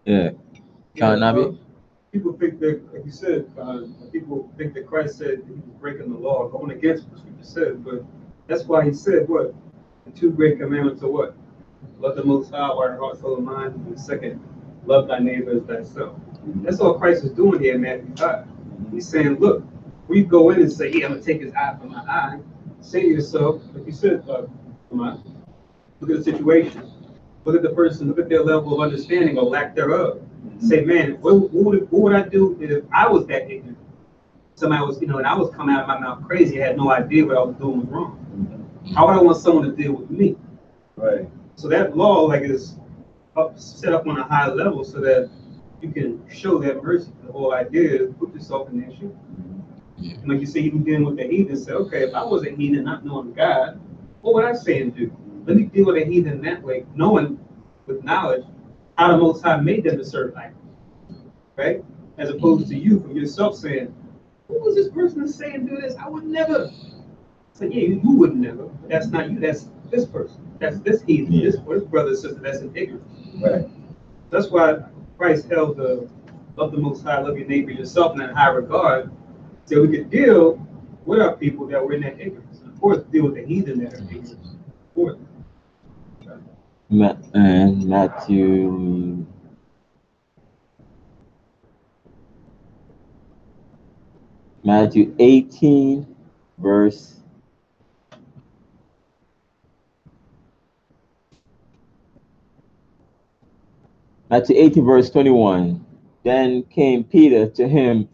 Yeah. People think that, like you said, people think that Christ said he was breaking the law, going against what Scripture said, but that's why he said what? The two great commandments are what? Love the Most High, our heart, soul, and mind, and the second, love thy neighbor as thyself. That's all Christ is doing here in Matthew 5. He's saying, look, we go in and say, yeah, I'm going to take his eye from my eye. Say to yourself, like you said, look at the situation. Look at the person, look at their level of understanding or lack thereof. Say, man, what would I do if I was that ignorant? Somebody was, and I was coming out of my mouth crazy, I had no idea what I was doing was wrong. How would I want someone to deal with me? Right. So that law, is set up on a high level so that you can show that mercy. The whole idea is put yourself in their shoes. And like you say, even dealing with the heathen, say, okay, if I was a heathen not knowing God, what would I say and do? Let me deal with a heathen that way, knowing with knowledge how the Most High made them to serve idols, right? As opposed to you from yourself saying, who was this person to say and do this? I would never. So yeah, you would never. But that's not you. That's this person. That's this heathen. This brother and sister. That's in ignorance. Right. That's why Christ held the love the Most High, love your neighbor yourself in that high regard, so we could deal with our people that were in that ignorance. And of course, deal with the heathen that are in ignorance. Of course. And Matthew 18, verse 21. Then came Peter to him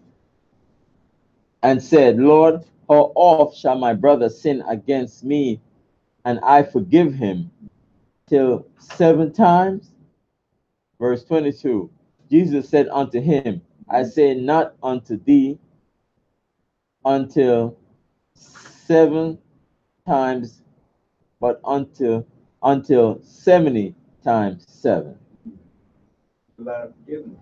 and said, Lord, How oft shall my brother sin against me, and I forgive him? Till 7 times? Verse 22. Jesus said unto him, I say not unto thee until 7 times, but until 70 times 7. A lot of forgiveness.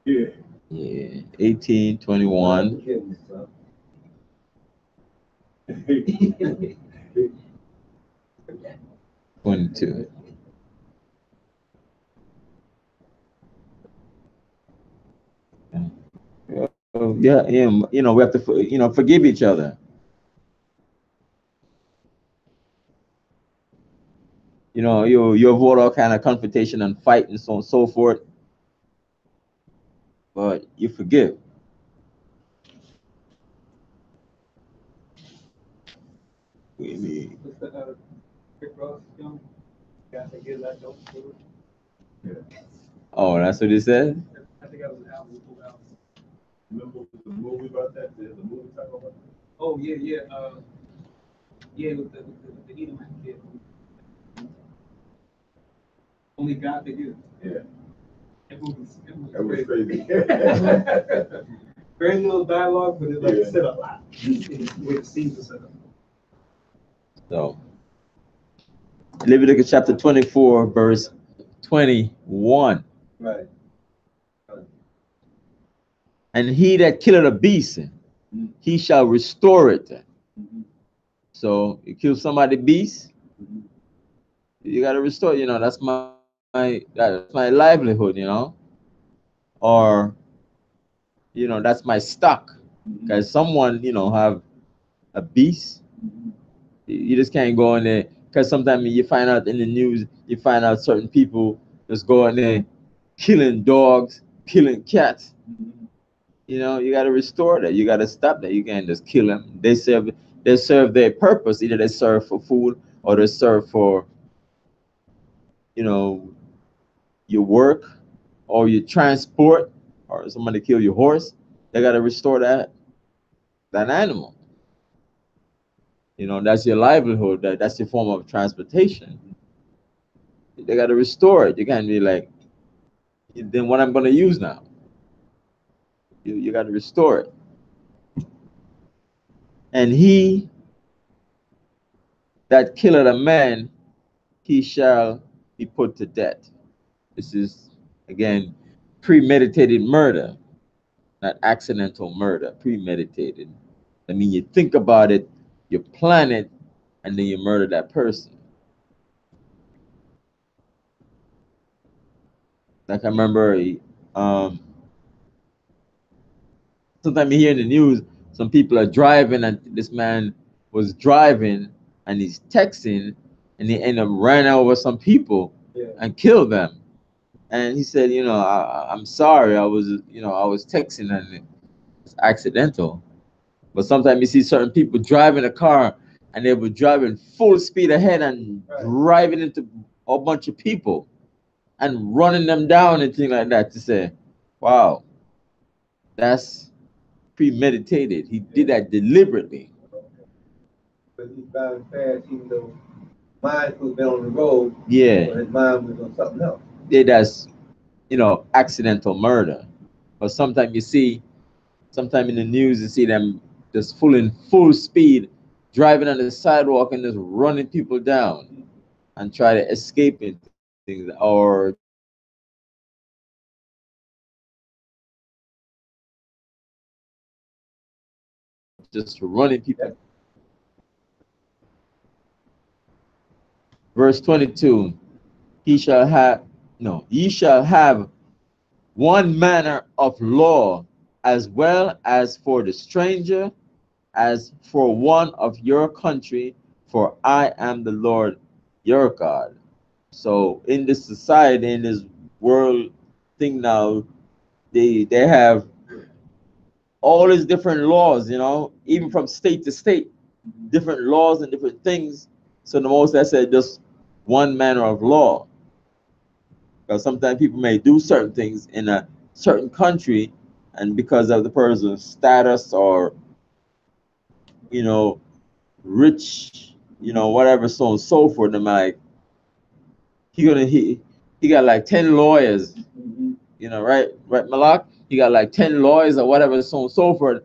Yeah. Yeah, 18, 21, Forgiveness, huh? 22. Yeah, we have to, forgive each other. You avoid all kind of confrontation and fight and so on and so forth, but you forgive. What's the Rick Ross film? Got to get that don't do it. Oh, that's what he said? I think that was an album. Full album. Remember the movie about that? There's a movie talking about that? Oh yeah, yeah. Yeah, with the Edomite kid. Only God could do. Yeah. That movie That was crazy. crazy. Very little dialogue, but it Yeah. said a lot. The way the scenes are set up. So, Leviticus chapter 24, verse 21. Right. And he that killeth a beast, he shall restore it. So, you kill somebody beast, you got to restore, that's that's my livelihood, or, that's my stock. Because someone, have a beast, you just can't go in there. Because sometimes you find out in the news, you find out certain people just go in there killing dogs, killing cats. You got to restore that. You got to stop that. You can't just kill them. They serve their purpose. Either they serve for food or they serve for, your work or your transport, or somebody kill your horse. They got to restore that animal. That's your livelihood. That's your form of transportation. They got to restore it. You can't be like, then what I'm going to use now? You got to restore it. And he that killeth a man, he shall be put to death. This is, again, premeditated murder, not accidental murder, premeditated. I mean, you think about it, you plan it, and then you murder that person. Like I remember, sometimes you hear in the news, some people are driving, and this man was driving, and he's texting, and he ended up ran over some people and killed them. And he said, I'm sorry, I was texting and it's accidental. But sometimes you see certain people driving a car and they were driving full speed ahead and driving into a bunch of people and running them down and things like that, to say, wow, that's premeditated. He did that deliberately. But he's driving fast, even though mine could have been on the road. Yeah. But his mind was on something else. Yeah, that's, accidental murder. But sometimes in the news, you see them just full speed, driving on the sidewalk and just running people down and try to escape into things, or just running people. Verse 22, ye shall have one manner of law, as well as for the stranger, as for one of your country, for I am the Lord your God. So in this society, in this world thing now, they have all these different laws, even from state to state, different laws and different things. So the most I said, just one manner of law. Because sometimes people may do certain things in a certain country, and because of the person's status or you know, rich, you know, whatever, so on and so forth. And I'm like, he got like 10 lawyers, you know, right, Malak? He got like 10 lawyers or whatever, so on and so forth.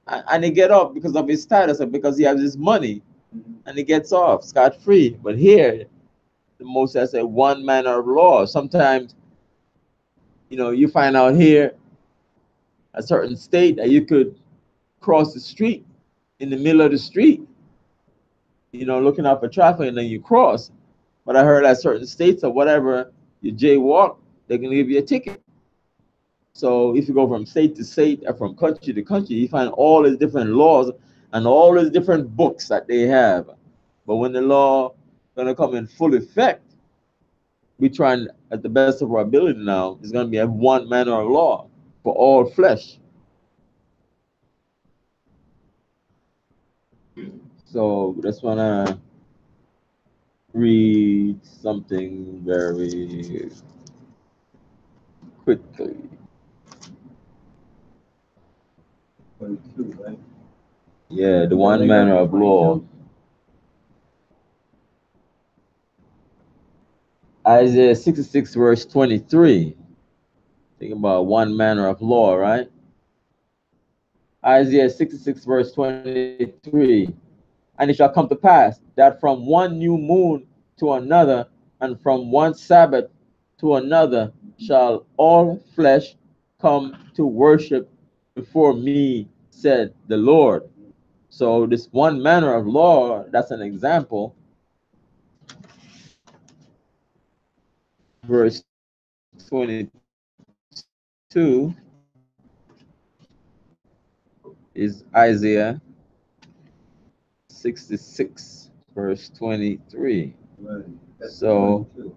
And he get off because of his status or because he has his money, and he gets off scot-free. But here, the most I say one manner of law. Sometimes, you know, you find out here a certain state that you could cross the street in the middle of the street, you know, looking out for traffic, and then you cross. But I heard that certain states or whatever, you jaywalk, they can give you a ticket. So if you go from state to state or from country to country, you find all these different laws and all these different books that they have. But when the law gonna come in full effect, we trying at the best of our ability now, it's gonna be a one manner of law for all flesh. So just wanna read something very quickly. 22, right? Yeah, the one manner of law. Isaiah 66 verse 23. Think about one manner of law, right? Isaiah 66 verse 23. And it shall come to pass that from one new moon to another, and from one Sabbath to another, shall all flesh come to worship before me, said the Lord. So this one manner of law, that's an example. Verse 22 is Isaiah 66 verse 23. Right. That's So 22.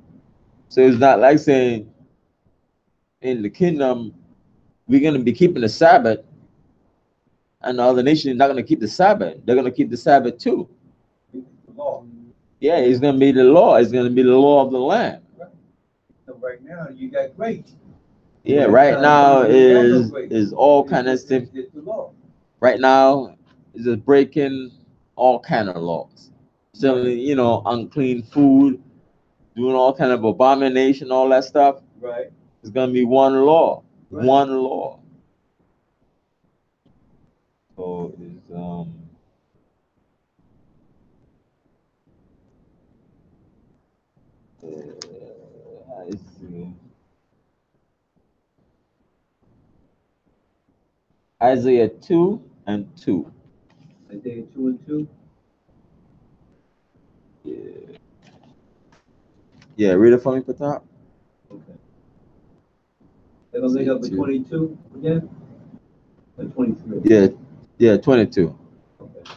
so it's not like saying in the kingdom we're gonna be keeping the Sabbath and the other nation is not gonna keep the Sabbath. They're gonna keep the Sabbath too. It's the law. Yeah, it's gonna be the law. It's gonna be the law of the land. Right. So right now you got grace. Yeah, Next right time now you got no is grace. is all kind of It's stuff. the law. Right now is just breaking all kind of laws. Selling, you know, unclean food, doing all kind of abomination, all that stuff. Right. It's gonna be one law. Right. One law. So is I see. Isaiah 2 and 2. Isaiah 2 and 2. Yeah. Yeah, read it for me, Patop. Okay. They're gonna link up with 22 again? Or 23? Yeah, 22. Okay.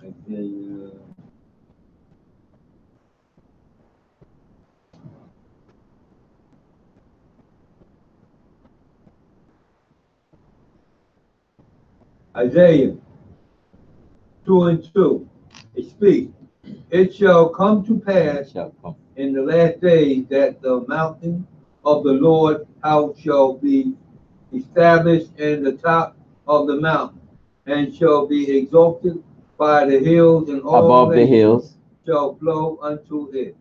Isaiah. Isaiah 2 and 2. It speaks. It shall come to pass Shall come. in the last days that the mountain of the Lord house shall be established in the top of the mountain, and shall be exalted by the hills, and all Above the nations hills. shall flow unto it.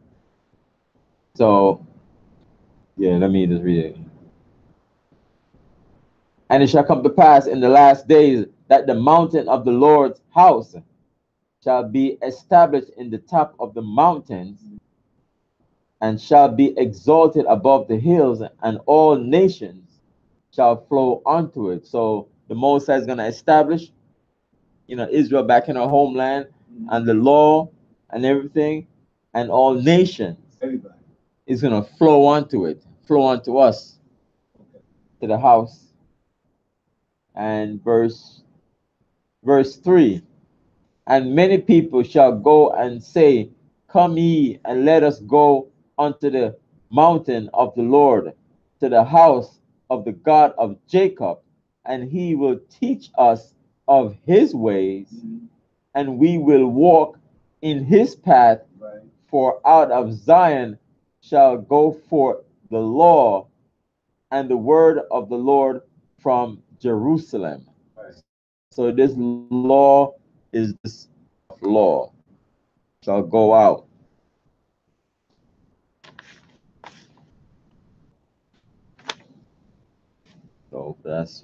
So yeah, let me just read it. And it shall come to pass in the last days that the mountain of the Lord's house shall be established in the top of the mountains, and shall be exalted above the hills, and all nations shall flow unto it. So the Most High is going to establish, you know, Israel back in her homeland, and the law and everything, and all nations Everybody. is going to flow onto it, flow onto us, to the house. And verse 3, and many people shall go and say, come ye, and let us go unto the mountain of the Lord, to to the house of the God of Jacob, and he will teach us of his ways, and we will walk in his path. Right. For out of Zion shall go forth the law and the word of the Lord from Jerusalem. Right. So this law is this law shall go out. So that's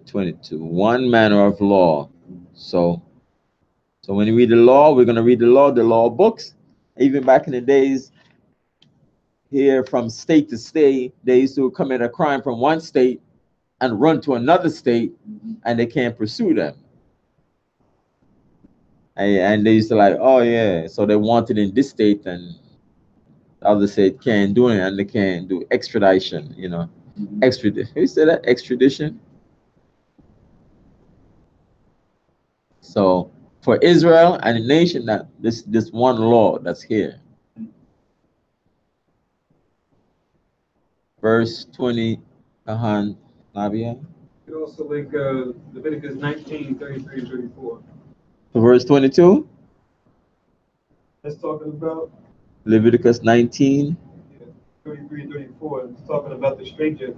22. One manner of law. So when you read the law, we're gonna read the law books. Even back in the days, here from state to state, they used to commit a crime from one state and run to another state, and they can't pursue them. And they used to like, oh yeah, so they wanted in this state, and the other state can't do it, and they can't do extradition. Extradition. You say that extradition. So for Israel and the nation, that this one law that's here. Verse 20, Nabia. You could also link Leviticus 19, 33 and 34. Verse 22, That's talking about Leviticus 19. 33 and 34. It's talking about the stranger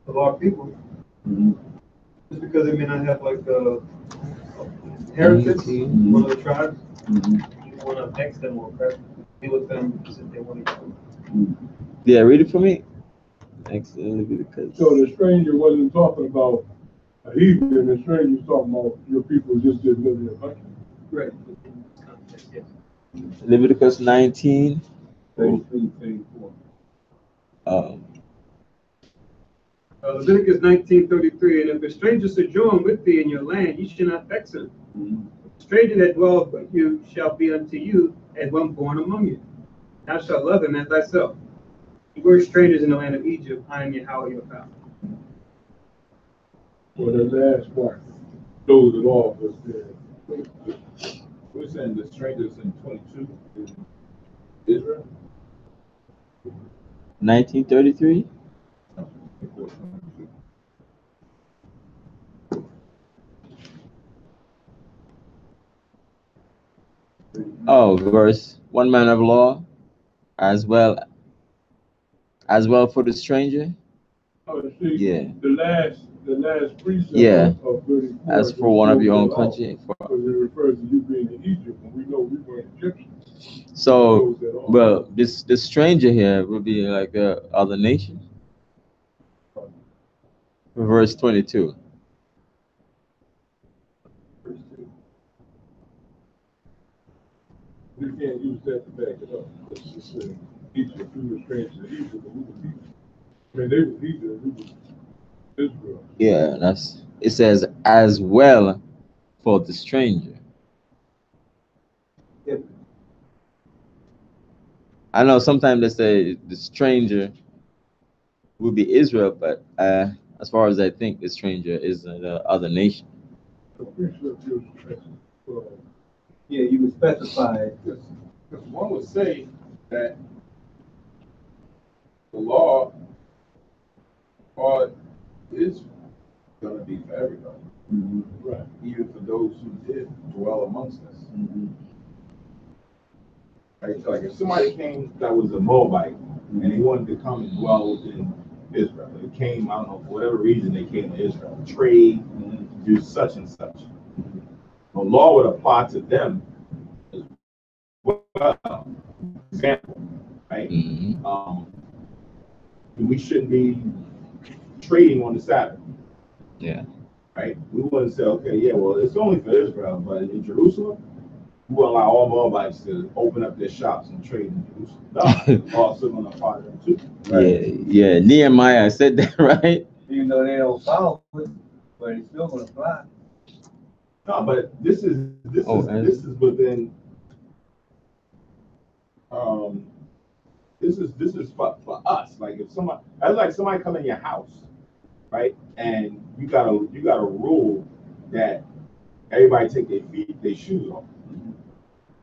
of our people. Just because they may not have like a inheritance, one of the tribes, you want to vex them or deal with them because they want to go. Yeah, read it for me. Excellent, Leviticus. So the stranger wasn't talking about a heathen, the stranger was talking about your people just didn't live in their country. Right. Leviticus 19. 33, 34. Leviticus 19:33, and if a stranger sojourn with thee in your land, ye shall not vex him. The stranger that dwelleth with you shall be unto you as one born among you. Thou shalt love him as thyself. You were strangers in the land of Egypt. I am Yahweh your God. Well, the last part, those that all was there. We're saying the strangers in 22 is Israel. 1933. Oh, verse one man of law, as well for the stranger. Oh, see, Yeah. the last precept Yeah. of 34. As for one of your own country. Because it refers to you being in Egypt, and we know we were Egyptians. So, well, this stranger here will be like other nation. Verse 22. We can't use that to back it up. It's just Egypt, we were strangers in Egypt, but we were Egypt. I mean, they were Egypt, we were Israel. Yeah, it says as well for the stranger. Yep. I know sometimes they say the stranger will be Israel, but as far as I think, the stranger is the other nation. Yeah, you would specify it. Because one would say that the law is going to be for everybody, right? Even for those who did dwell amongst us. Right? So like if somebody came that was a Moabite and they wanted to come and dwell in Israel, they came, I don't know, for whatever reason they came to Israel, trade, do such and such. The law would apply to them as well. Example, right? We shouldn't be trading on the Sabbath. Yeah. Right? We wouldn't say, okay, yeah, well, it's only for Israel, but in Jerusalem, we will allow all Moabites to open up their shops and trade in Jerusalem. No, also going to apply to them too. Right? Yeah. Nehemiah said that, right? Even though they don't follow it, but it's still going to fly. No, but this is within. This is for us. Like if somebody, that's like somebody come in your house, right? And you got a rule that everybody take their shoes off,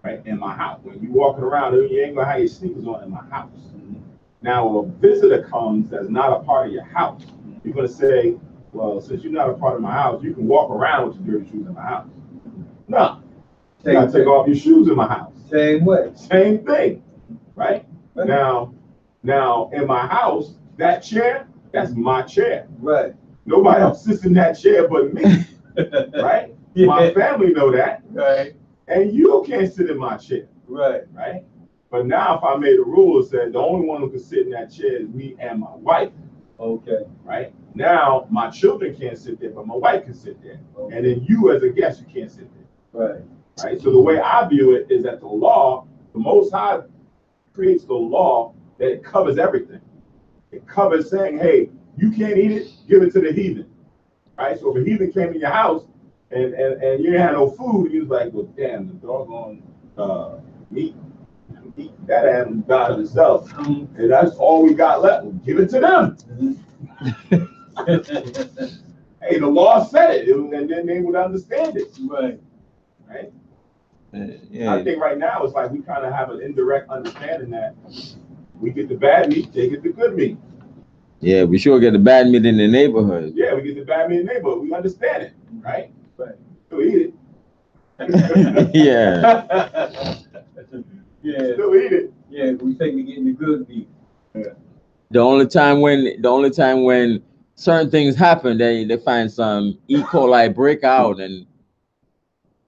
right? In my house, when you walking around, you ain't gonna have your sneakers on in my house. Now, a visitor comes that's not a part of your house. You're going to say, well, since you're not a part of my house, you can walk around with your dirty shoes in my house. No. You got to take off your shoes in my house. Same way. Same thing, right? Now, in my house, that chair, that's my chair. Right. Nobody else sits in that chair but me, right? Yeah. My family know that. Right. And you can't sit in my chair. Right. Right? But now if I made a rule that said the only one who can sit in that chair is me and my wife. Okay. Right? Now my children can't sit there, but my wife can sit there. Okay. And then you as a guest, you can't sit there. Right. Right? So the way I view it is that the law, the Most High creates the law that it covers everything. It covers saying, hey, you can't eat it, give it to the heathen. Right? So if a heathen came to your house and you didn't have no food, you was like, well, damn, the doggone meat, that animal died of itself. And that's all we got left. We'll give it to them. Hey, the law said it, and then they would understand it. Right. Right? Yeah. I think right now it's like we kind of have an indirect understanding that we get the bad meat, they get the good meat. Yeah, we sure get the bad meat in the neighborhood. Yeah, we get the bad meat in the neighborhood. We understand it, right? Right. Still eat it. Yeah. Yeah. Still eat it. Yeah, we think we're getting the good meat. Yeah. The only time when certain things happen, they find some E. coli break out and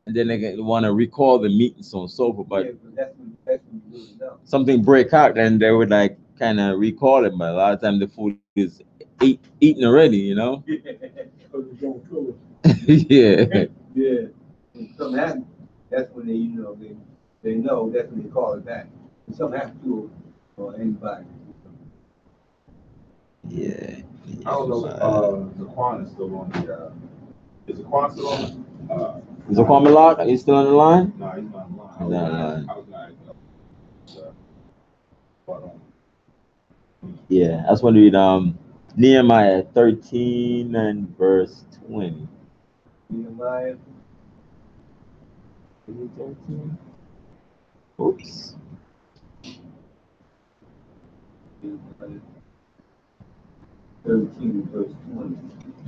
then they want to recall the meat and so on and so forth. But yeah, that's when you really know. something break out, then they would like kind of recall it. But a lot of times the food is eaten already, you know. Yeah. Yeah. When something happens, that's when they know that's when they call it back. When something happens to it or anybody. Yeah. I don't know if the Quan is still on the is the Quan still on? Is the Kwame Lock? Are you still on the line? No, he's not on the line. He's not on the line. I was not. Yeah, I just want to read Nehemiah 13 and verse 20. Nehemiah. Is it 13? Oops. 13 verse 20.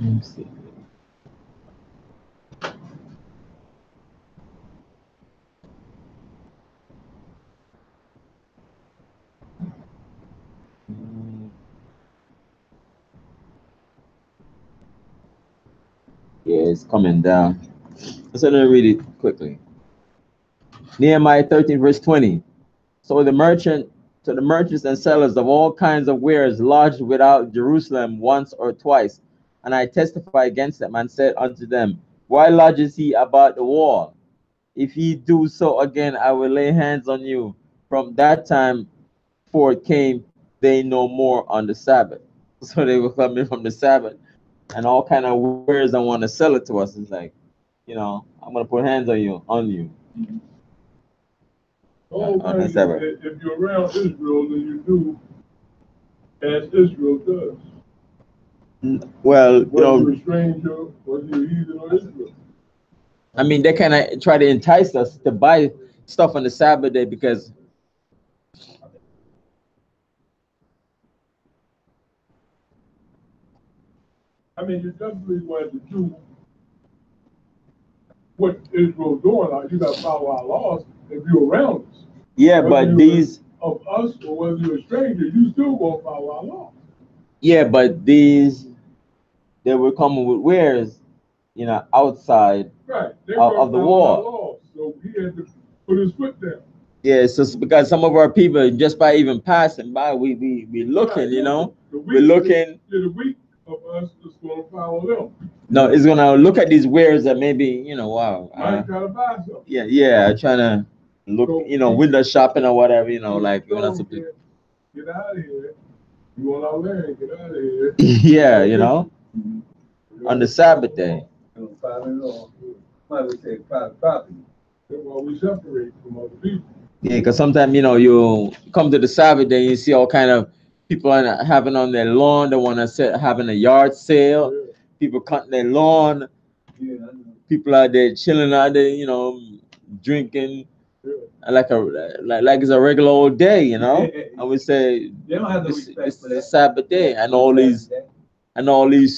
Let me see. Yeah, it's coming down. So let me read it quickly. Nehemiah 13 verse 20. So the merchants and sellers of all kinds of wares lodged without Jerusalem once or twice, and I testify against them and said unto them, why lodges he about the wall? If ye do so again, I will lay hands on you. From that time forth came they no more on the Sabbath. So they were coming from the Sabbath and all kind of wares and want to sell it to us. It's like, you know, I'm gonna put hands on you. Mm-hmm. On the Sabbath. If you're around Israel, then you do as Israel does. Well, you whether know, you're a stranger, whether you're heathen or Israel. I mean, they kind of try to entice us to buy stuff on the Sabbath day because I mean, you definitely want to do what Israel's doing. Like, you got to follow our laws if you're around us. yeah, whether but these of us or whether you're a stranger, you still gonna follow our laws. yeah, but these they were coming with wares, you know, outside Right. of the wall. Laws, so he had to put his foot down. Yeah, so it's because some of our people just by even passing by, we looking, right. You know, we're looking. The weak of us is gonna follow them. No, it's gonna look at these wares that maybe, you know, wow. Might try to buy something. Yeah, trying to look, so, you know, window shopping or whatever, you know, so like we're not get out of here. You want our land? Get out of here. Yeah, you know, on the Sabbath day. Private law. Why we say private property? That's why we separate from other people. Yeah, because sometimes, you know, you come to the Sabbath day, you see all kind of people having on their lawn. They want to having a yard sale. Yeah. People cutting their lawn. Yeah, I know. People out there chilling out there, you know, drinking. like it's a regular old day, you know. And we say They don't have no this respect is for the that. Sabbath day, and all these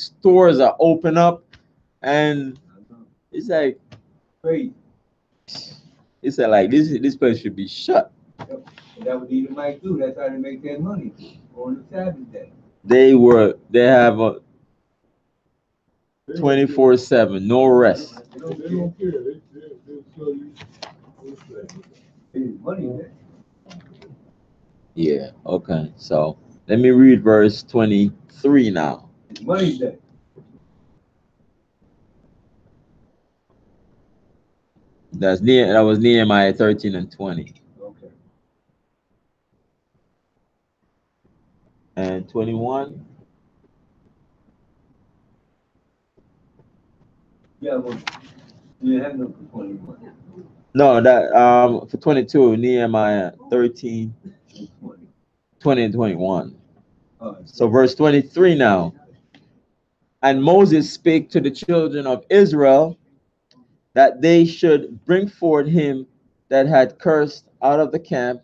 stores are open up, and it's like Crazy. it's like this place should be shut. Yep. And that what the might do. That's how they make their money on the Sabbath day. They have a 24/7, no rest. They don't care. They tell you. It's money there. Yeah. Okay. So let me read verse 23 now. It's money there. That was Nehemiah 13 and 20 Okay. and 21. Yeah, well, you have no for 21. No, that for 22, Nehemiah 13, 20 and 21. So verse 23 now. And Moses spake to the children of Israel that they should bring forth him that had cursed out of the camp.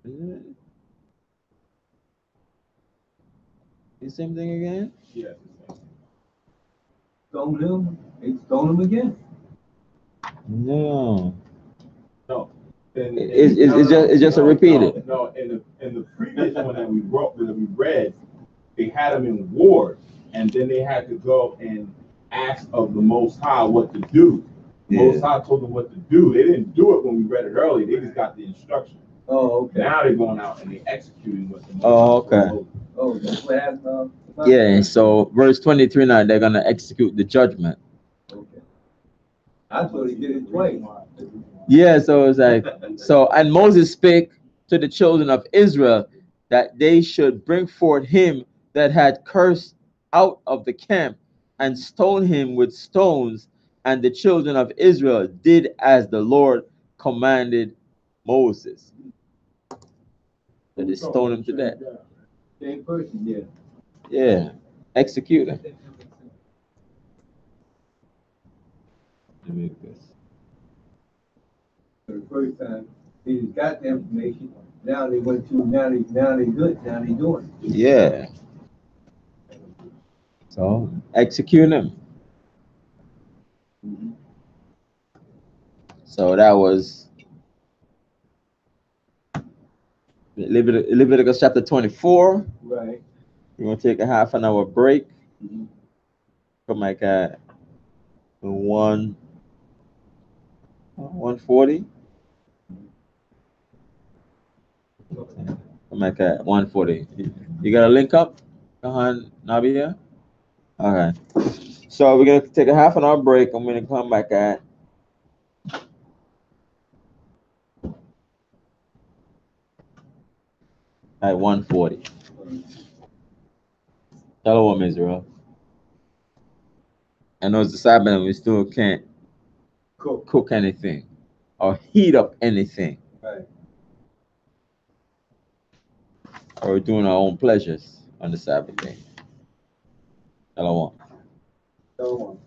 The same thing again? Yes. Stone him. They stone him again. No. No. It's just a repeated. No, in the previous one that we read, they had them in ward, and then they had to go and ask of the Most High what to do. The Most High told them what to do. They didn't do it when we read it earlier. They just got the instruction. Oh, okay. Now they're going out and they're executing what the Most Oh, High okay. told them. Oh, that's what happened. Yeah, so verse 23 now, they're going to execute the judgment. Okay. I thought he did it twice. Yeah, so it's like, and Moses spake to the children of Israel that they should bring forth him that had cursed out of the camp and stone him with stones. And the children of Israel did as the Lord commanded Moses. So they stoned him to death. Same person, yeah. Yeah, execute him. For the first time, they just got the information. Now they went to, now they good, now they doing it. Yeah. So execute him. So that was Leviticus chapter 24. Right. We're going to take a half an hour break. Come back at 1:40. Come back at 1:40. You got a link up, Kahan Nabia? Okay. So we're going to take a half an hour break. I'm going to come back at 1:40. Shalom, Israel. I know it's the Sabbath and we still can't cook anything or heat up anything. Right. Or we're doing our own pleasures on the Sabbath day. Shalom. Shalom.